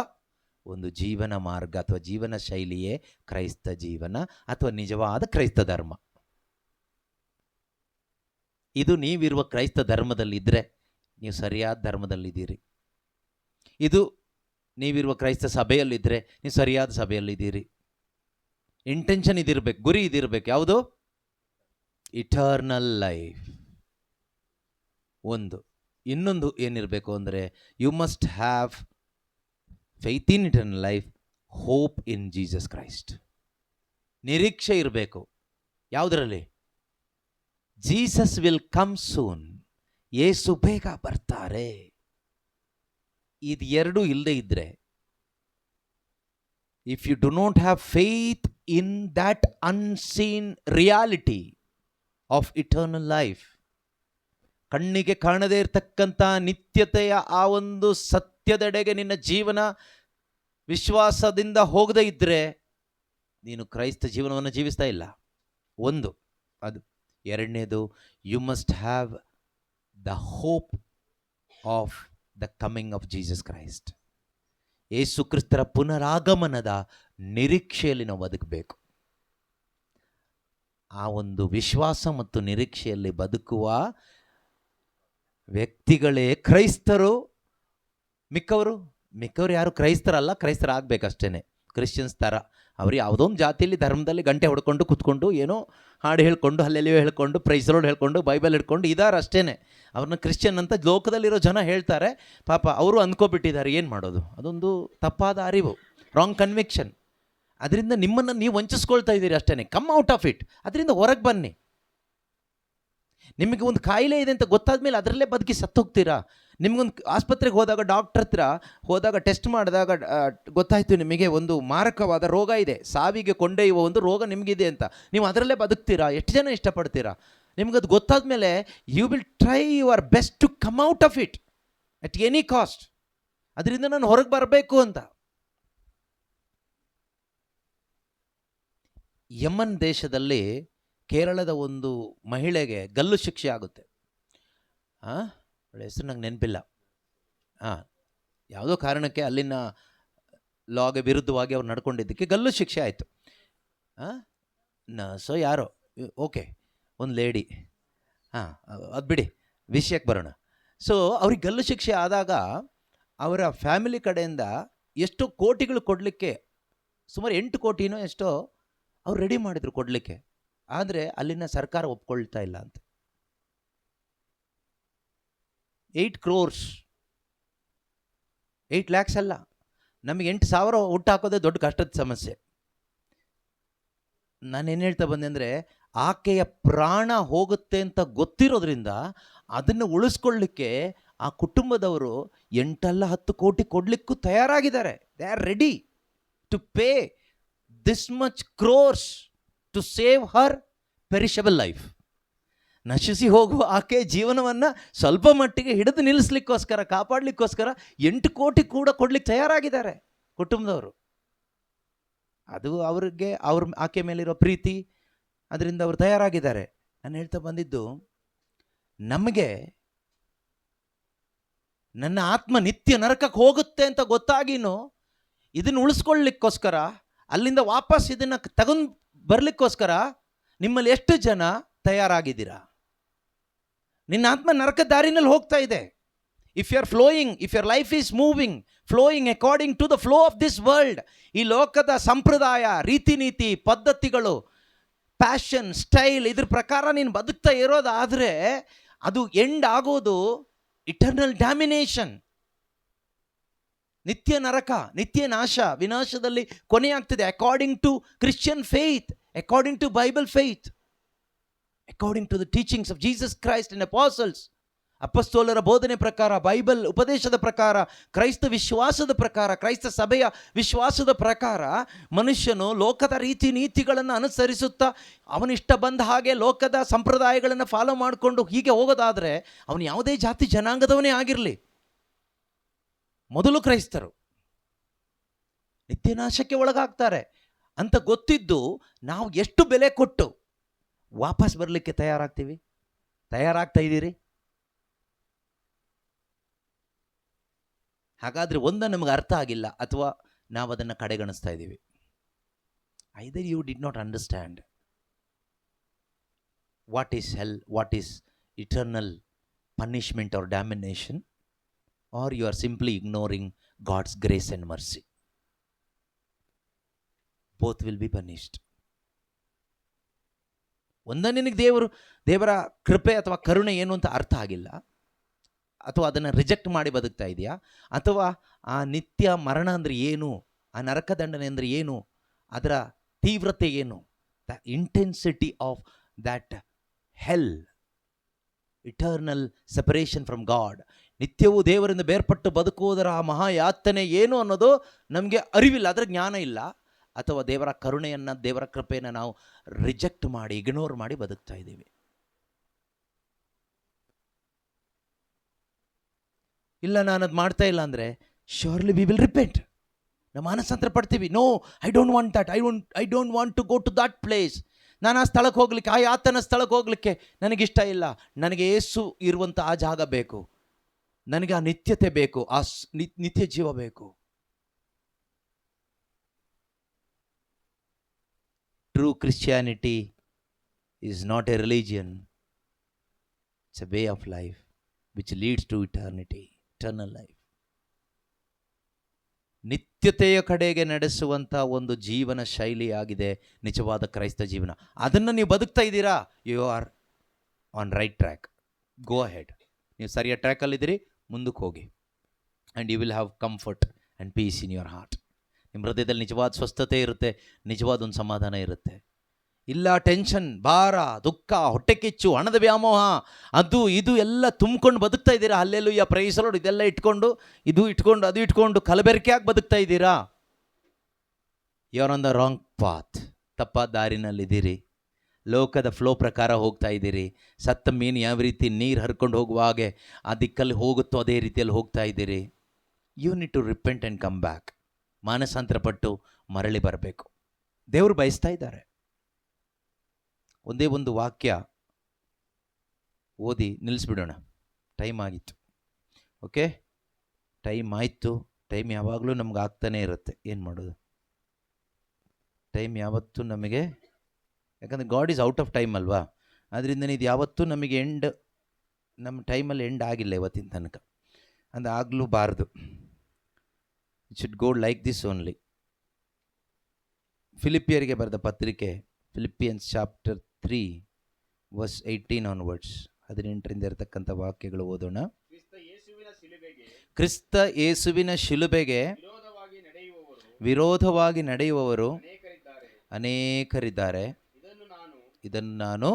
ಒಂದು ಜೀವನ ಮಾರ್ಗ ಅಥವಾ ಜೀವನ ಶೈಲಿಯೇ ಕ್ರೈಸ್ತ ಜೀವನ ಅಥವಾ ನಿಜವಾದ ಕ್ರೈಸ್ತ ಧರ್ಮ. ಇದು ನೀವಿರುವ ಕ್ರೈಸ್ತ ಧರ್ಮದಲ್ಲಿದ್ದರೆ ನೀವು ಸರಿಯಾದ ಧರ್ಮದಲ್ಲಿದ್ದೀರಿ. ಇದು ನೀವಿರುವ ಕ್ರೈಸ್ತ ಸಭೆಯಲ್ಲಿದ್ದರೆ ನೀವು ಸರಿಯಾದ ಸಭೆಯಲ್ಲಿದ್ದೀರಿ. ಇಂಟೆನ್ಷನ್ ಇದಿರಬೇಕು, ಗುರಿ ಇದಿರಬೇಕು. ಯಾವುದು? ಇಟರ್ನಲ್ ಲೈಫ್ ಒಂದು. ಇನ್ನೊಂದು ಏನಿರಬೇಕು ಅಂದರೆ, you must have faith in eternal life, hope in Jesus Christ. ನಿರೀಕ್ಷೆ ಇರಬೇಕು. ಯಾವುದರಲ್ಲಿ? Jesus will come soon. ಯೇಸು ಬೇಗ ಬರ್ತಾರೆ. ಇದು ಎರಡೂ ಇಲ್ಲದೆ ಇದ್ದರೆ, if you do not have faith in that unseen reality of eternal life, ಕಣ್ಣಿಗೆ ಕಾಣದೇ ಇರತಕ್ಕಂಥ ನಿತ್ಯತೆಯ ಆ ಒಂದು ಸತ್ಯದೆಡೆಗೆ ನಿನ್ನ ಜೀವನ ವಿಶ್ವಾಸದಿಂದ ಹೋಗದೇ ಇದ್ದರೆ ನೀನು ಕ್ರೈಸ್ತ ಜೀವನವನ್ನು ಜೀವಿಸ್ತಾ ಇಲ್ಲ. ಒಂದು ಅದು. ಎರಡನೇದು, you must have the hope of the coming of Jesus Christ. ಯೇಸು ಕ್ರಿಸ್ತರ ಪುನರಾಗಮನದ ನಿರೀಕ್ಷೆಯಲ್ಲಿ ನಾವು ಬದುಕಬೇಕು. ಆ ಒಂದು ವಿಶ್ವಾಸ ಮತ್ತು ನಿರೀಕ್ಷೆಯಲ್ಲಿ ಬದುಕುವ ವ್ಯಕ್ತಿಗಳೇ ಕ್ರೈಸ್ತರು. ಮಿಕ್ಕವರು ಯಾರು ಕ್ರೈಸ್ತರಲ್ಲ, ಕ್ರೈಸ್ತರಾಗಬೇಕಷ್ಟೇ. ಕ್ರಿಶ್ಚಿಯನ್ಸ್ ಥರ ಅವರು ಯಾವುದೋ ಒಂದು ಜಾತಿಯಲ್ಲಿ ಧರ್ಮದಲ್ಲಿ ಗಂಟೆ ಹೊಡ್ಕೊಂಡು ಕೂತ್ಕೊಂಡು ಏನೋ ಹಾಡು ಹೇಳ್ಕೊಂಡು ಹಲ್ಲೆಲ್ಲಿಯೋ ಹೇಳ್ಕೊಂಡು ಪ್ರೈಸ್ ರೋಡ್ ಹೇಳ್ಕೊಂಡು ಬೈಬಲ್ ಹಿಡ್ಕೊಂಡು ಇದ್ದಾರೆ ಅಷ್ಟೇ. ಅವ್ರನ್ನ ಕ್ರಿಶ್ಚಿಯನ್ ಅಂತ ಲೋಕದಲ್ಲಿರೋ ಜನ ಹೇಳ್ತಾರೆ. ಪಾಪ ಅವರು ಅಂದ್ಕೊಬಿಟ್ಟಿದ್ದಾರೆ. ಏನು ಮಾಡೋದು? ಅದೊಂದು ತಪ್ಪಾದ ಅರಿವು, ರಾಂಗ್ ಕನ್ವಿಕ್ಷನ್. ಅದರಿಂದ ನಿಮ್ಮನ್ನು ನೀವು ವಂಚಿಸ್ಕೊಳ್ತಾ ಇದ್ದೀರಿ ಅಷ್ಟೇ. Come out of it. ಅದರಿಂದ ಹೊರಗೆ ಬನ್ನಿ. ನಿಮಗೆ ಒಂದು ಕಾಯಿಲೆ ಇದೆ ಅಂತ ಗೊತ್ತಾದ ಮೇಲೆ ಅದರಲ್ಲೇ ಬದುಕಿ ಸತ್ತೋಗ್ತೀರಾ? ನಿಮಗೊಂದು ಆಸ್ಪತ್ರೆಗೆ ಹೋದಾಗ, ಡಾಕ್ಟರ್ ಹತ್ರ ಹೋದಾಗ, ಟೆಸ್ಟ್ ಮಾಡಿದಾಗ ಗೊತ್ತಾಯಿತು ನಿಮಗೆ ಒಂದು ಮಾರಕವಾದ ರೋಗ ಇದೆ, ಸಾವಿಗೆ ಕೊಂಡೊಯ್ಯುವ ಒಂದು ರೋಗ ನಿಮಗಿದೆ ಅಂತ. ನೀವು ಅದರಲ್ಲೇ ಬದುಕ್ತೀರಾ? ಎಷ್ಟು ಜನ ಇಷ್ಟಪಡ್ತೀರಾ? ನಿಮಗದು ಗೊತ್ತಾದ ಮೇಲೆ you will try your best to come out of it at any cost. ಅದರಿಂದ ನಾನು ಹೊರಗೆ ಬರಬೇಕು ಅಂತ. ಯಮನ್ ದೇಶದಲ್ಲಿ ಕೇರಳದ ಒಂದು ಮಹಿಳೆಗೆ ಗಲ್ಲು ಶಿಕ್ಷೆ ಆಗುತ್ತೆ. ಅವಳ ಹೆಸರು ನಂಗೆ ನೆನಪಿಲ್ಲ. ಯಾವುದೋ ಕಾರಣಕ್ಕೆ ಅಲ್ಲಿನ ಲಾಗೆ ವಿರುದ್ಧವಾಗಿ ಅವ್ರು ನಡ್ಕೊಂಡಿದ್ದಕ್ಕೆ ಗಲ್ಲು ಶಿಕ್ಷೆ ಆಯಿತು. ಸೊ ಯಾರೋ ಓಕೆ ಒಂದು ಲೇಡಿ, ಅದು ಬಿಡಿ, ವಿಷಯಕ್ಕೆ ಬರೋಣ. ಸೊ ಅವ್ರಿಗೆ ಗಲ್ಲು ಶಿಕ್ಷೆ ಆದಾಗ ಅವರ ಫ್ಯಾಮಿಲಿ ಕಡೆಯಿಂದ ಎಷ್ಟೋ ಕೋಟಿಗಳು ಕೊಡಲಿಕ್ಕೆ, ಸುಮಾರು 8 ಕೋಟಿನೋ ಎಷ್ಟೋ ಅವ್ರು ರೆಡಿ ಮಾಡಿದ್ರು ಕೊಡಲಿಕ್ಕೆ. ಆದರೆ ಅಲ್ಲಿನ ಸರ್ಕಾರ ಒಪ್ಕೊಳ್ತಾ ಇಲ್ಲ ಅಂತ. 8 crores, 8 lakhs ಅಲ್ಲ, ನಮಗೆ 8,000 ಹುಟ್ಟು ಹಾಕೋದೇ ದೊಡ್ಡ ಕಷ್ಟದ ಸಮಸ್ಯೆ. ನಾನೇನು ಹೇಳ್ತಾ ಬಂದೆ ಅಂದರೆ, ಆಕೆಯ ಪ್ರಾಣ ಹೋಗುತ್ತೆ ಅಂತ ಗೊತ್ತಿರೋದ್ರಿಂದ ಅದನ್ನು ಉಳಿಸ್ಕೊಳ್ಳಿಕ್ಕೆ ಆ ಕುಟುಂಬದವರು 8 ಅಲ್ಲ 10 ಕೋಟಿ ಕೊಡಲಿಕ್ಕೂ ತಯಾರಾಗಿದ್ದಾರೆ. They are ready to pay this much crores to save her perishable life. ನಶಿಸಿ ಹೋಗುವ ಆಕೆ ಜೀವನವನ್ನು ಸ್ವಲ್ಪ ಮಟ್ಟಿಗೆ ಹಿಡಿದು ನಿಲ್ಲಿಸ್ಲಿಕ್ಕೋಸ್ಕರ, ಕಾಪಾಡಲಿಕ್ಕೋಸ್ಕರ 8 ಕೋಟಿ ಕೂಡ ಕೊಡ್ಲಿಕ್ಕೆ ತಯಾರಾಗಿದ್ದಾರೆ ಕುಟುಂಬದವರು. ಅದು ಅವ್ರಿಗೆ ಆಕೆ ಮೇಲಿರೋ ಪ್ರೀತಿ, ಅದರಿಂದ ಅವರು ತಯಾರಾಗಿದ್ದಾರೆ. ನಾನು ಹೇಳ್ತಾ ಬಂದಿದ್ದು, ನಮಗೆ ನನ್ನ ಆತ್ಮ ನಿತ್ಯ ನರಕಕ್ಕೆ ಹೋಗುತ್ತೆ ಅಂತ ಗೊತ್ತಾಗಿನೂ ಇದನ್ನು ಉಳಿಸ್ಕೊಳ್ಳಿಕ್ಕೋಸ್ಕರ, ಅಲ್ಲಿಂದ ವಾಪಸ್ ಇದನ್ನು ತಗೊಂಡು ಬರಲಿಕ್ಕೋಸ್ಕರ ನಿಮ್ಮಲ್ಲಿ ಎಷ್ಟು ಜನ ತಯಾರಾಗಿದ್ದೀರಾ? ನಿನ್ನ ಆತ್ಮ ನರಕ ದಾರಿನಲ್ಲಿ ಹೋಗ್ತಾ ಇದೆ. If you are flowing, if your life is moving, flowing according to the flow of this world, ಈ ಲೋಕದ ಸಂಪ್ರದಾಯ, ರೀತಿ ನೀತಿ, ಪದ್ಧತಿಗಳು, ಪ್ಯಾಷನ್, ಸ್ಟೈಲ್, ಇದ್ರ ಪ್ರಕಾರ ನೀನು ಬದುಕ್ತಾ ಇರೋದಾದರೆ ಅದು ಎಂಡ್ ಆಗೋದು ಇಟರ್ನಲ್ ಡ್ಯಾಮಿನೇಷನ್, ನಿತ್ಯ ನರಕ, ನಿತ್ಯ ನಾಶ, ವಿನಾಶದಲ್ಲಿ ಕೊನೆಯಾಗ್ತದೆ. According to Christian faith, according to Bible faith, according to the teachings of Jesus Christ and apostles. ಅಪೊಸ್ತಲರ ಬೋಧನೆ ಪ್ರಕಾರ, ಬೈಬಲ್ ಉಪದೇಶದ ಪ್ರಕಾರ, ಕ್ರೈಸ್ತ ವಿಶ್ವಾಸದ ಪ್ರಕಾರ, ಕ್ರೈಸ್ತ ಸಭೆಯ ವಿಶ್ವಾಸದ ಪ್ರಕಾರ ಮನುಷ್ಯನು ಲೋಕದ ರೀತಿ ನೀತಿಗಳನ್ನು ಅನುಸರಿಸುತ್ತಾ ಅವನಿಷ್ಟ ಬಂದ ಹಾಗೆ ಲೋಕದ ಸಂಪ್ರದಾಯಗಳನ್ನು ಫಾಲೋ ಮಾಡಿಕೊಂಡು ಹೀಗೆ ಹೋಗೋದಾದರೆ ಅವನು ಯಾವುದೇ ಜಾತಿ ಜನಾಂಗದವನೇ ಆಗಿರಲಿ, ಮೊದಲು ಕ್ರೈಸ್ತರು ನಿತ್ಯನಾಶಕ್ಕೆ ಒಳಗಾಗ್ತಾರೆ ಅಂತ ಗೊತ್ತಿದ್ದು ನಾವು ಎಷ್ಟು ಬೆಲೆ ಕೊಟ್ಟು ವಾಪಸ್ ಬರಲಿಕ್ಕೆ ತಯಾರಾಗ್ತಾ ಇದ್ದೀರಿ? ಹಾಗಾದರೆ ನಮಗೆ ಅರ್ಥ ಆಗಿಲ್ಲ, ಅಥವಾ ನಾವು ಅದನ್ನು ಕಡೆಗಣಿಸ್ತಾ ಇದ್ದೀವಿ. Either you did not understand what is hell, what is eternal punishment or damnation, or you are simply ignoring God's grace and mercy. Both will be punished. ನಿನಗೆ ದೇವರ ಕೃಪೆ ಅಥವಾ ಕರುಣೆ ಏನು ಅಂತ ಅರ್ಥ ಆಗಿಲ್ಲ, ಅಥವಾ ಅದನ್ನು ರಿಜೆಕ್ಟ್ ಮಾಡಿ ಬದುಕ್ತಾ ಇದೆಯಾ, ಅಥವಾ ಆ ನಿತ್ಯ ಮರಣ ಅಂದರೆ ಏನು, ಆ ನರಕದಂಡನೆ ಅಂದರೆ ಏನು, ಅದರ ತೀವ್ರತೆ ಏನು, the intensity of that hell, eternal separation from God, ನಿತ್ಯವೂ ದೇವರಿಂದ ಬೇರ್ಪಟ್ಟು ಬದುಕುವುದರ ಆ ಮಹಾಯಾತನೆ ಏನು ಅನ್ನೋದು ನಮಗೆ ಅರಿವಿಲ್ಲ, ಅದರ ಜ್ಞಾನ ಇಲ್ಲ. ಅಥವಾ ದೇವರ ಕರುಣೆಯನ್ನು, ದೇವರ ಕೃಪೆಯನ್ನು ನಾವು ರಿಜೆಕ್ಟ್ ಮಾಡಿ, ಇಗ್ನೋರ್ ಮಾಡಿ ಬದುಕ್ತಾ ಇದ್ದೀವಿ. ಇಲ್ಲ, ನಾನು ಅದು ಮಾಡ್ತಾ ಇಲ್ಲ ಅಂದರೆ ಶ್ಯೂರ್ಲಿ ವಿ ವಿಲ್ ರಿಪೆಂಟ್. ನಾವು ಮಾನಸಾಂತರ ಪಡ್ತೀವಿ. No, I don't want that, I don't want to go to that place. ನಾನು ಆ ಸ್ಥಳಕ್ಕೆ ಹೋಗ್ಲಿಕ್ಕೆ, ಆ ಯಾತನ ಸ್ಥಳಕ್ಕೆ ಹೋಗ್ಲಿಕ್ಕೆ ನನಗಿಷ್ಟ ಇಲ್ಲ. ನನಗೆ ಯೇಸು ಇರುವಂಥ ಆ ಜಾಗ ಬೇಕು. ನನಗೆ ಆ ನಿತ್ಯತೆ ಬೇಕು, ಆ ನಿತ್ಯ ಜೀವ ಬೇಕು. True Christianity is not a religion, it's a way of life which leads to eternity, eternal life. ನಿತ್ಯತೆಯ ಕಡೆಗೆ ನಡೆಸುವಂಥ ಒಂದು ಜೀವನ ಶೈಲಿಯಾಗಿದೆ ನಿಜವಾದ ಕ್ರೈಸ್ತ ಜೀವನ. ಅದನ್ನು ನೀವು ಬದುಕ್ತಾ ಇದ್ದೀರಾ, you are on right track. Go ahead. ನೀವು ಸರಿಯಾದ ಟ್ರ್ಯಾಕಲ್ಲಿದ್ದೀರಿ, ಮುಂದಕ್ಕೆ ಹೋಗಿ. And you will have comfort and peace in your heart. ನಿಮ್ಮ ಹೃದಯದಲ್ಲಿ ನಿಜವಾದ ಸ್ವಸ್ಥತೆ ಇರುತ್ತೆ, ನಿಜವಾದ ಒಂದು ಸಮಾಧಾನ ಇರುತ್ತೆ. ಇಲ್ಲ ಟೆನ್ಷನ್, ಭಾರ, ದುಃಖ, ಹೊಟ್ಟೆ ಕಿಚ್ಚು, ಹಣದ ವ್ಯಾಮೋಹ, ಅದು ಇದು ಎಲ್ಲ ತುಂಬಿಕೊಂಡು ಬದುಕ್ತಾ ಇದ್ದೀರಾ. ಅಲ್ಲೆಲ್ಲೂಯ್ಯ, ಪ್ರೈಸ್ ಲಾರ್ಡ್ ಇದೆಲ್ಲ ಇಟ್ಕೊಂಡು, ಇದು ಇಟ್ಕೊಂಡು, ಅದು ಇಟ್ಕೊಂಡು ಕಲಬೆರಕೆಯಾಗಿ ಬದುಕ್ತಾ ಇದ್ದೀರಾ. You are on the wrong path. ತಪ್ಪಾದ ದಾರಿನಲ್ಲಿದ್ದೀರಿ. ಲೋಕದ ಫ್ಲೋ ಪ್ರಕಾರ ಹೋಗ್ತಾ ಇದ್ದೀರಿ. ಸತ್ತ ಮೀನು ಯಾವ ರೀತಿ ನೀರು ಹರ್ಕೊಂಡು ಹೋಗುವ ಹಾಗೆ ಆ ದಿಕ್ಕಲ್ಲಿ ಹೋಗುತ್ತೋ ಅದೇ ರೀತಿಯಲ್ಲಿ ಹೋಗ್ತಾ ಇದ್ದೀರಿ. You need to repent and come back. ಮಾನಸಾಂತರ ಪಟ್ಟು ಮರಳಿ ಬರಬೇಕು. ದೇವರು ಬಯಸ್ತಾ ಇದ್ದಾರೆ. ಒಂದೇ ಒಂದು ವಾಕ್ಯ ಓದಿ ನಿಲ್ಲಿಸ್ಬಿಡೋಣ, ಟೈಮ್ ಆಗಿತ್ತು. ಓಕೆ, ಟೈಮ್ ಆಯಿತು. ಟೈಮ್ ಯಾವಾಗಲೂ ನಮ್ಗೆ ಆಗ್ತಾನೇ ಇರುತ್ತೆ. ಏನು ಮಾಡೋದು, ಟೈಮ್ ಯಾವತ್ತೂ ನಮಗೆ, ಯಾಕಂದರೆ god is out of time ಅಲ್ವಾ. ಅದರಿಂದ ಇದು ಯಾವತ್ತೂ ನಮಗೆ ಎಂಡ್, ನಮ್ಮ ಟೈಮಲ್ಲಿ ಎಂಡ್ ಆಗಿಲ್ಲ ಇವತ್ತಿನ ತನಕ. ಅದು ಆಗಲೂಬಾರ್ದು. It should go like this only. ಫಿಲಿಪಿಯರಿಗೆ ಬರೆದ ಪತ್ರಿಕೆ, ಫಿಲಿಪಿಯನ್ಸ್ ಚಾಪ್ಟರ್ 3 ವರ್ಸ್ 18 ಆನ್ವರ್ಡ್ಸ್, 18ರಿಂದ ಇರತಕ್ಕಂಥ ವಾಕ್ಯಗಳು ಓದೋಣ. ಕ್ರಿಸ್ತ ಯೇಸುವಿನ ಶಿಲುಬೆಗೆ ವಿರೋಧವಾಗಿ ನಡೆಯುವವರು ಅನೇಕರಿದ್ದಾರೆ. ಇದನ್ನು ನಾನು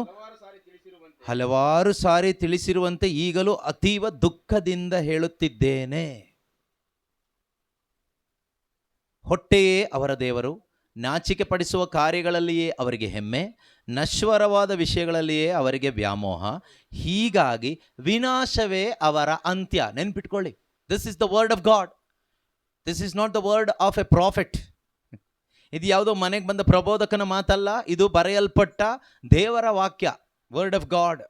ಹಲವಾರು ಸಾರಿ ತಿಳಿಸಿರುವಂತೆ ಈಗಲೂ ಅತೀವ ದುಃಖದಿಂದ ಹೇಳುತ್ತಿದ್ದೇನೆ. ಹೊಟ್ಟೆಯೇ ಅವರ ದೇವರು, ನಾಚಿಕೆ ಪಡಿಸುವ ಕಾರ್ಯಗಳಲ್ಲಿಯೇ ಅವರಿಗೆ ಹೆಮ್ಮೆ, ನಶ್ವರವಾದ ವಿಷಯಗಳಲ್ಲಿಯೇ ಅವರಿಗೆ ವ್ಯಾಮೋಹ. ಹೀಗಾಗಿ ವಿನಾಶವೇ ಅವರ ಅಂತ್ಯ. ನೆನ್ಪಿಟ್ಕೊಳ್ಳಿ, this is the word of god. This is not the word of A profit. ಇದು ಯಾವುದೋ ಮನೆಗೆ ಬಂದ ಪ್ರಬೋಧಕನ ಮಾತಲ್ಲ, ಇದು ಬರೆಯಲ್ಪಟ್ಟ ದೇವರ ವಾಕ್ಯ. Word of God,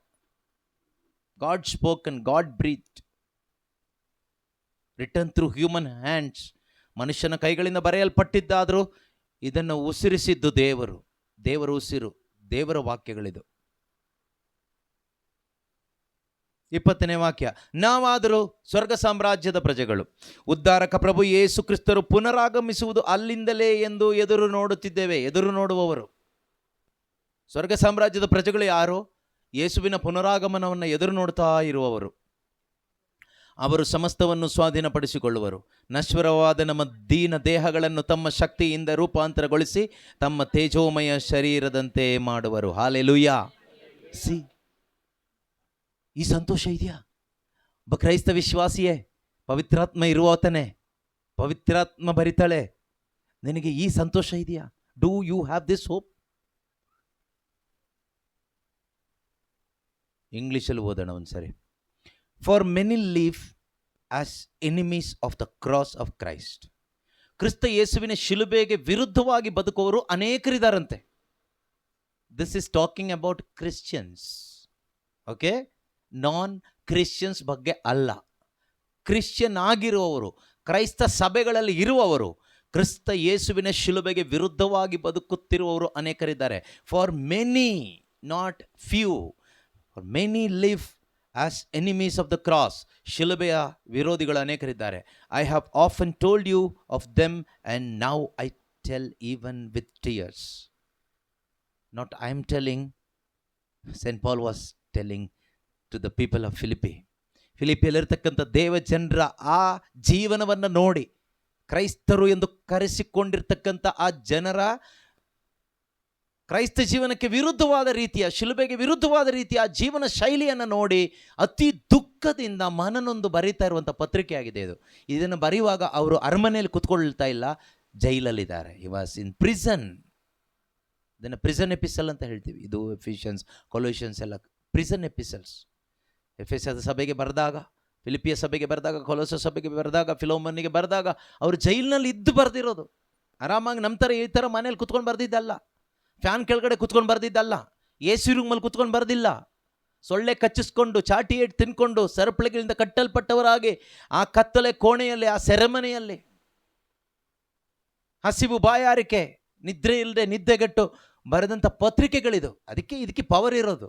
God spoken, God breath, return through human hands. ಮನುಷ್ಯನ ಕೈಗಳಿಂದ ಬರೆಯಲ್ಪಟ್ಟಿದ್ದಾದರೂ ಇದನ್ನು ಉಸಿರಿಸಿದ್ದು ದೇವರು. ದೇವರ ಉಸಿರು, ದೇವರ ವಾಕ್ಯಗಳಿದು. 20ನೇ ವಾಕ್ಯ, ನಾವಾದರೂ ಸ್ವರ್ಗ ಸಾಮ್ರಾಜ್ಯದ ಪ್ರಜೆಗಳು, ಉದ್ಧಾರಕ ಪ್ರಭು ಯೇಸು ಕ್ರಿಸ್ತರು ಪುನರಾಗಮಿಸುವುದು ಅಲ್ಲಿಂದಲೇ ಎಂದು ಎದುರು ನೋಡುತ್ತಿದ್ದೇವೆ. ಎದುರು ನೋಡುವವರು ಸ್ವರ್ಗ ಸಾಮ್ರಾಜ್ಯದ ಪ್ರಜೆಗಳು ಯಾರು? ಯೇಸುವಿನ ಪುನರಾಗಮನವನ್ನು ಎದುರು ನೋಡ್ತಾ ಇರುವವರು. ಅವರು ಸಮಸ್ತವನ್ನು ಸ್ವಾಧೀನಪಡಿಸಿಕೊಳ್ಳುವರು. ನಶ್ವರವಾದ ನಮ್ಮ ದೀನ ದೇಹಗಳನ್ನು ತಮ್ಮ ಶಕ್ತಿಯಿಂದ ರೂಪಾಂತರಗೊಳಿಸಿ ತಮ್ಮ ತೇಜೋಮಯ ಶರೀರದಂತೆ ಮಾಡುವರು. ಹಾಲೆಲೂಯಾ. ಸಿ, ಈ ಸಂತೋಷ ಇದೆಯಾ? ಒಬ್ಬ ಕ್ರೈಸ್ತ ವಿಶ್ವಾಸಿಯೇ, ಪವಿತ್ರಾತ್ಮ ಇರುವಾತನೇ, ಪವಿತ್ರಾತ್ಮ ಭರಿತಳೆ, ನಿನಗೆ ಈ ಸಂತೋಷ ಇದೆಯಾ? Do you have this hope? ಇಂಗ್ಲಿಷಲ್ಲಿ ಓದೋಣ ಒಂದ್ಸರಿ. For many live as enemies of the cross of Christ. ಕ್ರಿಸ್ತ ಯೇಸುವಿನ ಶಿಲುಬೆಗೆ ವಿರುದ್ಧವಾಗಿ ಬದುಕುವವರು ಅನೇಕರಿದ್ದಾರಂತೆ. This is talking about Christians. Okay, non Christians ಬಗ್ಗೆ ಅಲ್ಲ. ಕ್ರಿಶ್ಚಿಯನ್ ಆಗಿರುವವರು, ಕ್ರೈಸ್ತ ಸಭೆಗಳಲ್ಲಿ ಇರುವವರು, ಕ್ರಿಸ್ತ ಯೇಸುವಿನ ಶಿಲುಬೆಗೆ ವಿರುದ್ಧವಾಗಿ ಬದುಕುತ್ತಿರುವವರು ಅನೇಕರಿದ್ದಾರೆ. For many, not few, for many live as enemies of the cross. ಶಿಲುಬೆಯ ವಿರೋಧಿಗಳು ಅನೇಕರಿದ್ದಾರೆ. I have often told you of them and now I tell even with tears. Not I am telling, saint Paul was telling to the people of Philippi. ಫಿಲಿಪಿಯಲ್ಲಿರ್ತಕ್ಕಂಥ ದೇವ ಜನರ ಆ ಜೀವನವನ್ನು ನೋಡಿ, ಕ್ರೈಸ್ತರು ಎಂದು ಕರೆಸಿಕೊಂಡಿರ್ತಕ್ಕಂಥ ಆ ಜನರ ಕ್ರೈಸ್ತ ಜೀವನಕ್ಕೆ ವಿರುದ್ಧವಾದ ರೀತಿಯ, ಶಿಲುಬೆಗೆ ವಿರುದ್ಧವಾದ ರೀತಿಯ ಆ ಜೀವನ ಶೈಲಿಯನ್ನು ನೋಡಿ ಅತಿ ದುಃಖದಿಂದ ಮನನೊಂದು ಬರೀತಾ ಇರುವಂಥ ಪತ್ರಿಕೆ ಆಗಿದೆ ಇದು. ಇದನ್ನು ಬರೆಯುವಾಗ ಅವರು ಅರಮನೆಯಲ್ಲಿ ಕುತ್ಕೊಳ್ತಾ ಇಲ್ಲ, ಜೈಲಲ್ಲಿದ್ದಾರೆ. He was in prison. ಇದನ್ನು ಪ್ರಿಸನ್ ಎಪಿಸಲ್ ಅಂತ ಹೇಳ್ತೀವಿ. ಇದು ಎಫಿಷಿಯನ್ಸ್, ಕೊಲೋಷಿಯನ್ಸ್ ಎಲ್ಲ ಪ್ರಿಸನ್ ಎಪಿಸಲ್ಸ್. ಎಫೆಸದ ಸಭೆಗೆ ಬರೆದಾಗ, ಫಿಲಿಪಿಯ ಸಭೆಗೆ ಬರೆದಾಗ, ಕೊಲೋಸ ಸಭೆಗೆ ಬರೆದಾಗ, ಫಿಲೋಮನಿಗೆ ಬರೆದಾಗ ಅವರು ಜೈಲಿನಲ್ಲಿ ಇದ್ದು ಬರೆದಿರೋದು. ಆರಾಮಾಗಿ ನಮ್ಮ ಥರ ಈ ಥರ ಮನೇಲಿ ಕುತ್ಕೊಂಡು ಬರೆದಿದ್ದಲ್ಲ, ಫ್ಯಾನ್ ಕೆಳಗಡೆ ಕುತ್ಕೊಂಡು ಬರೆದಿದ್ದಲ್ಲ, ಎ ಸಿ ರೂಮಲ್ಲಿ ಕುತ್ಕೊಂಡು ಬರೆದಿಲ್ಲ. ಸೊಳ್ಳೆ ಕಚ್ಚಿಸ್ಕೊಂಡು ಚಾಟಿ ಏಟ್ ತಿನ್ಕೊಂಡು ಸರಪಳಿಗಳಿಂದ ಕಟ್ಟಲ್ಪಟ್ಟವರಾಗಿ ಆ ಕತ್ತಲೆ ಕೋಣೆಯಲ್ಲಿ, ಆ ಸೆರೆಮನೆಯಲ್ಲಿ ಹಸಿವು, ಬಾಯಾರಿಕೆ, ನಿದ್ರೆ ಇಲ್ಲದೆ ನಿದ್ದೆಗೆಟ್ಟು ಬರೆದಂಥ ಪತ್ರಿಕೆಗಳಿದು. ಇದಕ್ಕೆ ಪವರ್ ಇರೋದು.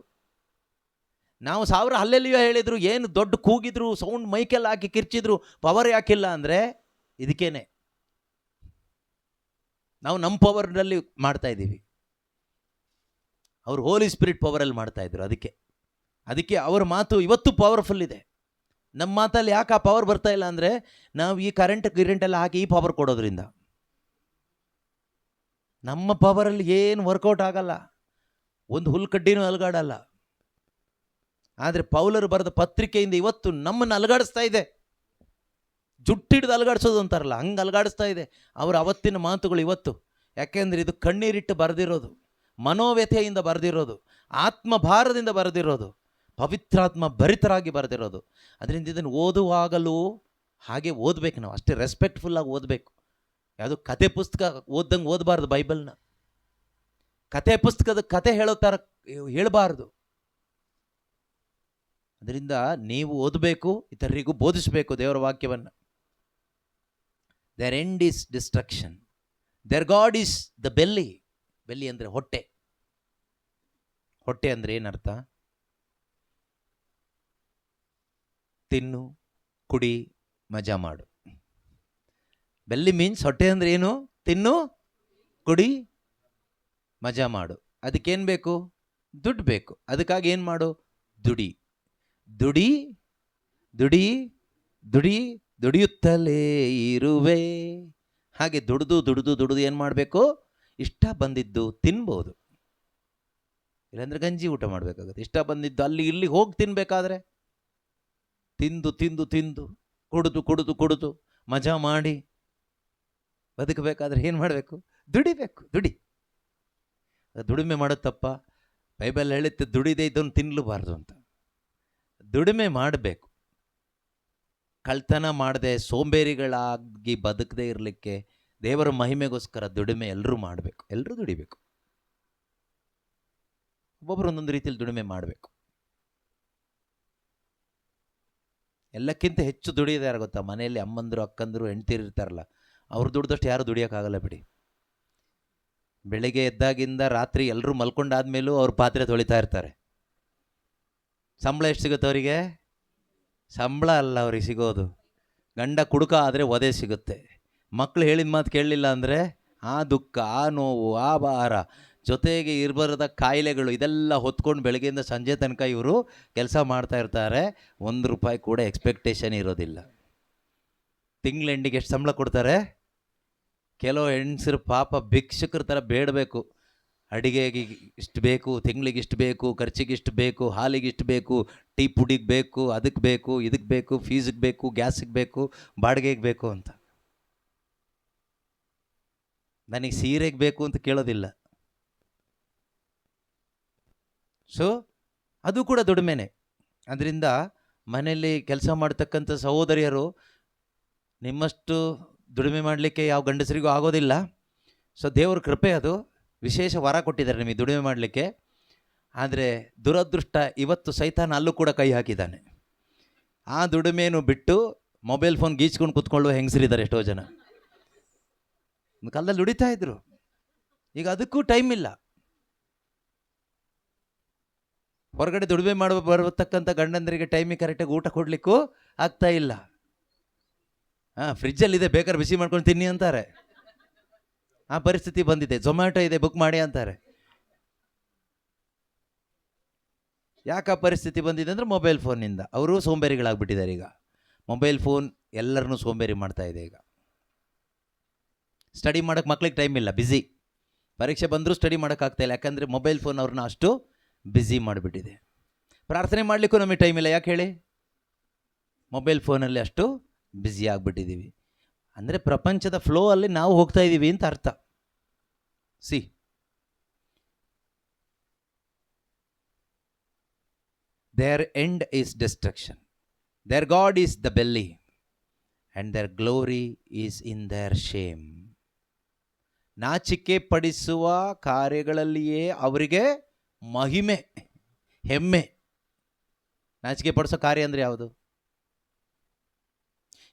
ನಾವು 1000 ಹಲ್ಲೆಲೂಯಾ ಹೇಳಿದ್ರು, ಏನು ದೊಡ್ಡ ಕೂಗಿದ್ರು, ಸೌಂಡ್ ಮೈಕೆಲ್ಲ ಹಾಕಿ ಕಿರ್ಚಿದ್ರು, ಪವರ್ ಯಾಕಿಲ್ಲ ಅಂದರೆ ಇದಕ್ಕೇನೆ. ನಾವು ನಮ್ಮ ಪವರ್ನಲ್ಲಿ ಮಾಡ್ತಾ ಇದ್ದೀವಿ, ಅವರು ಹೋಲಿ ಸ್ಪಿರಿಟ್ ಪವರಲ್ಲಿ ಮಾಡ್ತಾ ಇದ್ರು. ಅದಕ್ಕೆ ಅವರ ಮಾತು ಇವತ್ತು ಪವರ್ಫುಲ್ ಇದೆ. ನಮ್ಮ ಮಾತಲ್ಲಿ ಯಾಕೆ ಆ ಪವರ್ ಬರ್ತಾ ಇಲ್ಲ ಅಂದರೆ ನಾವು ಈ ಕರೆಂಟ್ ಎಲ್ಲ ಹಾಕಿ ಈ ಪವರ್ ಕೊಡೋದ್ರಿಂದ ನಮ್ಮ ಪವರಲ್ಲಿ ಏನು ವರ್ಕೌಟ್ ಆಗಲ್ಲ, ಒಂದು ಹುಲ್ಕಡ್ಡಿನೂ ಅಲುಗಾಡಲ್ಲ. ಆದರೆ ಪೌಲರು ಬರೆದ ಪತ್ರಿಕೆಯಿಂದ ಇವತ್ತು ನಮ್ಮನ್ನು ಅಲುಗಾಡಿಸ್ತಾ ಇದೆ. ಜುಟ್ಟಿಡಿದು ಅಲುಗಾಡಿಸೋದು ಅಂತಾರಲ್ಲ, ಹಂಗೆ ಅಲುಗಾಡಿಸ್ತಾ ಇದೆ ಅವರ ಅವತ್ತಿನ ಮಾತುಗಳು ಇವತ್ತು. ಯಾಕೆಂದರೆ ಇದು ಕಣ್ಣೀರಿಟ್ಟು ಬರೆದಿರೋದು, ಮನೋವ್ಯಥೆಯಿಂದ ಬರೆದಿರೋದು, ಆತ್ಮಭಾರದಿಂದ ಬರೆದಿರೋದು, ಪವಿತ್ರಾತ್ಮ ಭರಿತರಾಗಿ ಬರೆದಿರೋದು. ಅದರಿಂದ ಇದನ್ನು ಓದುವಾಗಲೂ ಹಾಗೆ ಓದಬೇಕು. ನಾವು ಅಷ್ಟೇ ರೆಸ್ಪೆಕ್ಟ್ಫುಲ್ಲಾಗಿ ಓದಬೇಕು. ಯಾವುದು ಕತೆ ಪುಸ್ತಕ ಓದ್ದಂಗೆ ಓದಬಾರ್ದು. ಬೈಬಲ್ನ ಕತೆ ಪುಸ್ತಕದ ಕತೆ ಹೇಳೋ ಥರ ಹೇಳಬಾರ್ದು. ಅದರಿಂದ ನೀವು ಓದಬೇಕು, ಇತರರಿಗೂ ಬೋಧಿಸಬೇಕು ದೇವರ ವಾಕ್ಯವನ್ನು. Their end is destruction, their god is the belly. Belly ಅಂದರೆ ಹೊಟ್ಟೆ. ಹೊಟ್ಟೆ ಅಂದರೆ ಏನರ್ಥ? ತಿನ್ನು, ಕುಡಿ, ಮಜಾ ಮಾಡು. ಬೆಲ್ಲಿ ಮೀನ್ಸ್ ಹೊಟ್ಟೆ ಅಂದರೆ ಏನು? ತಿನ್ನು, ಕುಡಿ, ಮಜಾ ಮಾಡು. ಅದಕ್ಕೇನು ಬೇಕು? ದುಡ್ಡು ಬೇಕು. ಅದಕ್ಕಾಗಿ ಏನು ಮಾಡು? ದುಡಿ ದುಡಿ ದುಡಿ ದುಡಿ ದುಡಿಯುತ್ತಲೇ ಇರುವೆ. ಹಾಗೆ ದುಡಿದು ಏನು ಮಾಡಬೇಕು? ಇಷ್ಟ ಬಂದಿದ್ದು ತಿನ್ಬೋದು, ಇಲ್ಲಾಂದರೆ ಗಂಜಿ ಊಟ ಮಾಡಬೇಕಾಗುತ್ತೆ. ಇಷ್ಟ ಬಂದಿದ್ದು ಅಲ್ಲಿ ಇಲ್ಲಿ ಹೋಗಿ ತಿನ್ನಬೇಕಾದ್ರೆ ತಿಂದು ತಿಂದು ತಿಂದು ಕುಡಿದು ಕುಡಿದು ಕುಡಿದು ಮಜಾ ಮಾಡಿ ಬದುಕಬೇಕಾದ್ರೆ ಏನು ಮಾಡಬೇಕು? ದುಡಿಬೇಕು. ದುಡಿಮೆ ಮಾಡೋದು ತಪ್ಪ? ಬೈಬಲ್ ಹೇಳುತ್ತೆ ದುಡಿದೇ ಇದನ್ನು ತಿನ್ನಲೂಬಾರ್ದು ಅಂತ. ದುಡಿಮೆ ಮಾಡಬೇಕು. ಕಳ್ತನ ಮಾಡದೆ ಸೋಂಬೇರಿಗಳಾಗಿ ಬದುಕದೇ ಇರಲಿಕ್ಕೆ ದೇವರ ಮಹಿಮೆಗೋಸ್ಕರ ದುಡಿಮೆ ಎಲ್ಲರೂ ಮಾಡಬೇಕು. ಎಲ್ಲರೂ ದುಡಿಬೇಕು. ಒಬ್ಬೊಬ್ಬರು ಒಂದೊಂದು ರೀತಿಯಲ್ಲಿ ದುಡಿಮೆ ಮಾಡಬೇಕು. ಎಲ್ಲಕ್ಕಿಂತ ಹೆಚ್ಚು ದುಡಿಯೋದು ಗೊತ್ತಾ? ಮನೆಯಲ್ಲಿ ಅಮ್ಮಂದರು, ಅಕ್ಕಂದರು, ಹೆಂಡ್ತಿರು ಇರ್ತಾರಲ್ಲ, ಅವ್ರು ದುಡ್ದಷ್ಟು ಯಾರು ದುಡಿಯೋಕ್ಕಾಗಲ್ಲ ಬಿಡಿ. ಬೆಳಿಗ್ಗೆ ಎದ್ದಾಗಿಂದ ರಾತ್ರಿ ಎಲ್ಲರೂ ಮಲ್ಕೊಂಡಾದ್ಮೇಲೂ ಅವ್ರು ಪಾತ್ರೆ ತೊಳಿತಾ ಇರ್ತಾರೆ. ಸಂಬಳ ಎಷ್ಟು ಸಿಗುತ್ತೆ ಅವರಿಗೆ? ಸಂಬಳ ಅಲ್ಲ ಅವ್ರಿಗೆ ಸಿಗೋದು, ಗಂಡ ಕುಡುಕ ಆದರೆ ಒದೆ ಸಿಗುತ್ತೆ. ಮಕ್ಕಳು ಹೇಳಿದ ಮಾತು ಕೇಳಲಿಲ್ಲ ಅಂದರೆ ಆ ದುಃಖ, ಆ ನೋವು, ಆ ಭಾರ, ಜೊತೆಗೆ ಇರಬಾರದ ಕಾಯಿಲೆಗಳು, ಇದೆಲ್ಲ ಹೊತ್ಕೊಂಡು ಬೆಳಗ್ಗೆಯಿಂದ ಸಂಜೆ ತನಕ ಇವರು ಕೆಲಸ ಮಾಡ್ತಾ ಇರ್ತಾರೆ. ₹1 ಕೂಡ ಎಕ್ಸ್ಪೆಕ್ಟೇಷನ್ ಇರೋದಿಲ್ಲ. ತಿಂಗಳ ಎಂಡಿಗೆ ಎಷ್ಟು ಸಂಬಳ ಕೊಡ್ತಾರೆ? ಕೆಲವು ಹೆಣ್ಸರು ಪಾಪ ಭಿಕ್ಷುಕರ ಥರ ಬೇಡಬೇಕು. ಅಡಿಗೆಗೆ ಇಷ್ಟು ಬೇಕು, ತಿಂಗಳಿಗೆ ಇಷ್ಟು ಬೇಕು, ಖರ್ಚಿಗೆ ಇಷ್ಟು ಬೇಕು, ಹಾಲಿಗೆ ಇಷ್ಟು ಬೇಕು, ಟೀ ಪುಡಿಗೆ ಬೇಕು, ಅದಕ್ಕೆ ಬೇಕು, ಇದಕ್ಕೆ ಬೇಕು, ಫೀಸಿಗೆ ಬೇಕು, ಗ್ಯಾಸಿಗೆ ಬೇಕು, ಬಾಡಿಗೆಗೆ ಬೇಕು ಅಂತ. ನನಗೆ ಸೀರೆಗೆ ಬೇಕು ಅಂತ ಕೇಳೋದಿಲ್ಲ. ಸೊ ಅದು ಕೂಡ ದುಡಿಮೆನೆ. ಅದರಿಂದ ಮನೆಯಲ್ಲಿ ಕೆಲಸ ಮಾಡ್ತಕ್ಕಂಥ ಸಹೋದರಿಯರು ನಿಮ್ಮಷ್ಟು ದುಡಿಮೆ ಮಾಡಲಿಕ್ಕೆ ಯಾವ ಗಂಡಸರಿಗೂ ಆಗೋದಿಲ್ಲ. ಸೊ ದೇವ್ರ ಕೃಪೆ, ಅದು ವಿಶೇಷ ವರ ಕೊಟ್ಟಿದ್ದಾರೆ ನಿಮಗೆ ದುಡಿಮೆ ಮಾಡಲಿಕ್ಕೆ. ಆದರೆ ದುರದೃಷ್ಟ, ಇವತ್ತು ಸೈತಾನ ಅಲ್ಲೂ ಕೂಡ ಕೈ ಹಾಕಿದ್ದಾನೆ. ಆ ದುಡಿಮೆಯನ್ನು ಬಿಟ್ಟು ಮೊಬೈಲ್ ಫೋನ್ ಗೀಚ್ಕೊಂಡು ಕೂತ್ಕೊಳ್ಳುವ ಹೆಂಗಸರಿದ್ದಾರೆ ಎಷ್ಟೋ ಜನ. ಒಂದು ಕಾಲದಲ್ಲಿ ದುಡಿತಾ ಇದ್ರು, ಈಗ ಅದಕ್ಕೂ ಟೈಮ್ ಇಲ್ಲ. ಹೊರಗಡೆ ದುಡಿಮೆ ಬರತಕ್ಕಂಥ ಗಂಡಂದರಿಗೆ ಟೈಮಿಗೆ ಕರೆಕ್ಟಾಗಿ ಊಟ ಕೊಡಲಿಕ್ಕೂ ಆಗ್ತಾ ಇಲ್ಲ. ಫ್ರಿಜ್ಜಲ್ಲಿದೆ, ಬೇಕಾದ್ರೆ ಬಿಸಿ ಮಾಡ್ಕೊಂಡು ತಿನ್ನಿ ಅಂತಾರೆ. ಆ ಪರಿಸ್ಥಿತಿ ಬಂದಿದೆ. ಝೊಮ್ಯಾಟೊ ಇದೆ, ಬುಕ್ ಮಾಡಿ ಅಂತಾರೆ. ಯಾಕೆ ಆ ಪರಿಸ್ಥಿತಿ ಬಂದಿದೆ ಅಂದರೆ ಮೊಬೈಲ್ ಫೋನ್ನಿಂದ. ಅವರು ಸೋಂಬೇರಿಗಳಾಗ್ಬಿಟ್ಟಿದ್ದಾರೆ. ಈಗ ಮೊಬೈಲ್ ಫೋನ್ ಎಲ್ಲರನ್ನೂ ಸೋಂಬೇರಿ ಮಾಡ್ತಾ ಇದೆ. ಈಗ ಸ್ಟಡಿ ಮಾಡೋಕ್ಕೆ ಮಕ್ಳಿಗೆ ಟೈಮ್ ಇಲ್ಲ, ಬ್ಯುಸಿ. ಪರೀಕ್ಷೆ ಬಂದರೂ ಸ್ಟಡಿ ಮಾಡೋಕ್ಕಾಗ್ತಾಯಿಲ್ಲ, ಯಾಕಂದರೆ ಮೊಬೈಲ್ ಫೋನ್ ಅವ್ರನ್ನ ಅಷ್ಟು ಬ್ಯುಸಿ ಮಾಡಿಬಿಟ್ಟಿದೆ. ಪ್ರಾರ್ಥನೆ ಮಾಡಲಿಕ್ಕೂ ನಮಗೆ ಟೈಮ್ ಇಲ್ಲ. ಯಾಕೆ ಹೇಳಿ? ಮೊಬೈಲ್ ಫೋನಲ್ಲಿ ಅಷ್ಟು ಬ್ಯುಸಿ ಆಗಿಬಿಟ್ಟಿದ್ದೀವಿ. ಅಂದರೆ ಪ್ರಪಂಚದ ಫ್ಲೋ ಅಲ್ಲಿ ನಾವು ಹೋಗ್ತಾ ಇದ್ದೀವಿ ಅಂತ ಅರ್ಥ. See, their end is destruction, their god is the belly, and their glory is in their shame. ನಾಚಿಕೆ ಪಡಿಸುವ ಕಾರ್ಯಗಳಲ್ಲಿಯೇ ಅವರಿಗೆ ಮಹಿಮೆ, ಹೆಮ್ಮೆ. ನಾಚಿಕೆ ಪಡಿಸೋ ಕಾರ್ಯ ಅಂದರೆ ಯಾವುದು?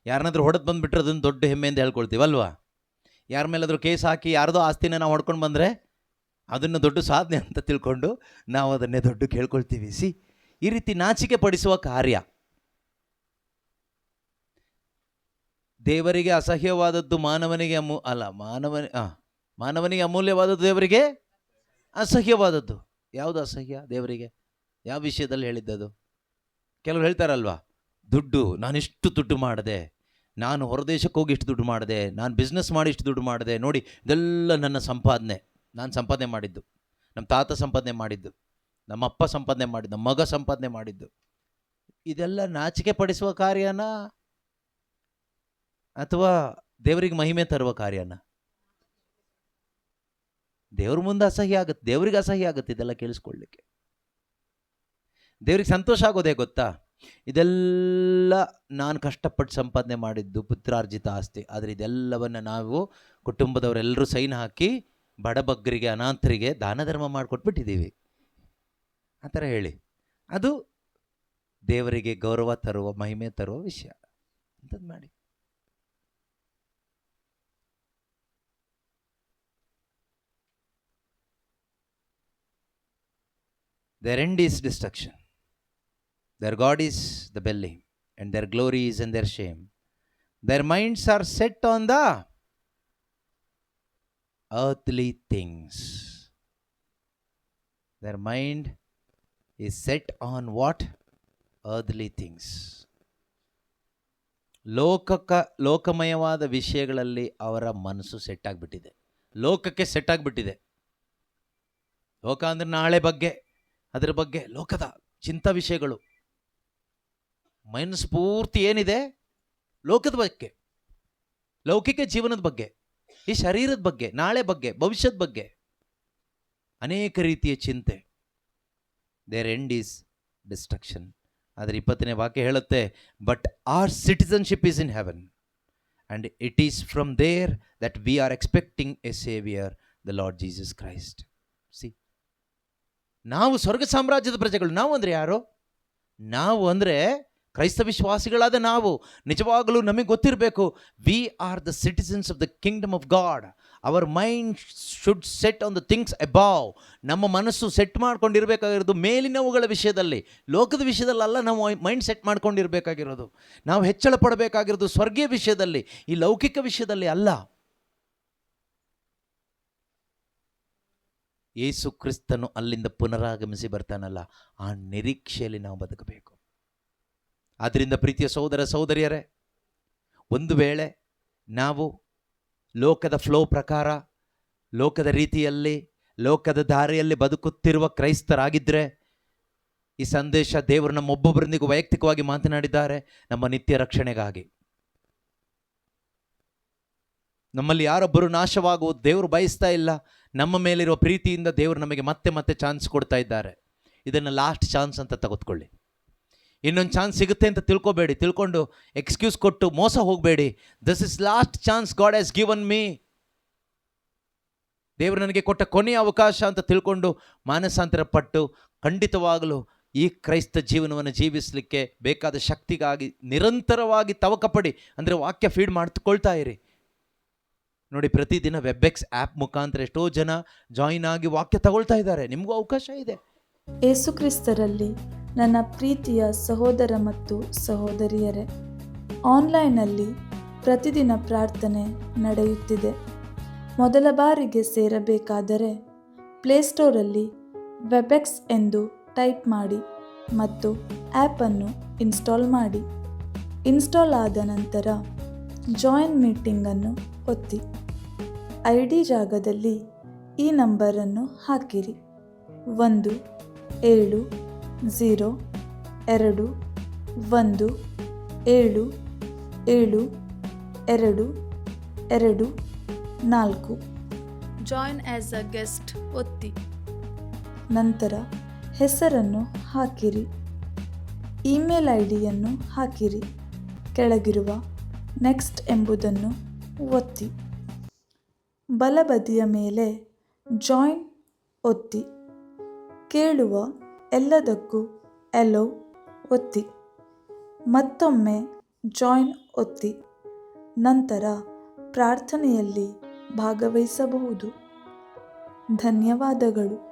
ಯಾರನ್ನಾದ್ರೂ ಹೊಡೆದು ಬಂದುಬಿಟ್ರೆ ಅದನ್ನು ದೊಡ್ಡ ಹೆಮ್ಮೆಯಿಂದ ಹೇಳ್ಕೊಳ್ತೀವಲ್ವಾ? ಯಾರ ಮೇಲಾದರೂ ಕೇಸ್ ಹಾಕಿ ಯಾರ್ದೋ ಆಸ್ತಿನ ನಾವು ಹೊಡ್ಕೊಂಡು ಬಂದರೆ ಅದನ್ನು ದೊಡ್ಡ ಸಾಧನೆ ಅಂತ ತಿಳ್ಕೊಂಡು ನಾವು ಅದನ್ನೇ ದೊಡ್ಡ ಕೇಳ್ಕೊಳ್ತೀವಿ. ಈ ರೀತಿ ನಾಚಿಕೆ ಪಡಿಸುವ ಕಾರ್ಯ. ದೇವರಿಗೆ ಅಸಹ್ಯವಾದದ್ದು ಮಾನವನಿಗೆ ಮಾನವನಿಗೆ ಅಮೂಲ್ಯವಾದದ್ದು ದೇವರಿಗೆ ಅಸಹ್ಯವಾದದ್ದು. ಯಾವುದು ಅಸಹ್ಯ ದೇವರಿಗೆ? ಯಾವ ವಿಷಯದಲ್ಲಿ ಹೇಳಿದ್ದದು? ಕೆಲವರು ಹೇಳ್ತಾರಲ್ವಾ, ದುಡ್ಡು, ನಾನಿಷ್ಟು ದುಡ್ಡು ಮಾಡಿದೆ, ನಾನು ಹೊರದೇಶಕ್ಕೆ ಹೋಗಿ ಇಷ್ಟು ದುಡ್ಡು ಮಾಡಿದೆ, ನಾನು ಬಿಸ್ನೆಸ್ ಮಾಡಿ ಇಷ್ಟು ದುಡ್ಡು ಮಾಡಿದೆ, ನೋಡಿ ಇದೆಲ್ಲ ನನ್ನ ಸಂಪಾದನೆ, ನಾನು ಸಂಪಾದನೆ ಮಾಡಿದ್ದು, ನಮ್ಮ ತಾತ ಸಂಪಾದನೆ ಮಾಡಿದ್ದು, ನಮ್ಮ ಅಪ್ಪ ಸಂಪಾದನೆ ಮಾಡಿದ್ದು, ನಮ್ಮ ಮಗ ಸಂಪಾದನೆ ಮಾಡಿದ್ದು. ಇದೆಲ್ಲ ನಾಚಿಕೆ ಪಡಿಸುವ ಕಾರ್ಯನ ಅಥವಾ ದೇವರಿಗೆ ಮಹಿಮೆ ತರುವ ಕಾರ್ಯನ? ದೇವ್ರ ಮುಂದೆ ಅಸಹ್ಯ ಆಗುತ್ತೆ, ದೇವರಿಗೆ ಅಸಹ್ಯ ಆಗುತ್ತೆ ಇದೆಲ್ಲ ಕೇಳಿಸ್ಕೊಳ್ಳಿಕ್ಕೆ. ದೇವ್ರಿಗೆ ಸಂತೋಷ ಆಗೋದೇ ಗೊತ್ತಾ? ಇದೆಲ್ಲ ನಾನು ಕಷ್ಟಪಟ್ಟು ಸಂಪಾದನೆ ಮಾಡಿದ್ದು ಪುತ್ರಾರ್ಜಿತ ಆಸ್ತಿ, ಆದರೆ ಇದೆಲ್ಲವನ್ನು ನಾವು ಕುಟುಂಬದವರೆಲ್ಲರೂ ಸೈನ್ ಹಾಕಿ ಬಡಬಗ್ಗರಿಗೆ ಅನಾಥರಿಗೆ ದಾನ ಧರ್ಮ ಮಾಡಿಕೊಟ್ಬಿಟ್ಟಿದ್ದೀವಿ. ಆ ಥರ ಹೇಳಿ, ಅದು ದೇವರಿಗೆ ಗೌರವ ತರುವ ಮಹಿಮೆ ತರುವ ವಿಷಯ ಅಂಥದ್ದು ಮಾಡಿ. Their end is destruction. Their God is the belly, and their glory is in their shame. Their minds are set on the earthly things. Their mind is set on what? Earthly things. ಲೋಕಮಯವಾದ ವಿಷಯಗಳಲ್ಲಿ ಅವರ ಮನಸ್ಸು set ಆಗಿಬಿಟ್ಟಿದೆ, ಲೋಕಕ್ಕೆ set ಆಗಿಬಿಟ್ಟಿದೆ. ಲೋಕ ಅಂದರೆ ನಾಳೆ ಬಗ್ಗೆ, ಅದರ ಬಗ್ಗೆ, ಲೋಕದ ಚಿಂತಾ ವಿಷಯಗಳು. ಮನಸ್ಸು ಪೂರ್ತಿ ಏನಿದೆ? ಲೋಕದ ಬಗ್ಗೆ, ಲೌಕಿಕ ಜೀವನದ ಬಗ್ಗೆ, ಈ ಶರೀರದ ಬಗ್ಗೆ, ನಾಳೆ ಬಗ್ಗೆ, ಭವಿಷ್ಯದ ಬಗ್ಗೆ ಅನೇಕ ರೀತಿಯ ಚಿಂತೆ. Their end is destruction. ಆದರೆ 20ನೇ ವಾಕ್ಯ ಹೇಳುತ್ತೆ, but our citizenship is in heaven and it is from there that we are expecting a saviour, the Lord Jesus Christ. ನಾವು ಸ್ವರ್ಗ ಸಾಮ್ರಾಜ್ಯದ ಪ್ರಜೆಗಳು. ನಾವು ಅಂದರೆ ಯಾರು? ನಾವು ಅಂದರೆ ಕ್ರೈಸ್ತ ವಿಶ್ವಾಸಿಗಳಾದ ನಾವು. ನಿಜವಾಗಲೂ ನಮಗೆ ಗೊತ್ತಿರಬೇಕು, we are the citizens of the Kingdom of god. Our mind should set on the things above. ನಮ್ಮ ಮನಸ್ಸು ಸೆಟ್ ಮಾಡ್ಕೊಂಡಿರಬೇಕಾಗಿರೋದು ಮೇಲಿನವುಗಳ ವಿಷಯದಲ್ಲಿ, ಲೋಕದ ವಿಷಯದಲ್ಲ. ನಾವು ಮೈಂಡ್ ಸೆಟ್ ಮಾಡ್ಕೊಂಡಿರಬೇಕಾಗಿರೋದು, ನಾವು ಹೆಚ್ಚಳ ಪಡಬೇಕಾಗಿರೋದು ಸ್ವರ್ಗೀಯ ವಿಷಯದಲ್ಲಿ, ಈ ಲೌಕಿಕ ವಿಷಯದಲ್ಲಿ ಅಲ್ಲ. ಯೇಸು ಕ್ರಿಸ್ತನು ಅಲ್ಲಿಂದ ಪುನರಾಗಮಿಸಿ ಬರ್ತಾನಲ್ಲ, ಆ ನಿರೀಕ್ಷೆಯಲ್ಲಿ ನಾವು ಬದುಕಬೇಕು. ಆದ್ದರಿಂದ ಪ್ರೀತಿಯ ಸಹೋದರ ಸಹೋದರಿಯರೇ, ಒಂದು ವೇಳೆ ನಾವು ಲೋಕದ ಫ್ಲೋ ಪ್ರಕಾರ, ಲೋಕದ ರೀತಿಯಲ್ಲಿ, ಲೋಕದ ದಾರಿಯಲ್ಲಿ ಬದುಕುತ್ತಿರುವ ಕ್ರೈಸ್ತರಾಗಿದ್ದರೆ, ಈ ಸಂದೇಶ ದೇವರು ನಮ್ಮೊಬ್ಬೊಬ್ಬರೊಂದಿಗೂ ವೈಯಕ್ತಿಕವಾಗಿ ಮಾತನಾಡಿದ್ದಾರೆ, ನಮ್ಮ ನಿತ್ಯ ರಕ್ಷಣೆಗಾಗಿ. ನಮ್ಮಲ್ಲಿ ಯಾರೊಬ್ಬರು ನಾಶವಾಗುವುದು ದೇವರು ಬಯಸ್ತಾ ಇಲ್ಲ. ನಮ್ಮ ಮೇಲಿರುವ ಪ್ರೀತಿಯಿಂದ ದೇವರು ನಮಗೆ ಮತ್ತೆ ಮತ್ತೆ ಚಾನ್ಸ್ ಕೊಡ್ತಾ ಇದ್ದಾರೆ. ಇದನ್ನು ಲಾಸ್ಟ್ ಚಾನ್ಸ್ ಅಂತ ತೆಗೆದುಕೊಳ್ಳಿ. ಇನ್ನೊಂದು ಚಾನ್ಸ್ ಸಿಗುತ್ತೆ ಅಂತ ತಿಳ್ಕೊಬೇಡಿ. ತಿಳ್ಕೊಂಡು ಎಕ್ಸ್ಕ್ಯೂಸ್ ಕೊಟ್ಟು ಮೋಸ ಹೋಗಬೇಡಿ. This is last chance god has given me. ದೇವರು ನನಗೆ ಕೊಟ್ಟ ಕೊನೆಯ ಅವಕಾಶ ಅಂತ ತಿಳ್ಕೊಂಡು ಮಾನಸಾಂತರ ಪಟ್ಟು ಖಂಡಿತವಾಗಲೂ ಈ ಕ್ರೈಸ್ತ ಜೀವನವನ್ನು ಜೀವಿಸಲಿಕ್ಕೆ ಬೇಕಾದ ಶಕ್ತಿಗಾಗಿ ನಿರಂತರವಾಗಿ ತವಕಪಡಿ, ಅಂದರೆ ವಾಕ್ಯ ಫೀಡ್ ಮಾಡ್ಕೊಳ್ತಾ ಇರಿ. ನೋಡಿ, ಪ್ರತಿದಿನ ವೆಬ್ಎಕ್ಸ್ ಆ್ಯಪ್ ಮುಖಾಂತರ ಎಷ್ಟೋ ಜನ ಜಾಯಿನ್ ಆಗಿ ವಾಕ್ಯ ತಗೊಳ್ತಾ ಇದ್ದಾರೆ. ನಿಮಗೂ ಅವಕಾಶ ಇದೆ. ಯೇಸು ಕ್ರಿಸ್ತರಲ್ಲಿ ನನ್ನ ಪ್ರೀತಿಯ ಸಹೋದರ ಮತ್ತು ಸಹೋದರಿಯರೇ, ಆನ್ಲೈನ್ನಲ್ಲಿ ಪ್ರತಿದಿನ ಪ್ರಾರ್ಥನೆ ನಡೆಯುತ್ತಿದೆ. ಮೊದಲ ಬಾರಿಗೆ ಸೇರಬೇಕಾದರೆ ಪ್ಲೇಸ್ಟೋರಲ್ಲಿ ವೆಬ್ಎಕ್ಸ್ ಎಂದು ಟೈಪ್ ಮಾಡಿ ಮತ್ತು ಆ್ಯಪನ್ನು ಇನ್ಸ್ಟಾಲ್ ಮಾಡಿ. ಇನ್ಸ್ಟಾಲ್ ಆದ ನಂತರ ಜಾಯಿನ್ ಮೀಟಿಂಗನ್ನು ಒತ್ತಿ. ID ಜಾಗದಲ್ಲಿ ಈ ನಂಬರನ್ನು ಹಾಕಿರಿ: 17017722224. ಜಾಯಿನ್ ಆಸ್ ಅ ಗೆಸ್ಟ್ ಒತ್ತಿ. ನಂತರ ಹೆಸರನ್ನು ಹಾಕಿರಿ, ಇಮೇಲ್ ಐಡಿಯನ್ನು ಹಾಕಿರಿ. ಕೆಳಗಿರುವ ನೆಕ್ಸ್ಟ್ ಎಂಬುದನ್ನು ಒತ್ತಿ. ಬಲಬದಿಯ ಮೇಲೆ ಜಾಯಿನ್ ಒತ್ತಿ. ಕೇಳುವ ಎಲ್ಲದಕ್ಕೂ ಎಲೋ ಒತ್ತಿ. ಮತ್ತೊಮ್ಮೆ ಜಾಯಿನ್ ಒತ್ತಿ. ನಂತರ ಪ್ರಾರ್ಥನೆಯಲ್ಲಿ ಭಾಗವಹಿಸಬಹುದು. ಧನ್ಯವಾದಗಳು.